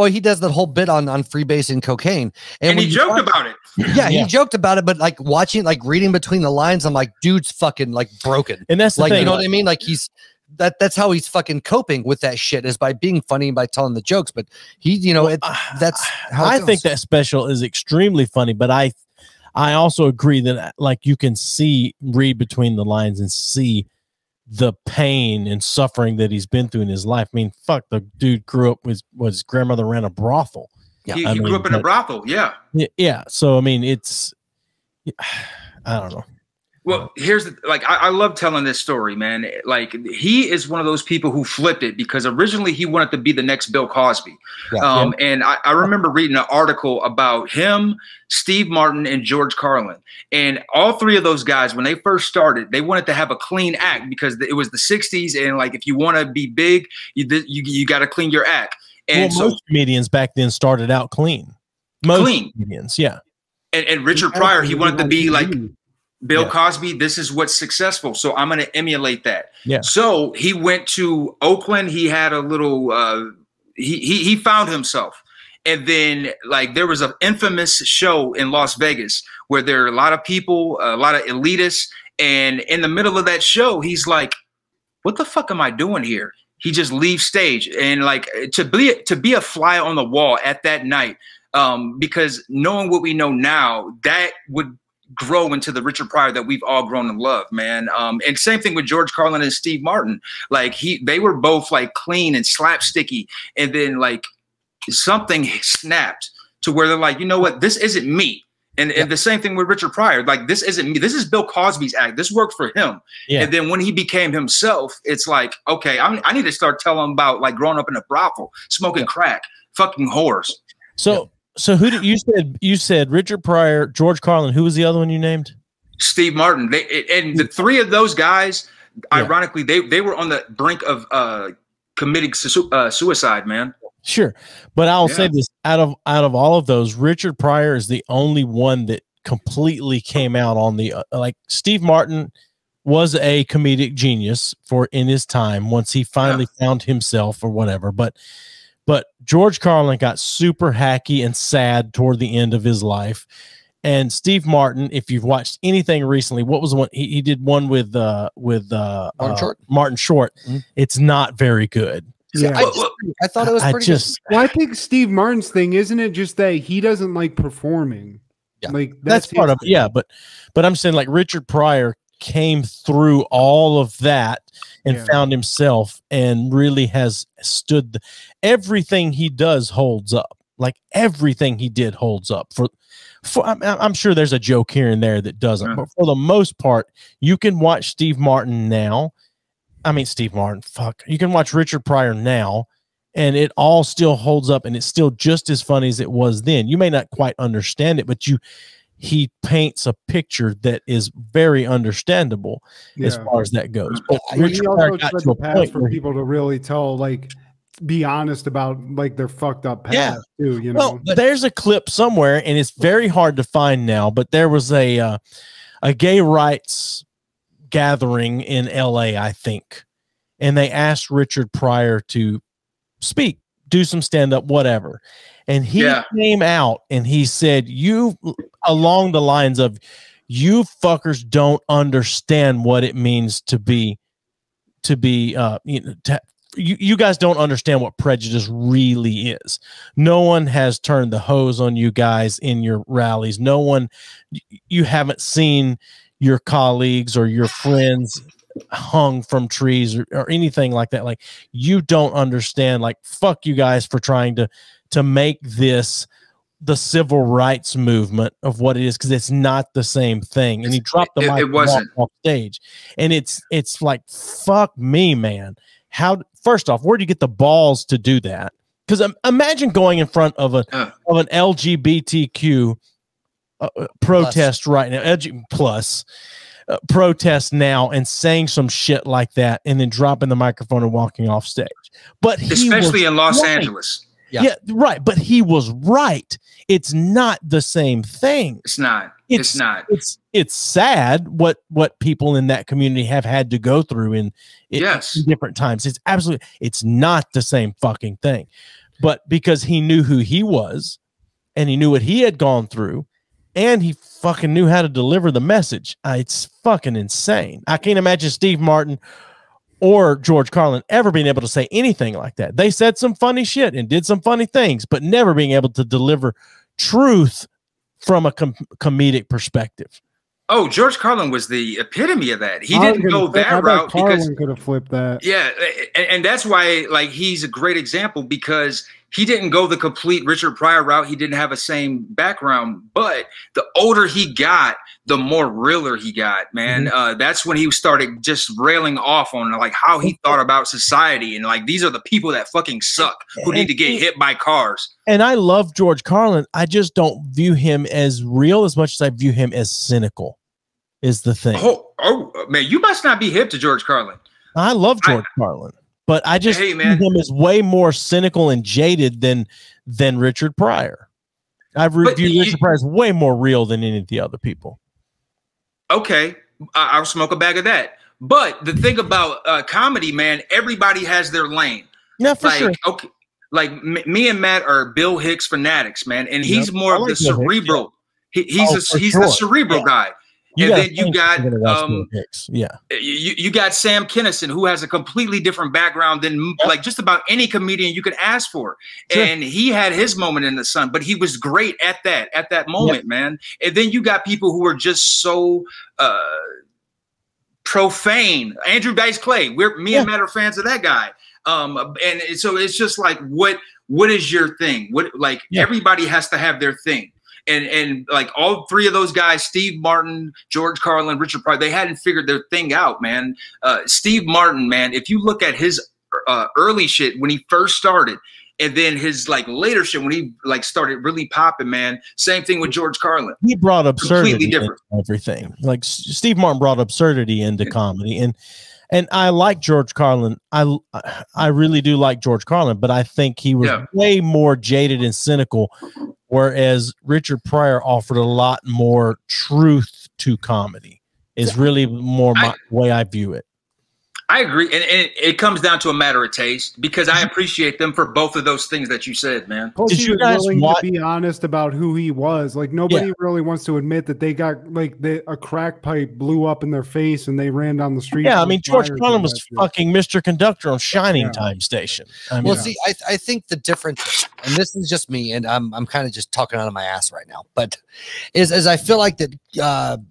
he does that whole bit on freebase and cocaine, and he joked about it. He joked about it, but like watching, like reading between the lines, I'm like, dude's fucking like broken. And that's the like, thing. You know what I mean? Like that's how he's fucking coping with that shit, is by being funny and by telling the jokes. But he, you know, that's how I think that special is extremely funny, but I also agree that like you can read between the lines and see the pain and suffering that he's been through in his life. I mean, fuck, the dude grew up with his grandmother ran a brothel. He grew up in a brothel. Yeah. So, I mean, I don't know. Well, here's I love telling this story, man. Like he is one of those people who flipped it because originally he wanted to be the next Bill Cosby. And I remember reading an article about him, Steve Martin, and George Carlin. And all three of those guys, when they first started, they wanted to have a clean act because it was the 60s. And like, if you want to be big, you got to clean your act. And most comedians back then started out clean. Most comedians, And Richard Pryor, he wanted to be like Bill Cosby. This is what's successful, so I'm going to emulate that. So he went to Oakland. He had a little he found himself. And then like there was an infamous show in Las Vegas where there are a lot of people, a lot of elitists, and in the middle of that show he's like, what the fuck am I doing here? He just leaves stage. And like to be a fly on the wall at that night, because knowing what we know now, that would grow into the Richard Pryor that we've all grown to love, man. And same thing with George Carlin and Steve Martin. Like they were both like clean and slapsticky, and then like something snapped to where they're like, you know what, this isn't me. And the same thing with Richard Pryor. Like, this isn't me. This is Bill Cosby's act. This worked for him. And then when he became himself, it's like, okay, I need to start telling him about like growing up in a brothel, smoking crack, fucking whores. So who did you said Richard Pryor, George Carlin? Who was the other one you named? Steve Martin. And the three of those guys, ironically, they were on the brink of committing suicide, man. Sure, but I'll say this: out of all of those, Richard Pryor is the only one that completely came out on the like. Steve Martin was a comedic genius in his time once he finally found himself or whatever. But George Carlin got super hacky and sad toward the end of his life, And Steve Martin, if you've watched anything recently, what was the one he did one with Martin Short? Mm-hmm. It's not very good. Yeah, I thought it was pretty good. Well, I think Steve Martin's thing, isn't it just that he doesn't like performing? Yeah. Like that's part of it. Yeah, but I'm saying like Richard Pryor came through all of that and found himself and really has stood. Everything he does holds up. Like everything he did holds up. I'm sure there's a joke here and there that doesn't, but for the most part, you can watch Steve Martin now. I mean, Steve Martin, fuck. You can watch Richard Pryor now, and it all still holds up, and it's still just as funny as it was then. You may not quite understand it, but he paints a picture that is very understandable as far as that goes. But Richard Pryor got to a point for people to really tell, like, be honest about like their fucked up past too, you know. Well, there's a clip somewhere, and it's very hard to find now, but there was a gay rights gathering in LA, I think, and they asked Richard Pryor to speak, do some stand-up, whatever, and he came out and he said, you, along the lines of, you fuckers don't understand what it means to be you guys don't understand what prejudice really is. No one has turned the hose on you guys in your rallies. No one, you haven't seen your colleagues or your friends hung from trees or anything like that. Like, you don't understand. Like, fuck you guys for trying to make this the civil rights movement of what it is, because it's not the same thing. And he dropped the mic off stage, and it's like, fuck me, man. How, first off, where do you get the balls to do that? Because imagine going in front of an LGBTQ protest right now, protest now, and saying some shit like that, and then dropping the microphone and walking off stage. But especially in Los Angeles. Yeah, right. But he was right. It's not the same thing. It's not. It's not. It's sad what people in that community have had to go through in different times. It's absolutely, it's not the same fucking thing. But because he knew who he was, and he knew what he had gone through, and he fucking knew how to deliver the message, it's fucking insane. I can't imagine Steve Martin or George Carlin ever being able to say anything like that. They said some funny shit and did some funny things, but never being able to deliver truth from a comedic perspective. Oh, George Carlin was the epitome of that. He didn't go that route because could have flipped that. Yeah, and that's why, like, he's a great example, because he didn't go the complete Richard Pryor route. He didn't have a same background, but the older he got, the more realer he got, man. That's when he started just railing off on like how he thought about society, and like, these are the people that fucking suck, who need to get hit by cars. And I love George Carlin. I just don't view him as real as much as I view him as cynical, is the thing. Oh man, you must not be hip to George Carlin. I love George Carlin, but I just view him as way more cynical and jaded than Richard Pryor. I've reviewed Richard Pryor as way more real than any of the other people. Okay, I'll smoke a bag of that. But the thing about comedy, man, everybody has their lane. Yeah, for sure. Okay, like me and Matt are Bill Hicks fanatics, man, and he's more of the cerebral. He's the cerebral guy. And then you got you got Sam Kinison, who has a completely different background than like just about any comedian you could ask for. Sure. And he had his moment in the sun, but he was great at that moment, man. And then you got people who are just so profane. Andrew Dice Clay, me and Matt are fans of that guy. And so it's just like, what is your thing? Everybody has to have their thing. And like all three of those guys, Steve Martin, George Carlin, Richard Pryor, they hadn't figured their thing out, man. Steve Martin, man, if you look at his early shit when he first started, and then his like later shit when he like started really popping, man. Same thing with George Carlin. He brought absurdity into everything. Like Steve Martin brought absurdity into comedy, and I like George Carlin. I really do like George Carlin, but I think he was way more jaded and cynical. Whereas Richard Pryor offered a lot more truth to comedy, is really more the way I view it. I agree, and it comes down to a matter of taste because I appreciate them for both of those things that you said, man. Plus, Did he you was guys willing watch- to be honest about who he was. Like nobody really wants to admit that they got like a crack pipe blew up in their face and they ran down the street. Yeah, I mean, George fires Carlin and was that shit. fucking Mr. Conductor on Shining Yeah. Time Station. I mean, Well, see, I think the difference, and this is just me, and I'm kind of just talking out of my ass right now, but is I feel like that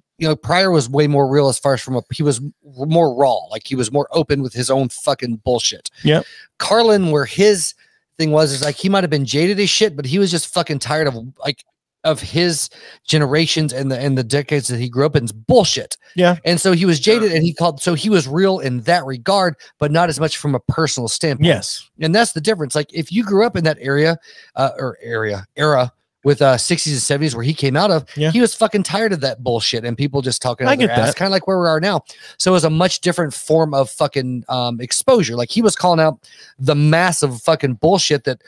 Pryor was way more real as far as he was more raw, like he was more open with his own fucking bullshit. Yep. Carlin, where his thing is like he might have been jaded as shit, but he was just fucking tired of his generations and the decades that he grew up in's bullshit. Yeah. And so he was jaded and he was real in that regard, but not as much from a personal standpoint. yes. And that's the difference. Like if you grew up in that era with 60s and 70s where he came out of, Yeah. he was fucking tired of that bullshit and people just talking I out their get ass, that. kind of like where we are now. So it was a much different form of fucking exposure. Like he was calling out the massive fucking bullshit that,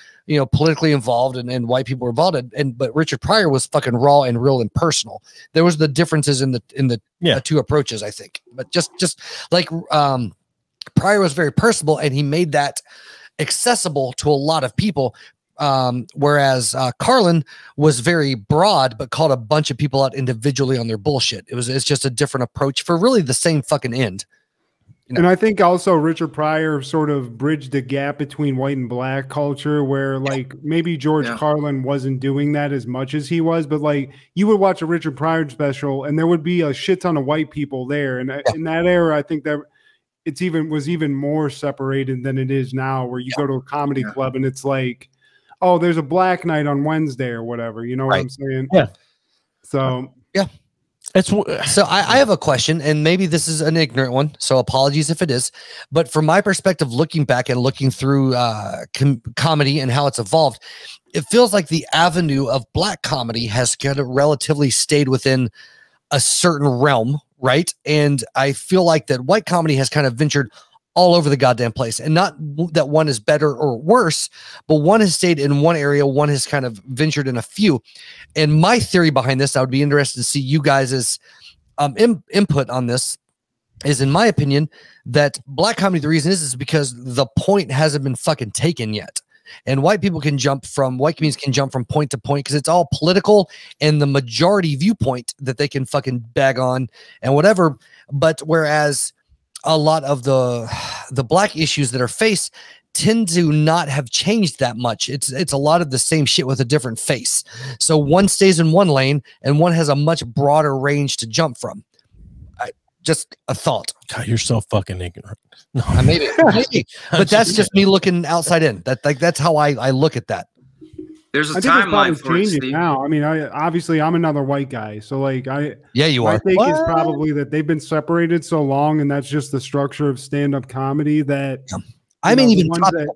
politically involved and white people were involved in. But Richard Pryor was fucking raw and real and personal. There was the differences in the two approaches, I think. But just like Pryor was very personable and he made that accessible to a lot of people. Whereas Carlin was very broad, but called a bunch of people out individually on their bullshit. It's just a different approach for really the same fucking end. And I think also Richard Pryor sort of bridged the gap between white and black culture where like maybe George Carlin wasn't doing that as much as he was, but like you would watch a Richard Pryor special and there would be a shit ton of white people there. And in that era, I think that was even more separated than it is now, where you go to a comedy club and it's like, oh, there's a black night on Wednesday or whatever. You know what I'm saying? Yeah. So So I have a question, and maybe this is an ignorant one, so apologies if it is. But from my perspective, looking back and looking through comedy and how it's evolved, it feels like the avenue of black comedy has kind of relatively stayed within a certain realm, right? And I feel like that white comedy has kind of ventured all over the goddamn place, and not that one is better or worse, but one has stayed in one area, one has kind of ventured in a few. And my theory behind this, I would be interested to see you guys' input on this, is in my opinion that black comedy, the reason is because the point hasn't been fucking taken yet. And white comedians can jump from point to point because it's all political and the majority viewpoint that they can fucking bag on and whatever. But whereas a lot of the black issues that are faced tend to not have changed that much. It's a lot of the same shit with a different face. So one stays in one lane and one has a much broader range to jump from. Just a thought. God, you're so fucking ignorant. No. Maybe, but that's just me looking outside in. That's how I look at that. There's a I think it's timeline for probably it, changing Steve. now. I mean, obviously I'm another white guy, so like you I are. think it's probably that they've been separated so long, and that's just the structure of stand-up comedy that I mean, the even ones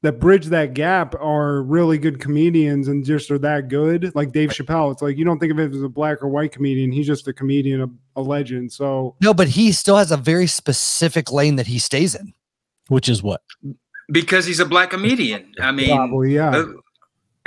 that bridge that gap are really good comedians and just are that good. Like Dave Chappelle, it's like you don't think of it as a black or white comedian. He's just a comedian, a legend. So no, but he still has a very specific lane that he stays in. Which is what? Because he's a black comedian. I mean, probably, yeah.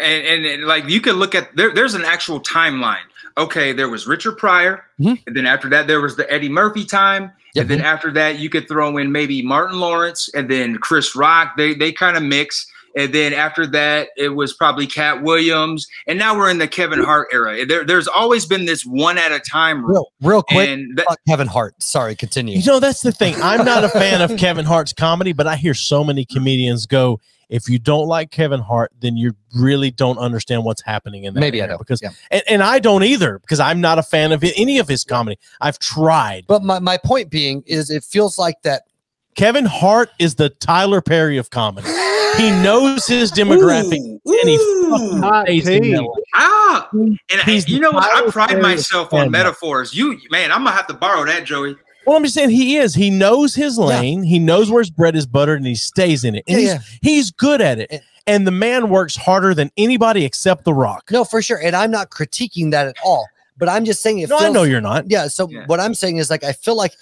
And like you can look at there's an actual timeline. Okay, there was Richard Pryor, and then after that there was the Eddie Murphy time, and then after that you could throw in maybe Martin Lawrence and then Chris Rock. They kind of mix, and then after that it was probably Cat Williams, and now we're in the Kevin Hart era. There's always been this one at a time rule. Real quick, and fuck Kevin Hart. Sorry, continue. You know, that's the thing. I'm not a fan of Kevin Hart's comedy, but I hear so many comedians go, if you don't like Kevin Hart, then you really don't understand what's happening in that. Maybe era. I don't. Because and I don't either, because I'm not a fan of any of his comedy. I've tried. But my point being is it feels like that Kevin Hart is the Tyler Perry of comedy. He knows his demographic, and he fucking stays in that lane. And you know what? I pride myself on metaphors. Man, I'm gonna have to borrow that, Joey. Well, I'm just saying he is. He knows his lane. He knows where his bread is buttered, and he stays in it. And he's good at it. And the man works harder than anybody except The Rock. No, for sure. And I'm not critiquing that at all. But I'm just saying I know you're not. Yeah. So what I'm saying is like I feel like,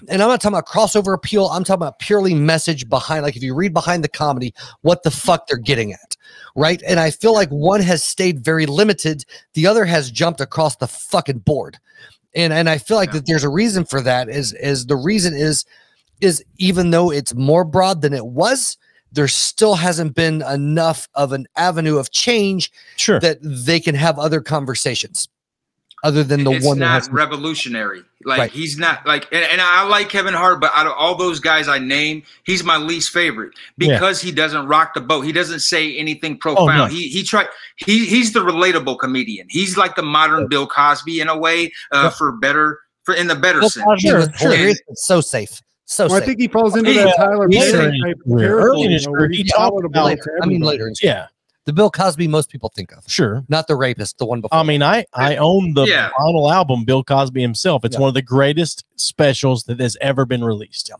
and I'm not talking about crossover appeal. I'm talking about purely message behind. Like if you read behind the comedy, what the fuck they're getting at, right? And I feel like one has stayed very limited. The other has jumped across the fucking board. And I feel like that there's a reason for that. Is the reason is is even though it's more broad than it was, there still hasn't been enough of an avenue of change that they can have other conversations other than the it's one not that has revolutionary. Like he's not like, and I like Kevin Hart, but out of all those guys I named, he's my least favorite because he doesn't rock the boat. He doesn't say anything profound. Oh, no. He's the relatable comedian. He's like the modern Bill Cosby in a way, in the better sense. It's so safe. So I think he falls into that Tyler Perry type early in his career. He talked about later. I mean, later. Yeah. The Bill Cosby most people think of. Sure. Not the rapist, the one before. I mean, I own the final album, Bill Cosby himself. It's one of the greatest specials that has ever been released. Yeah.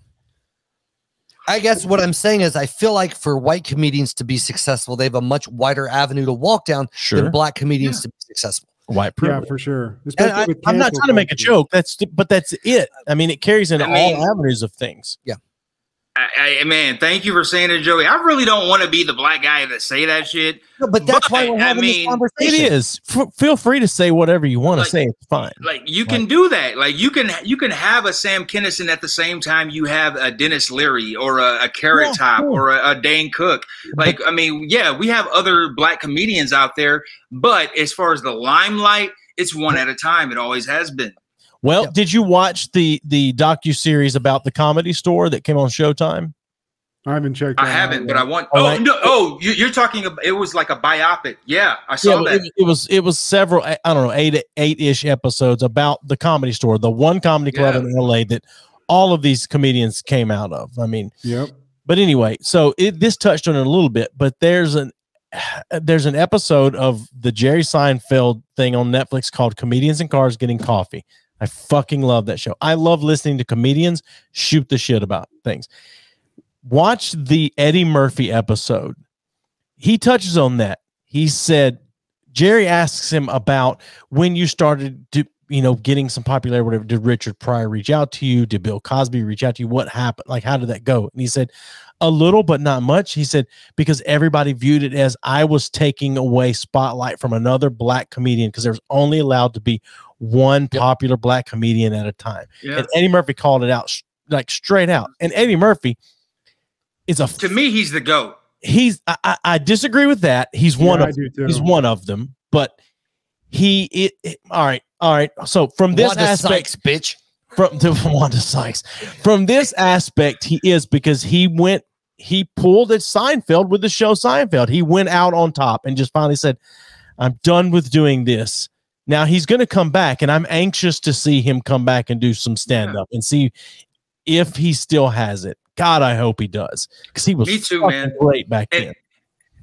I guess what I'm saying is I feel like for white comedians to be successful, they have a much wider avenue to walk down than black comedians to be successable. White privilege. Yeah, for sure. I'm not trying to make a joke. That's it. I mean, it carries in all avenues of things. Yeah. Man, thank you for saying it, Joey. I really don't want to be the black guy that say that shit. No, but that's why we're having this conversation. It is. Feel free to say whatever you want to say. It's fine. Like you can do that. Like you can have a Sam Kinison at the same time you have a Dennis Leary or a Carrot Top or a Dane Cook. Like I mean, we have other black comedians out there, but as far as the limelight, it's one at a time. It always has been. Well, did you watch the docuseries about the Comedy Store that came on Showtime? I haven't checked. I haven't, but I want. You're talking about. It was like a biopic. Yeah, I saw that. It was several. I don't know, eight-ish episodes about the Comedy Store, the one comedy club in LA that all of these comedians came out of. I mean, But anyway, so this touched on it a little bit, but there's an episode of the Jerry Seinfeld thing on Netflix called Comedians in Cars Getting Coffee. I fucking love that show. I love listening to comedians shoot the shit about things. Watch the Eddie Murphy episode. He touches on that. He said, Jerry asks him about when you started to, getting some popularity, whatever. Did Richard Pryor reach out to you? Did Bill Cosby reach out to you? What happened? Like, how did that go? And he said, a little, but not much. He said, because everybody viewed it as I was taking away spotlight from another black comedian because there's only allowed to be one popular black comedian at a time. And Eddie Murphy called it out like straight out. And Eddie Murphy is to me, he's the GOAT. I disagree with that. He's one of them, but all right. So from this aspect, Sykes, bitch. From Wanda Sykes, from this aspect, he is because he pulled at Seinfeld with the show Seinfeld. He went out on top and just finally said, I'm done with doing this. Now he's going to come back, and I'm anxious to see him come back and do some stand-up and see if he still has it. God, I hope he does, because he was great back then.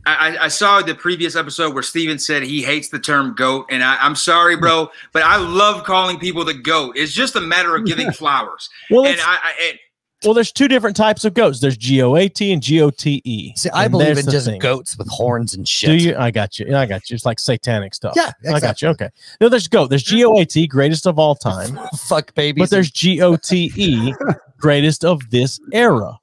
I saw the previous episode where Steven said he hates the term GOAT, and I'm sorry, bro, but I love calling people the GOAT. It's just a matter of giving flowers. Well, there's two different types of goats. There's GOAT and GOTE. See, I believe in just goats with horns and shit. Do you? I got you. I got you. It's like satanic stuff. Yeah, exactly. I got you. Okay. No, there's GOAT. There's GOAT, greatest of all time. Fuck babies. But there's GOTE, greatest of this era.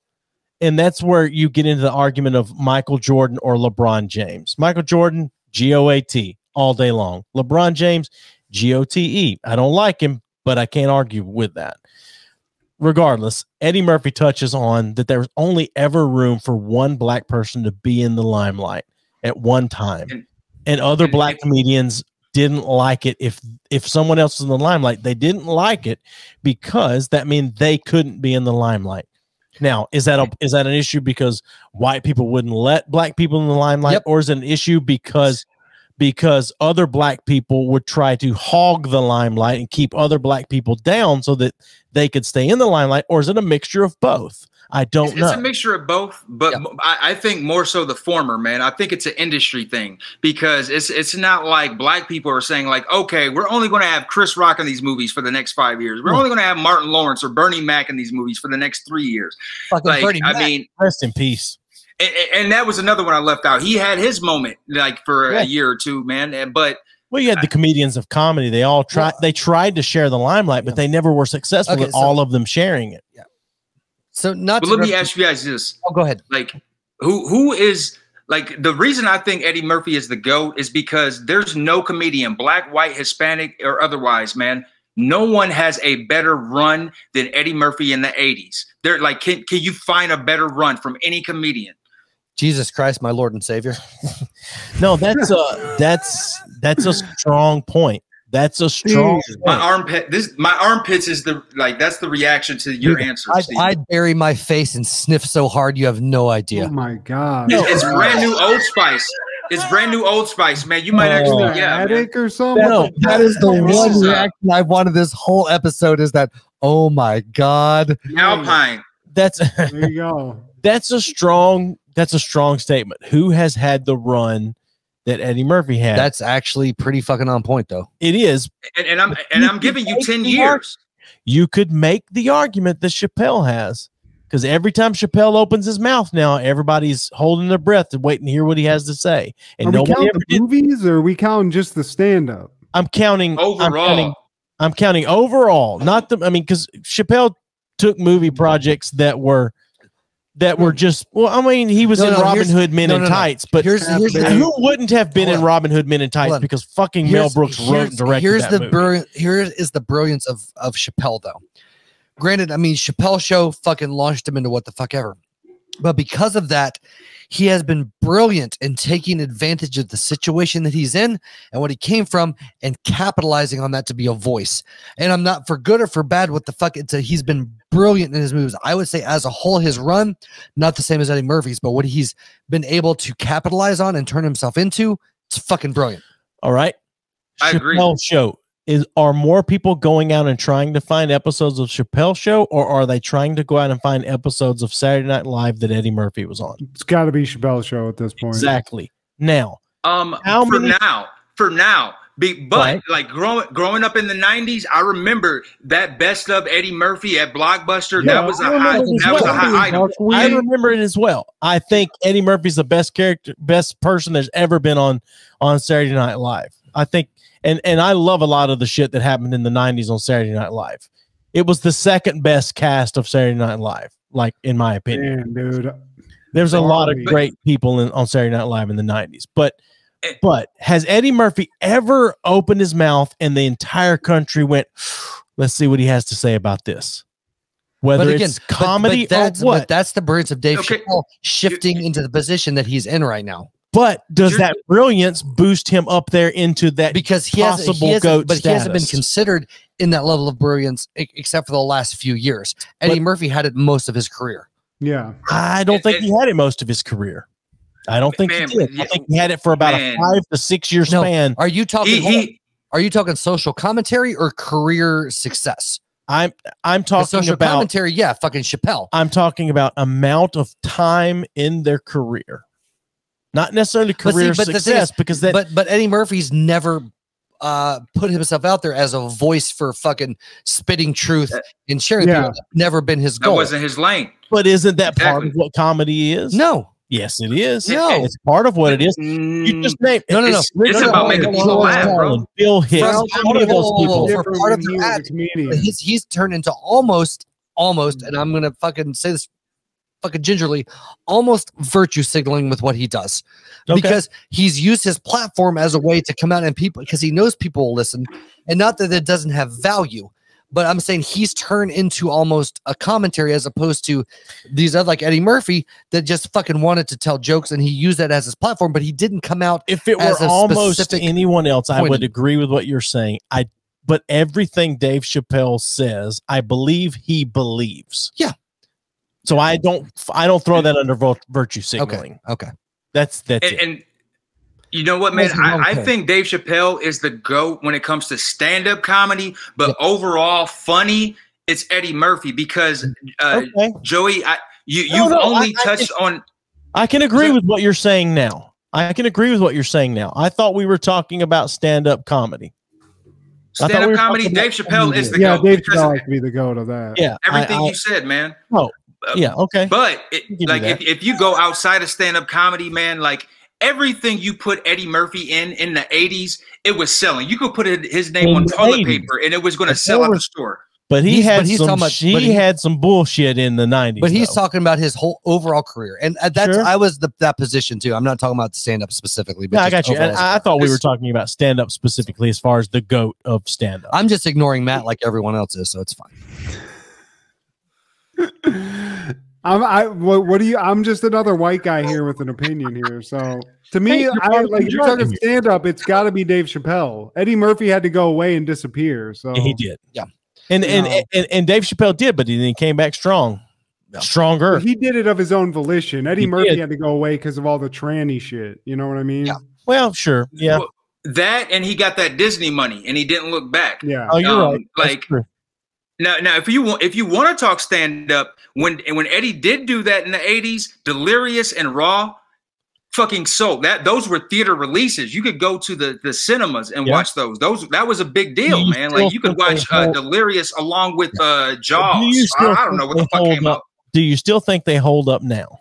And that's where you get into the argument of Michael Jordan or LeBron James. Michael Jordan, GOAT all day long. LeBron James, GOTE. I don't like him, but I can't argue with that. Regardless, Eddie Murphy touches on that there was only ever room for one black person to be in the limelight at one time. And other black comedians didn't like it. If someone else was in the limelight, they didn't like it because that meant they couldn't be in the limelight. Now, is that an issue because white people wouldn't let black people in the limelight, or is it an issue because other black people would try to hog the limelight and keep other black people down so that they could stay in the limelight, or is it a mixture of both? I don't know. It's a mixture of both, but I think more so the former, man. I think it's an industry thing because it's not like black people are saying like, okay, we're only going to have Chris Rock in these movies for the next 5 years. We're only going to have Martin Lawrence or Bernie Mac in these movies for the next 3 years. Fucking Bernie Mac. I mean, rest in peace. And that was another one I left out. He had his moment like for a year or two, man. But well, you had the comedians of comedy. They all tried. They tried to share the limelight, but they never were successful at all of them sharing it. Yeah. So let me ask you guys this. Oh, go ahead. Like, who is like the reason I think Eddie Murphy is the GOAT is because there's no comedian, black, white, Hispanic, or otherwise, man, no one has a better run than Eddie Murphy in the 80s. They're like, can you find a better run from any comedian? Jesus Christ, my Lord and Savior. No, that's a strong point. That's a strong point. My armpits is that's the reaction to your answer. I'd bury my face and sniff so hard you have no idea. Oh my God. It's brand new Old Spice. It's brand new Old Spice, man. You might actually, headache or something. No, that is the one reaction I wanted this whole episode is that, oh my God. Alpine. There you go. That's a strong statement. Who has had the run that Eddie Murphy had? That's actually pretty fucking on point, though. It is. And I'm giving you 10 years. You could make the argument that Chappelle has. Because every time Chappelle opens his mouth now, everybody's holding their breath and waiting to hear what he has to say. And are we counting the movies, or are we counting just the stand-up? I'm counting overall. I'm counting overall, not the. I mean, because Chappelle took movie projects that were just. Well, I mean, he was in Robin Hood Men in Tights, but who wouldn't have been in Robin Hood Men in Tights because fucking Mel Brooks wrote and directed that movie. Here is the brilliance of Chappelle, though. Granted, I mean, Chappelle Show fucking launched him into what the fuck ever. But because of that, he has been brilliant in taking advantage of the situation that he's in and what he came from and capitalizing on that to be a voice. And I'm not for good or for bad what the fuck. He's been brilliant in his movies. I would say as a whole, his run, not the same as Eddie Murphy's, but what he's been able to capitalize on and turn himself into, it's fucking brilliant. All right. I agree. Chappelle Show. Are more people going out and trying to find episodes of Chappelle Show, or are they trying to go out and find episodes of Saturday Night Live that Eddie Murphy was on? It's got to be Chappelle Show at this point. Exactly. Now, for now, but like growing up in the 90s, I remember that best of Eddie Murphy at Blockbuster. Yeah, that was a high item. I remember it as well. I think Eddie Murphy's the best person there's ever been on Saturday Night Live. I think. And I love a lot of the shit that happened in the 90s on Saturday Night Live. It was the second best cast of Saturday Night Live, like in my opinion. Man, dude. There's a lot of great people on Saturday Night Live in the 90s. But has Eddie Murphy ever opened his mouth and the entire country went, let's see what he has to say about this? Whether it's comedy or what. But that's the brilliance of Dave Chappelle shifting into the position that he's in right now. But does that brilliance boost him up there into that because he hasn't been considered in that level of brilliance except for the last few years. Eddie Murphy had it most of his career. Yeah, I don't think he had it most of his career. I don't think he did. I think he had it for about a 5 to 6 year span. Are you talking? Are you talking social commentary or career success? I'm talking social about commentary. Yeah, fucking Chappelle. I'm talking about amount of time in their career. Not necessarily career success, because that. But Eddie Murphy's never put himself out there as a voice for fucking spitting truth and sharing. People. Never been his goal. That wasn't his lane. But isn't that part of what comedy is? No. Yes, it is. No, it's part of what it is. You just name no. It's about making people laugh, bro. Bill Hicks, one of those people. For part of that, he's turned into almost, and I'm gonna fucking say this. Fucking gingerly, almost virtue signaling with what he does, because he's used his platform as a way to come out and people, because he knows people will listen, and not that it doesn't have value, but I'm saying he's turned into almost a commentary as opposed to these other like Eddie Murphy that just fucking wanted to tell jokes and he used that as his platform, but he didn't come out. If it were almost anyone else, I would agree with what you're saying. But everything Dave Chappelle says, I believe he believes. Yeah. So I don't throw that under virtue signaling. Okay. That's it. And you know what, man? I think Dave Chappelle is the GOAT when it comes to stand-up comedy, but overall funny, it's Eddie Murphy because Joey, you've only touched on. I can agree with what you're saying now. I thought we were talking about stand-up comedy. Stand-up comedy, Dave Chappelle is the GOAT. Dave Chappelle has to be the GOAT of that. Yeah, everything you said, man. Oh. Yeah, okay. But if you go outside of stand-up comedy, man, like everything you put Eddie Murphy in the 80s, it was selling. You could put his name on toilet paper and it was going to sell at the store. But he had he's some bullshit in the 90s. But he's talking about his whole overall career, and that's I was that position too. I'm not talking about stand up specifically. But I got you. And I thought we were talking about stand up specifically as far as the GOAT of stand up. I'm just ignoring Matt like everyone else is, so it's fine. What do you? I'm just another white guy here with an opinion here. So to me, you're talking stand up. It's got to be Dave Chappelle. Eddie Murphy had to go away and disappear. So he did. Yeah. And Dave Chappelle did, but then he came back stronger. But he did it of his own volition. Eddie Murphy had to go away because of all the tranny shit. You know what I mean? Yeah. Well, sure. Yeah. Well, that and he got that Disney money and he didn't look back. Yeah. Oh, you're right. Like now, if you want to talk stand up, when Eddie did do that in the 80s, Delirious and Raw, fucking sold. Those were theater releases. You could go to the cinemas and watch those. That was a big deal, man. Like you could watch Delirious along with Jaws. I don't know what the fuck came up. Do you still think they hold up now?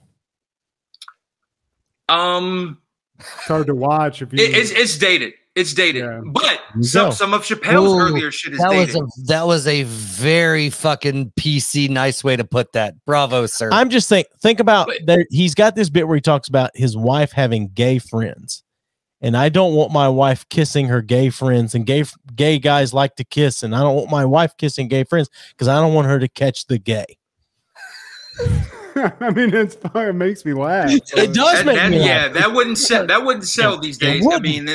It's hard to watch if you. It's dated. It's dated, but some of Chappelle's earlier shit is dated. That was a very fucking PC nice way to put that. Bravo, sir. I'm just saying, think about that. He's got this bit where he talks about his wife having gay friends, and I don't want my wife kissing her gay friends, and gay guys like to kiss, and I don't want my wife kissing gay friends because I don't want her to catch the gay. I mean, it's fine. It makes me laugh. It does make me laugh. Yeah, that wouldn't sell these days. I mean,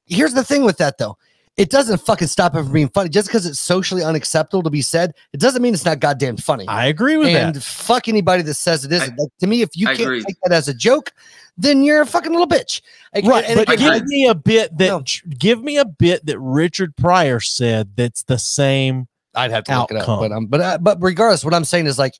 here's the thing with that though. It doesn't fucking stop it from being funny. Just because it's socially unacceptable to be said, it doesn't mean it's not goddamn funny. I agree with that. And fuck anybody that says it isn't. Like, to me, if you can't take that as a joke, then you're a fucking little bitch. Right. But give me a bit that Richard Pryor said that's the same. I'd have to look it up, but regardless, what I'm saying is like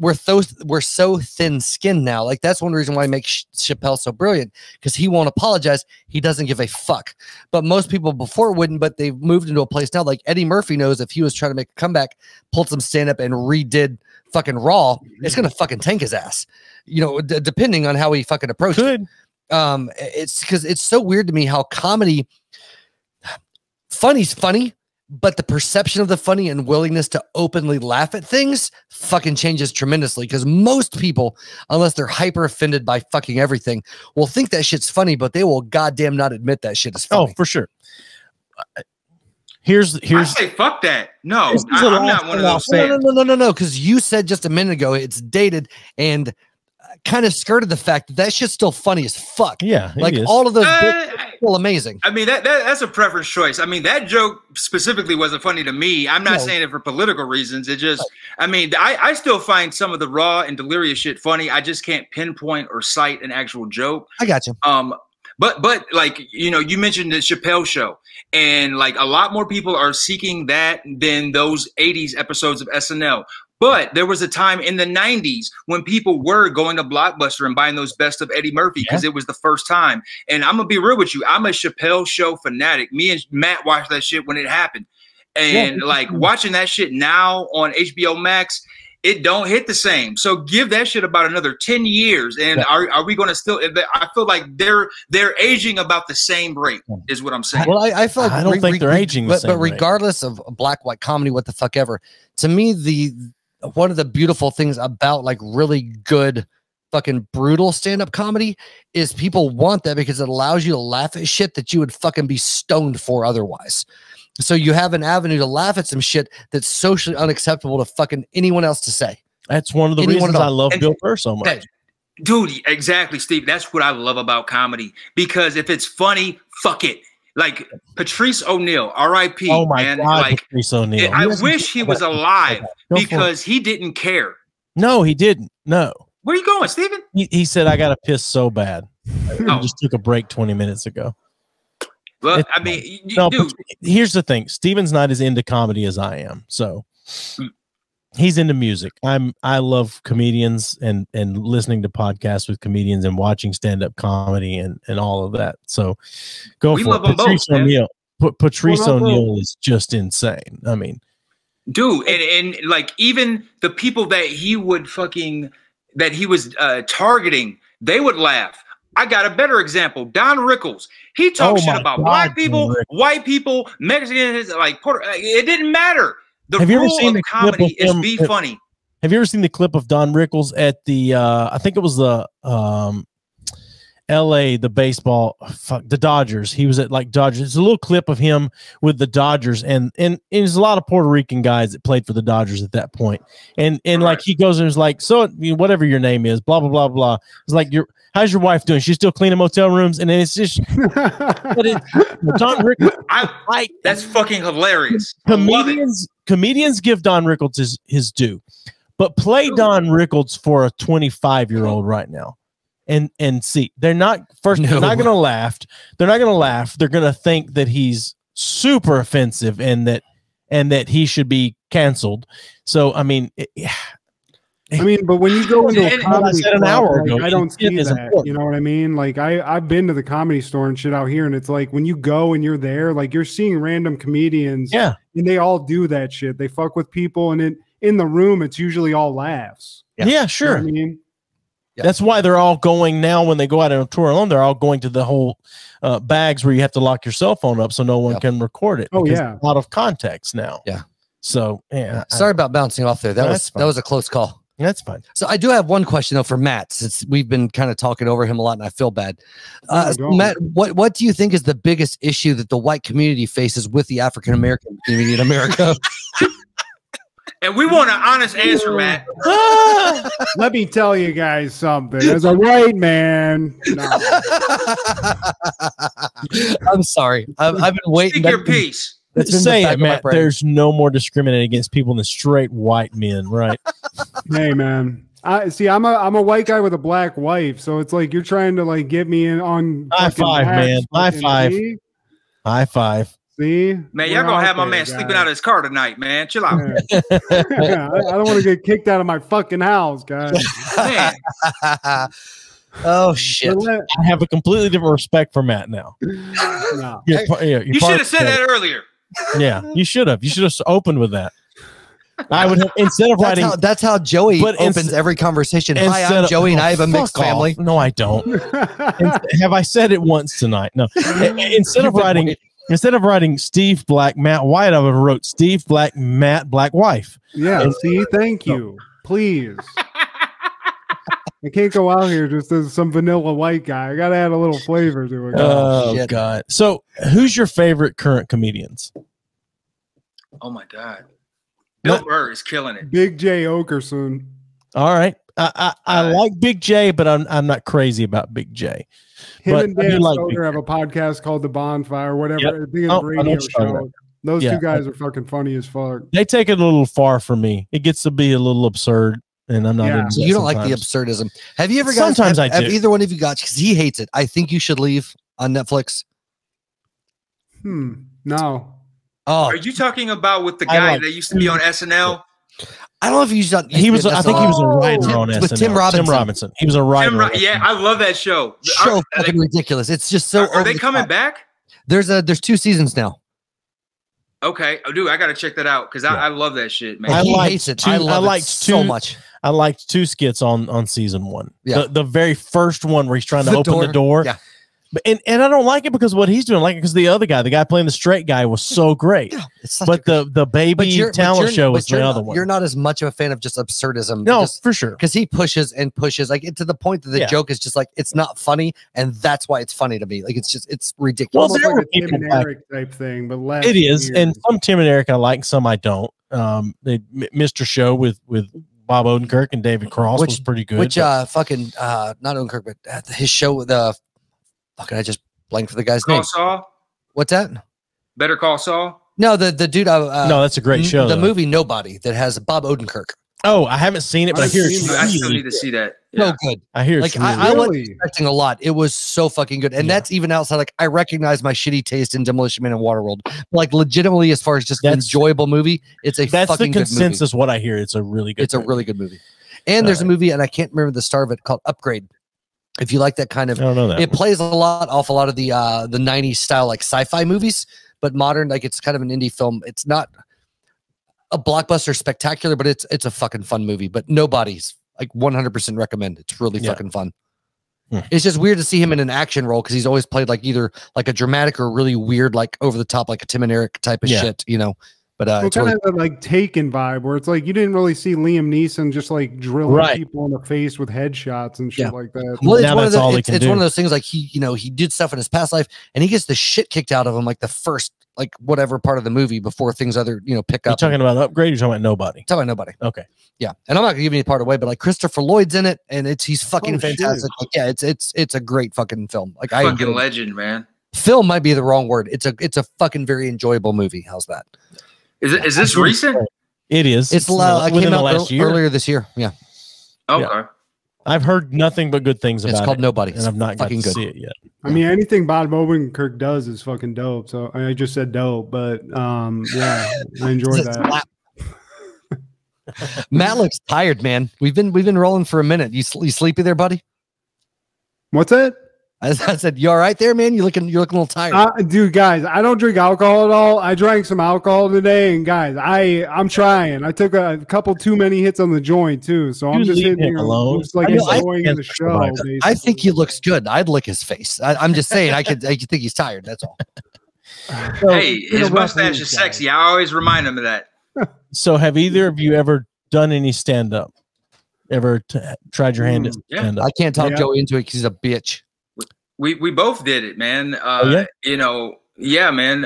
we're so thin-skinned now. Like that's one reason why I make Chappelle so brilliant, because he won't apologize. He doesn't give a fuck. But most people before wouldn't. But they've moved into a place now. Like Eddie Murphy knows if he was trying to make a comeback, pulled some stand-up and redid fucking Raw, it's gonna fucking tank his ass. You know, depending on how he fucking approached it. It's because it's so weird to me how funny's funny. But the perception of the funny and willingness to openly laugh at things fucking changes tremendously, because most people, unless they're hyper offended by fucking everything, will think that shit's funny, but they will goddamn not admit that shit is funny. Oh, for sure. Here's I say fuck that. No, I'm not one of those fans. No, because you said just a minute ago it's dated and kind of skirted the fact that shit's still funny as fuck. Yeah, like all of those bits are still amazing. I mean, that's a preference choice. I mean, that joke specifically wasn't funny to me. I'm not saying it for political reasons. It just, I mean, I still find some of the Raw and Delirious shit funny. I just can't pinpoint or cite an actual joke. I got you. But like, you know, you mentioned the Chappelle show, and like a lot more people are seeking that than those 80s episodes of SNL. But there was a time in the 90s when people were going to Blockbuster and buying those best of Eddie Murphy because it was the first time. And I'm going to be real with you. I'm a Chappelle show fanatic. Me and Matt watched that shit when it happened. And like watching that shit now on HBO Max, it don't hit the same. So give that shit about another 10 years. And are we going to still, I feel like they're aging about the same rate is what I'm saying. Well, I feel like I don't think they're aging the same but regardless of black, white comedy, what the fuck ever, to me, one of the beautiful things about like really good fucking brutal stand-up comedy is people want that because it allows you to laugh at shit that you would fucking be stoned for otherwise. So you have an avenue to laugh at some shit that's socially unacceptable to fucking anyone else to say. That's one of the reasons I love Bill Burr so much. Dude, exactly, Steve. That's what I love about comedy, because if it's funny, fuck it. Like Patrice O'Neal, R.I.P. Oh my man. God, like, Patrice O'Neal. I wish he was alive because he didn't care. No, he didn't. No. Where are you going, Steven? He said, I got to piss so bad. I just took a break 20 minutes ago. Well, I mean, dude. Here's the thing. Steven's not as into comedy as I am. So he's into music. I love comedians and listening to podcasts with comedians and watching stand-up comedy and all of that. So go for it. Patrice O'Neal. Patrice O'Neal is just insane. I mean, dude, and like even the people that he was targeting, they would laugh. I got a better example. Don Rickles. He talks shit about black people, white people, Mexicans, like Puerto. It didn't matter. The rule of comedy is be funny. Have you ever seen the clip of Don Rickles at the? I think it was the L.A. the baseball, the Dodgers. He was at like Dodgers. It's a little clip of him with the Dodgers, and there's a lot of Puerto Rican guys that played for the Dodgers at that point. And like he goes and is like, so whatever your name is, blah blah blah blah. It's like how's your wife doing? She's still cleaning motel rooms, and then it's just Don Rickles. That's fucking hilarious. Comedians give Don Rickles his due, but play Don Rickles for a 25-year-old right now. And see, they're not they're not going to laugh. They're not going to laugh. They're going to think that he's super offensive and that he should be canceled. So, I mean, but when you go into a comedy club, I don't see that. You know what I mean? Like I've been to the Comedy Store and shit out here, and it's like when you go and you're there, like you're seeing random comedians, and they all do that shit. They fuck with people, and in the room, it's usually all laughs. Yeah, sure. You know what I mean? That's why they're all going now when they go out on a tour alone. They're all going to the whole bags where you have to lock your cell phone up so no one can record it. Oh yeah, out of context now. Yeah. So yeah. Sorry about bouncing off there. That was a close call. That's fine. So I do have one question though for Matt, since we've been kind of talking over him a lot, and I feel bad. Matt, what do you think is the biggest issue that the white community faces with the African American community in America? And we want an honest answer, Matt. Let me tell you guys something. As a white man, I'm sorry. I've been waiting. Speak your piece. Let's say it, Matt. There's no more discriminating against people than straight white men, right? Hey, man. I'm a white guy with a black wife, so it's like you're trying to like get me in on high five, man. High five. High five. See, man, y'all gonna have my man sleeping out of his car tonight, man. Chill out. Yeah. I don't want to get kicked out of my fucking house, guys. Man. Oh shit! I have a completely different respect for Matt now. No. You should have said that earlier. Yeah, you should have. You should have opened with that. I would have, instead of writing. That's how Joey opens every conversation. Hi, I'm Joey, and I have a mixed family. No, I don't. Have I said it once tonight? No. Instead of writing Steve Black, Matt White, I would have wrote Steve Black, Matt Black wife. Yeah, thank you. Please. I can't go out here just as some vanilla white guy. I got to add a little flavor to it. Oh, God. So who's your favorite current comedians? Oh, my God. Bill Burr is killing it. Big J. Okerson. All right. I like Big J, but I'm not crazy about Big J. Him and Dan Soder have a podcast called The Bonfire, whatever. Yep. I think it's a radio show. Those two guys are fucking funny as fuck. They take it a little far for me. It gets to be a little absurd, and I'm not. So you don't like the absurdism. Have you ever? Sometimes I do. Have either one of you got? Because he hates it. I think you should leave on Netflix. No. Oh, are you talking about with the guy that used to be on SNL? I don't know if he's done. He was. I think he was a writer on SNL. With Tim Robinson. He was a writer. Yeah, I love that show. Fucking ridiculous. It's just so. Are they coming back? There's 2 seasons now. Okay, dude, I gotta check that out because I love that shit, man. He hates it. I love it so much. I liked 2 skits on season 1. Yeah, the very first one where he's trying to open the door. Yeah. And I don't like it because what he's doing, I like it because the other guy, the guy playing the straight guy, was so great. Yeah, but the baby talent show was the other one. You're not as much of a fan of just absurdism. No, for sure. Because he pushes and pushes, like to the point that the joke is just like it's not funny, and that's why it's funny to me. Like it's ridiculous. Well, like a Tim and Eric type thing, but less. It is, and some Tim and Eric I like, some I don't. Mr. Show with Bob Odenkirk and David Cross was pretty good. Which not Odenkirk, but his show with fucking, I just blanked for the guy's name. Saul? What's that? Better Call Saul? No, the dude. No, that's a great show. The movie Nobody that has Bob Odenkirk. Oh, I haven't seen it, but I hear it's I still need to see that. Yeah. So good. I hear like I was expecting a lot. It was so fucking good, and that's even outside. Like I recognize my shitty taste in Demolition Man and Waterworld. Like legitimately, as far as just an enjoyable movie, it's that's fucking the consensus. Good movie. What I hear, it's a really good. It's a really good movie. And there's a movie, and I can't remember the star of it, called Upgrade. If you like that kind of, I don't know that. It plays a lot of the 90s style like sci-fi movies, but modern. Like it's kind of an indie film. It's not a blockbuster spectacular, but it's a fucking fun movie. But Nobody's like 100% recommend. It's really fucking fun. It's just weird to see him in an action role because he's always played like either like a dramatic or really weird, like over the top, like a Tim and Eric type of shit, you know. But it's kind of like Taken vibe where it's like you didn't really see Liam Neeson just like drilling people in the face with headshots and shit like that. Well, it's, one of those things like he, you know, he did stuff in his past life and he gets the shit kicked out of him like the first, like whatever part of the movie before things other, you know, pick up. You're talking about Upgrade or you're talking about Nobody? Talking about Nobody. Okay. Yeah. And I'm not gonna give any part away, but like Christopher Lloyd's in it and he's fucking fantastic. Like, yeah, it's a great fucking film. Like fucking legend, man. Film might be the wrong word. It's a fucking very enjoyable movie. How's that? Is this recent? It is. It's within the last year. Earlier this year. Yeah. Okay. Yeah. I've heard nothing but good things about it. It's called Nobody. And I've not got to see it yet. I mean, anything Bob Odenkirk does is fucking dope. So I just said dope, but yeah, I enjoyed that. Matt looks tired, man. We've been rolling for a minute. You sleepy there, buddy? What's that? I said, you all right there, man? You're looking a little tired. Dude, guys, I don't drink alcohol at all. I drank some alcohol today, and guys, I'm trying. I took a couple too many hits on the joint too, so I'm just hitting alone. Just like enjoying the show. Basically. I think he looks good. I'd lick his face. I'm just saying. I could think he's tired. That's all. So, hey, his mustache is sexy. I always remind him of that. So, have either of you ever done any stand up? Ever tried your hand at stand up? I can't talk Joey into it because he's a bitch. We both did it, man. You know, yeah, man.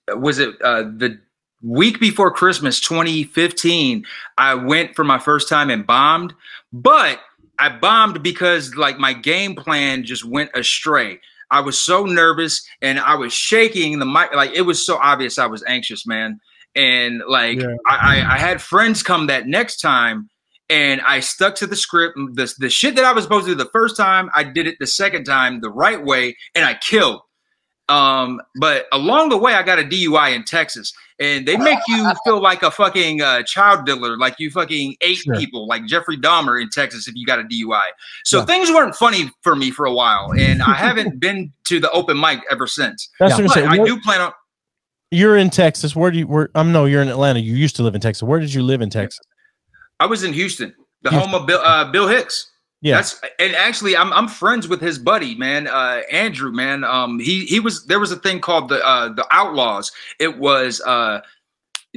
Was it the week before Christmas 2015? I went for my first time and bombed, but I bombed because like my game plan just went astray. I was so nervous and I was shaking the mic. Like it was so obvious I was anxious, man. And like I had friends come that next time. And I stuck to the script. The shit that I was supposed to do the first time, I did it the second time the right way, and I killed. But along the way, I got a DUI in Texas, and they make you feel like a fucking child dealer, like you fucking ate people, like Jeffrey Dahmer in Texas if you got a DUI. So things weren't funny for me for a while, and I haven't been to the open mic ever since. That's what I'm saying. I do plan on. You're in Texas. Where do you? No, you're in Atlanta. You used to live in Texas. Where did you live in Texas? I was in Houston, the home of Bill Hicks. Yeah, and actually, I'm friends with his buddy, man, Andrew, man. There was a thing called the Outlaws. It was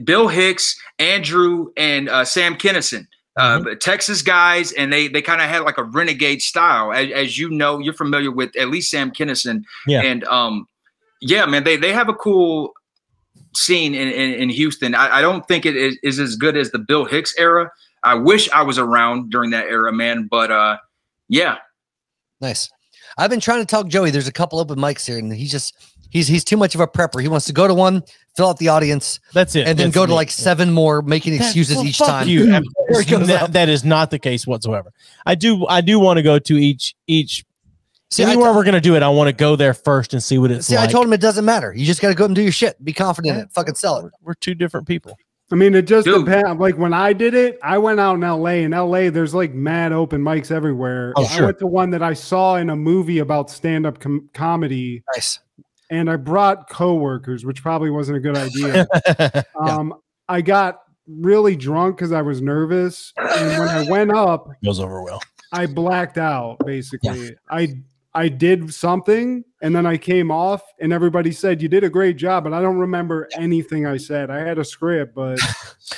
Bill Hicks, Andrew, and Sam Kinison, Texas guys, and they kind of had like a renegade style, as you know, you're familiar with at least Sam Kinison. Yeah, and yeah, man, they have a cool scene in Houston. I don't think it is as good as the Bill Hicks era. I wish I was around during that era, man. But yeah, nice. I've been trying to talk Joey. There's a couple open mics here, and he's too much of a prepper. He wants to go to one, fill out the audience. That's it, and then go to like 7 more, making excuses each time. That is not the case whatsoever. I do want to go to each. See, anywhere we're gonna do it, I want to go there first and see what it's like. I told him it doesn't matter. You just got to go and do your shit. Be confident in it. Fucking sell it. We're 2 different people. I mean, it just depends. Like when I did it, I went out in LA. In LA, there's like mad open mics everywhere. Oh, sure. I went to one that I saw in a movie about stand-up comedy. Nice. And I brought coworkers, which probably wasn't a good idea. I got really drunk because I was nervous. And when I went up, it goes over well. I blacked out, basically. Yeah. I did something and then I came off and everybody said, you did a great job, but I don't remember anything I said. I had a script, but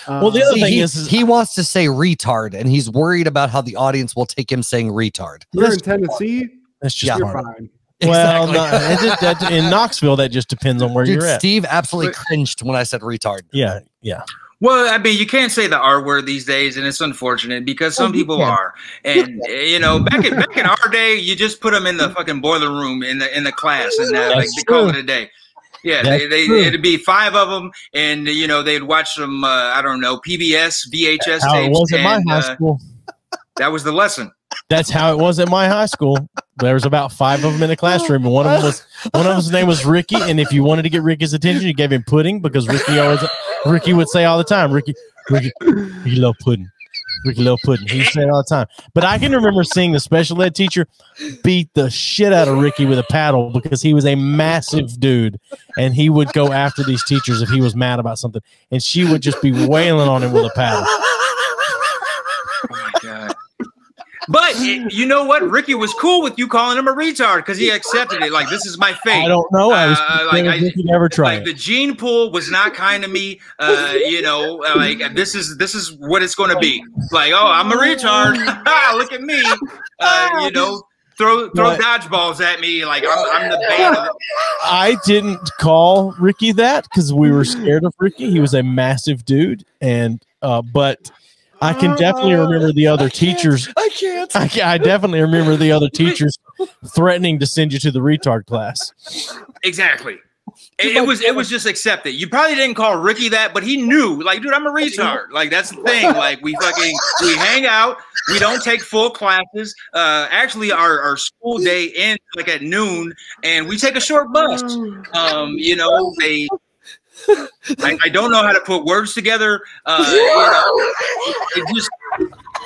well, the other thing is he wants to say retard and he's worried about how the audience will take him saying retard. You're in Tennessee. That's just fine. Well, exactly. In Knoxville, that just depends on where you're at. Steve absolutely cringed when I said retard. Yeah. Well, I mean, you can't say the R word these days, and it's unfortunate because some people are. And you know, back in our day, you just put them in the fucking boiler room in the class, and like they call it a day. Yeah, it'd be 5 of them, and you know they'd watch some I don't know PBS VHS tapes. It was at my high school. That was the lesson. That's how it was at my high school. There was about 5 of them in a classroom, and one of his name was Ricky. And if you wanted to get Ricky's attention, you gave him pudding because Ricky would say all the time, Ricky love pudding. Ricky love pudding. He said all the time. But I can remember seeing the special ed teacher beat the shit out of Ricky with a paddle because he was a massive dude, and he would go after these teachers if he was mad about something, and she would just be wailing on him with a paddle. Oh my God. But you know what? Ricky was cool with you calling him a retard because he accepted it. Like, this is my fate. I don't know. I never tried. Like, the gene pool was not kind to me. You know, like this is what it's going to be. Like, oh, I'm a retard. Look at me. You know, throw dodgeballs at me. Like I'm the bane of it. I didn't call Ricky that because we were scared of Ricky. He was a massive dude, and but I can definitely remember the other teachers. I can't. I definitely remember the other teachers threatening to send you to the retard class. Exactly. It was just accepted. You probably didn't call Ricky that, but he knew. Like, dude, I'm a retard. Like, that's the thing. Like, we hang out. We don't take full classes. Actually, our school day ends like at noon, and we take a short bus. You know, I don't know how to put words together. You know, it just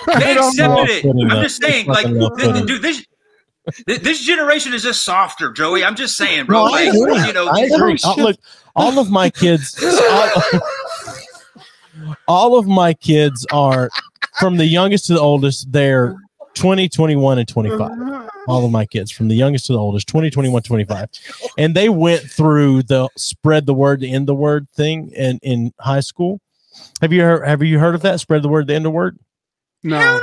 they accepted it. I'm just saying, like, dude, this generation is just softer, Joey. I'm just saying, bro. No, like, you know, I agree. Look, all of my kids, all of my kids are from the youngest to the oldest. They're 20, 21, and 25. All of my kids, from the youngest to the oldest, 20, 21, 25. And they went through the spread the word to end the word thing in high school. Have you heard of that? Spread the word to end the word? No. Hell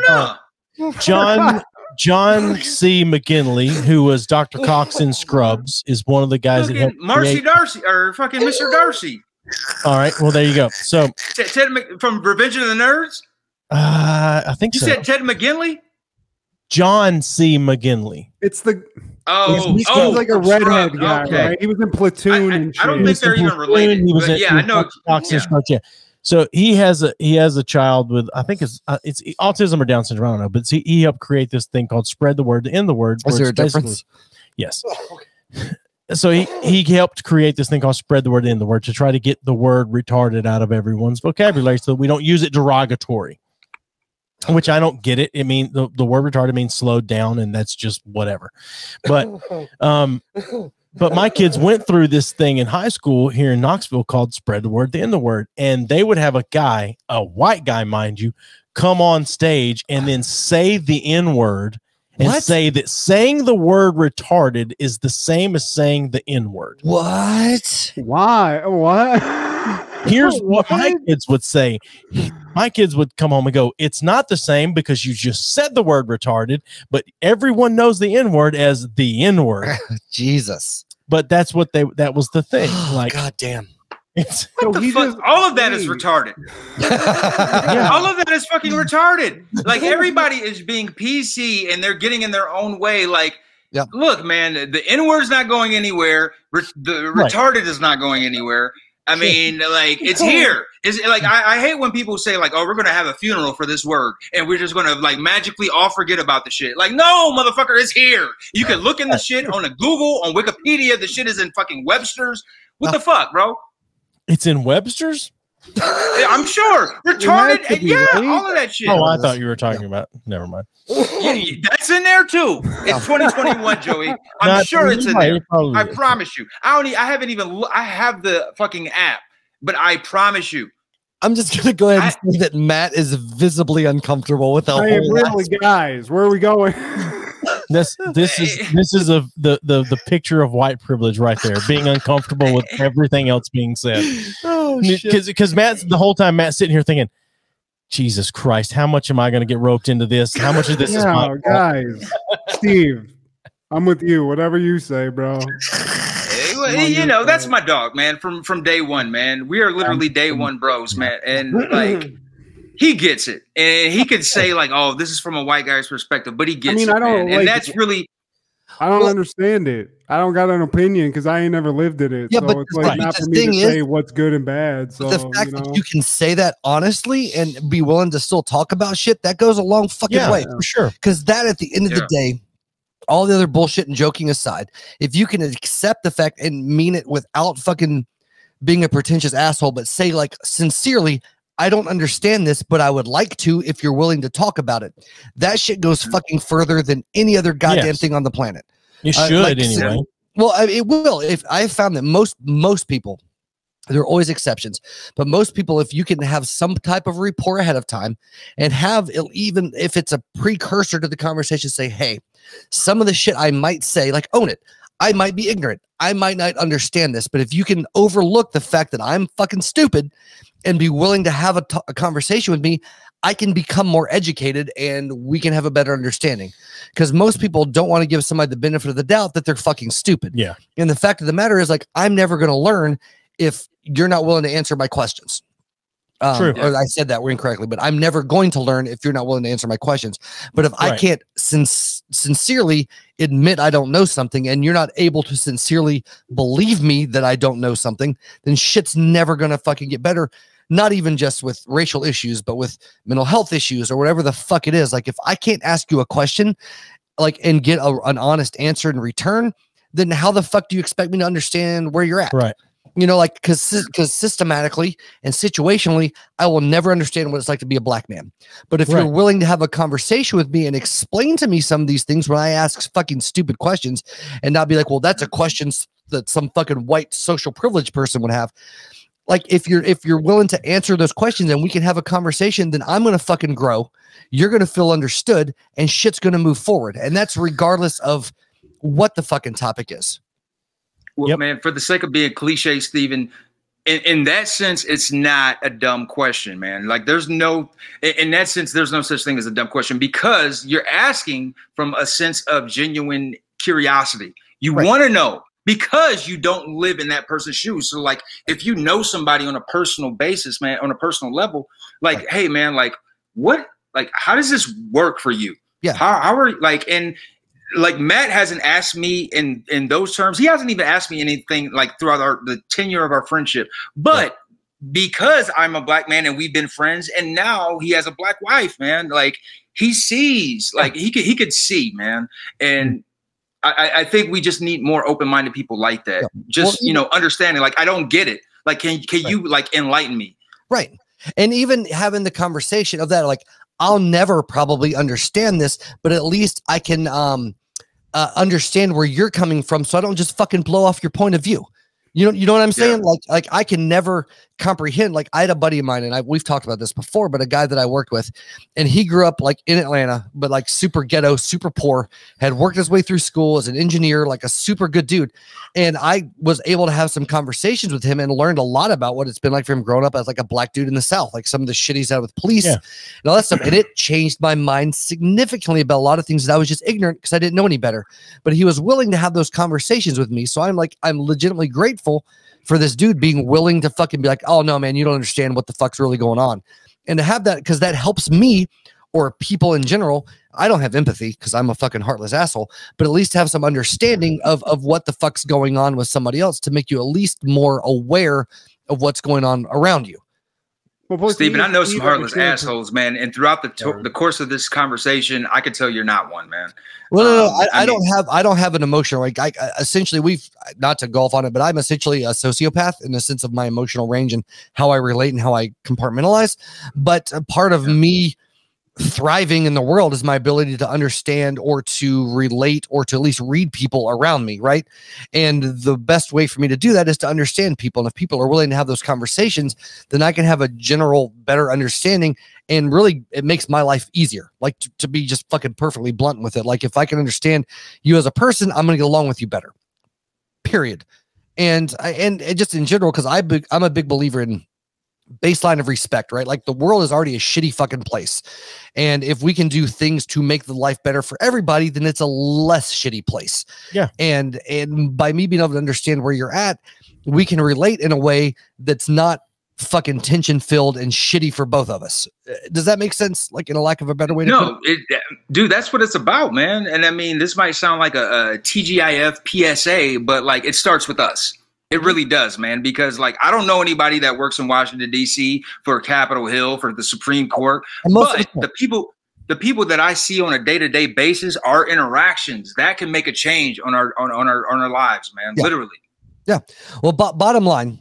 no. John C. McGinley, who was Dr. Cox in Scrubs, is one of the guys that helped Marcy Darcy or fucking Mr. Darcy. All right, well there you go. So Ted from Revenge of the Nerds. I think You so. said Ted McGinley. John C. McGinley. It's the He's like a redhead Scrub. guy, Okay. right? He was in Platoon and shit. I don't think they're even related. He was But yeah, I know. Cox in Yeah. Scrubs, yeah. So he has a child with, I think it's autism or Down syndrome. I don't know, but he helped create this thing called spread the word to end the word. Is there a difference? Yes. So he helped create this thing called spread the word to end the word to try to get the word retarded out of everyone's vocabulary so we don't use it derogatory, which I don't get it. I mean, the word retarded means slowed down, and that's just whatever. But my kids went through this thing in high school here in Knoxville called spread the word to end the word. And they would have a white guy, mind you, come on stage and then say the N word and say that saying the word retarded is the same as saying the N word. What? Why? What? Here's what my kids would say. My kids would come home and go, it's not the same because you just said the word retarded, but everyone knows the N word as the N word. Jesus. But that's what that was the thing. Like, God damn. It's What the fuck? All of that is retarded. yeah. All of that is fucking retarded. Like, everybody is being PC and they're getting in their own way. Like, Yep. Look, man, the N-word's not going anywhere. The retarded is not going anywhere. I mean, like, it's here. Is like I hate when people say like, "Oh, we're gonna have a funeral for this word, and we're just gonna like magically all forget about the shit." Like, no, motherfucker, it's here. You can look in the shit on a Google, on Wikipedia. The shit is in fucking Webster's. What the fuck, bro? It's in Webster's. I'm sure retarded. Yeah, right? all of that shit. Oh, I thought you were talking about. Never mind. Yeah, that's in there too. It's 2021, Joey. I'm sure it's in there. I promise you. I haven't even. I have the fucking app, but I promise you. I'm just gonna go ahead and say that Matt is visibly uncomfortable with the whole. Really, guys, where are we going? This is the picture of white privilege right there, being uncomfortable with everything else being said. Oh shit! Because Matt's the whole time Matt's sitting here thinking, Jesus Christ, how much am I going to get roped into this? How much of this is my fault? Guys? Steve, I'm with you. Whatever you say, bro. You know, that's my dog, man. From day one, man. We are literally day one bros, man. And like, he gets it, and he could say like, "Oh, this is from a white guy's perspective," but he gets it, man. And that's really. I don't understand it. I don't got an opinion because I ain't never lived in it. Yeah, so but it's like not for me to say what's good and bad. So the fact that you can say that honestly and be willing to still talk about shit, that goes a long fucking way. For sure. Because that at the end of the day, all the other bullshit and joking aside, if you can accept the fact and mean it without fucking being a pretentious asshole, but say like sincerely, I don't understand this, but I would like to if you're willing to talk about it. That shit goes fucking further than any other goddamn thing on the planet. It should anyway. Well, it will. If I found that most people There are always exceptions, but most people, if you can have some type of rapport ahead of time and have, even if it's a precursor to the conversation, say, hey, some of the shit I might say, like, own it. I might be ignorant. I might not understand this, but if you can overlook the fact that I'm fucking stupid and be willing to have a conversation with me, I can become more educated and we can have a better understanding. Because most people don't want to give somebody the benefit of the doubt that they're fucking stupid. Yeah. And the fact of the matter is, like, I'm never going to learn if you're not willing to answer my questions. True. Or I said that incorrectly, but I'm never going to learn if you're not willing to answer my questions. But if I can't sincerely admit I don't know something and you're not able to sincerely believe me that I don't know something, then shit's never going to fucking get better. Not even just with racial issues, but with mental health issues or whatever the fuck it is. Like, if I can't ask you a question, like, and get an honest answer in return, then how the fuck do you expect me to understand where you're at? Right. You know, like, because systematically and situationally, I will never understand what it's like to be a black man. But if you're willing to have a conversation with me and explain to me some of these things when I ask fucking stupid questions and not be like, well, that's a question that some fucking white social privilege person would have. Like, if you're willing to answer those questions and we can have a conversation, then I'm going to fucking grow. You're going to feel understood and shit's going to move forward. And that's regardless of what the fucking topic is. Well, man, for the sake of being cliche, Steven, in that sense, it's not a dumb question, man. Like, in that sense, there's no such thing as a dumb question because you're asking from a sense of genuine curiosity. You want to know because you don't live in that person's shoes. So, like, if you know somebody on a personal basis, man, on a personal level, like, hey, man, like, what, like, how does this work for you? Yeah. How are, like, and like, Matt hasn't asked me in those terms. He hasn't even asked me anything like throughout the tenure of our friendship. But because I'm a black man and we've been friends, and now he has a black wife, man, like, he sees, like, he could see, man. And I think we just need more open-minded people like that. Just, you know, understanding, like, I don't get it. Like, can you, like, enlighten me? Right. And even having the conversation of that, like, I'll never probably understand this, but at least I can understand where you're coming from, so I don't just fucking blow off your point of view. You know what I'm saying? Like I can never comprehend. Like, I had a buddy of mine, and we've talked about this before, but a guy that I worked with, and he grew up like in Atlanta, but like super ghetto, super poor, had worked his way through school as an engineer, like a super good dude. And I was able to have some conversations with him and learned a lot about what it's been like for him growing up as like a black dude in the South, like some of the shit he's had with police and all that stuff. And it changed my mind significantly about a lot of things that I was just ignorant because I didn't know any better. But he was willing to have those conversations with me. So I'm legitimately grateful for this dude being willing to fucking be like, oh no, man, you don't understand what the fuck's really going on. And to have that, because that helps me or people in general. I don't have empathy because I'm a fucking heartless asshole, but at least have some understanding of what the fuck's going on with somebody else to make you at least more aware of what's going on around you. Well, Steven, I know some heartless assholes, man. And throughout the course of this conversation, I could tell you're not one, man. Well, no, I don't have an emotional, like, I essentially, not to golf on it, but I'm essentially a sociopath in the sense of my emotional range and how I relate and how I compartmentalize. But a part of me thriving in the world is my ability to understand or to relate or to at least read people around me, right? And the best way for me to do that is to understand people. And if people are willing to have those conversations, then I can have a general better understanding, and really it makes my life easier. Like, to be just fucking perfectly blunt with it. Like, if I can understand you as a person, I'm going to get along with you better, period. And just in general, because I'm a big believer in baseline of respect, right? Like, the world is already a shitty fucking place. And if we can do things to make the life better for everybody, then it's a less shitty place. Yeah. And by me being able to understand where you're at, we can relate in a way that's not fucking tension filled and shitty for both of us. Does that make sense? Like, in a lack of a better way to put it? Dude, that's what it's about, man. And I mean, this might sound like a TGIF PSA, but like, it starts with us. It really does, man, because like, I don't know anybody that works in Washington, D.C. for Capitol Hill, for the Supreme Court, but the people that I see on a day-to-day basis, our interactions that can make a change on our lives, man. Yeah. Literally. Yeah. Well, bottom line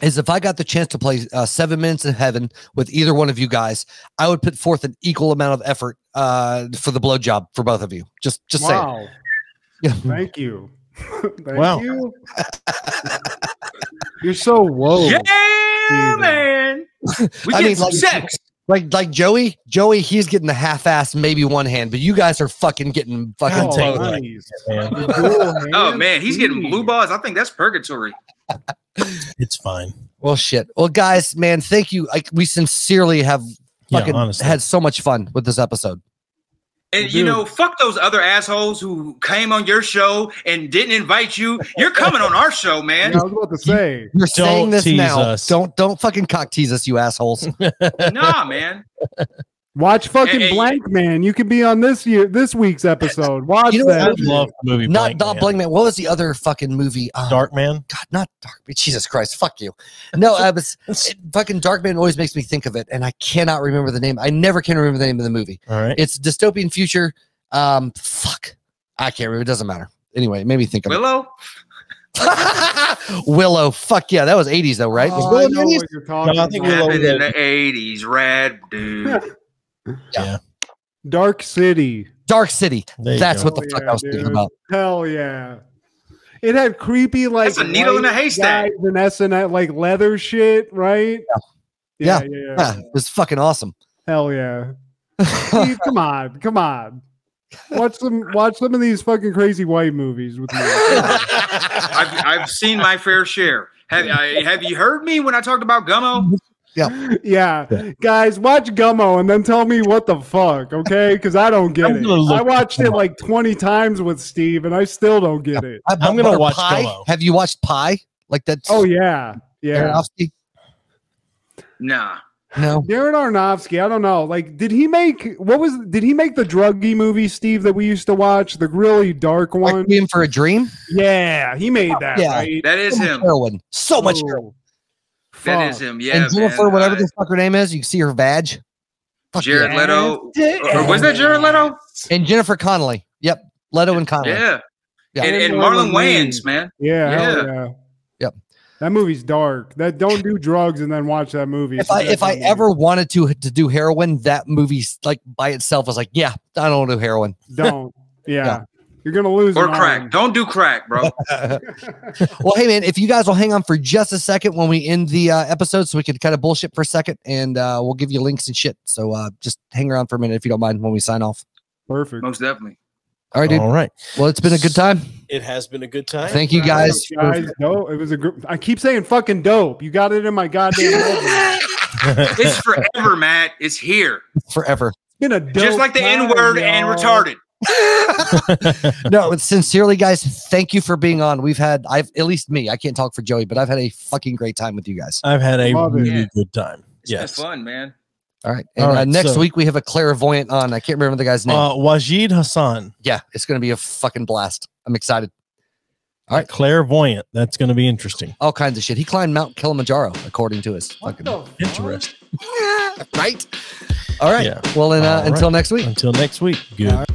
is, if I got the chance to play 7 Minutes in Heaven with either one of you guys, I would put forth an equal amount of effort for the blowjob for both of you. Just wow. Saying. Yeah. Thank you. Thank you. You're so woke. Yeah, man. We get some sex. Like Joey, he's getting the half-ass, maybe one hand, but you guys are fucking getting fucking nice. Oh man, he's getting blue balls. I think that's purgatory. It's fine. Well, shit. Well, guys, man, thank you. Like, we sincerely have fucking had so much fun with this episode. And you know, fuck those other assholes who came on your show and didn't invite you. You're coming on our show, man. Yeah, I was about to say. You're saying this now. Us. Don't fucking cock tease us, you assholes. Nah, man. Watch fucking Blank Man. You can be on this week's episode. Watch that. I love the movie. Not Blank Man. What was the other fucking movie? Dark Man. God, not Dark Man. Jesus Christ, fuck you. No, fucking Dark Man always makes me think of it, and I cannot remember the name. I never can remember the name of the movie. All right, it's dystopian future. Fuck, I can't remember. It doesn't matter. Anyway, it made me think of Willow. Willow. Fuck yeah, that was 80s though, right? Was I know what you're talking about. I think Willow in the 80s. Rad dude. Yeah. Dark City. That's what the fuck I was thinking about. Hell yeah. It had creepy like that's a needle in a haystack. And SNL like leather shit, right? Yeah. It was fucking awesome. Hell yeah. Steve, come on. Watch some of these fucking crazy white movies with me. I've seen my fair share. Have you heard me when I talked about Gummo? Yeah. Guys, watch Gummo and then tell me what the fuck, okay? Because I don't get it. I watched it like 20 times with Steve and I still don't get it. I'm gonna watch Gummo. Have you watched Pi? Like that? Oh yeah. Nah. No. Darren Aronofsky, I don't know. Like, did he make the druggy movie, Steve, that we used to watch? The really dark one? Requiem for a Dream? Yeah, he made that, right? That is him. Heroin. So much heroin. That is him, yeah. And Jennifer, whatever the fuck her name is, you can see her vag. Jared Leto. Or was that Jared Leto? And Jennifer Connelly. Yep. Leto and Connelly. Yeah. And Marlon Wayans, man. Yeah. Yep. That movie's dark. Don't do drugs and then watch that movie. If I ever wanted to do heroin, that movie's like by itself was like, yeah, I don't want to do heroin. Don't. Yeah. You're gonna lose. Or crack. Don't do crack, bro. Well, hey man, if you guys will hang on for just a second when we end the episode, so we can kind of bullshit for a second, and we'll give you links and shit. So just hang around for a minute if you don't mind when we sign off. Perfect. Most definitely. All right, dude. All right. Well, it's been a good time. It has been a good time. Thank you, guys. No, it was a group. I keep saying fucking dope. You got it in my goddamn head. It's forever, Matt. It's here. Forever. It's been a dope just like the time, N-word and retarded. No, sincerely, guys, thank you for being on. At least me, I can't talk for Joey, but I've had a fucking great time with you guys. I've had a really good time. It's been fun, man. All right. And next week we have a clairvoyant on. I can't remember the guy's name. Wajid Hassan. Yeah, it's going to be a fucking blast. I'm excited. All right. Clairvoyant. That's going to be interesting. All kinds of shit. He climbed Mount Kilimanjaro, according to his fucking interesting. Right? All right. Yeah. Well, until next week. Until next week. Good.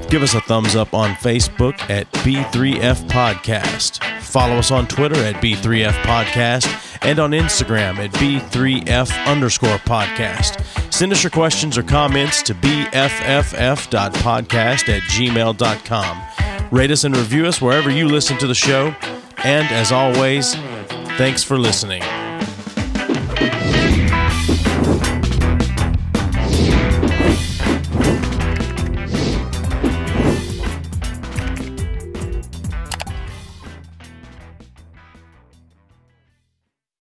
Give us a thumbs up on Facebook at B3F Podcast. Follow us on Twitter at B3F Podcast and on Instagram at B3F_podcast. Send us your questions or comments to bfff.podcast@gmail.com. Rate us and review us wherever you listen to the show. And as always, thanks for listening.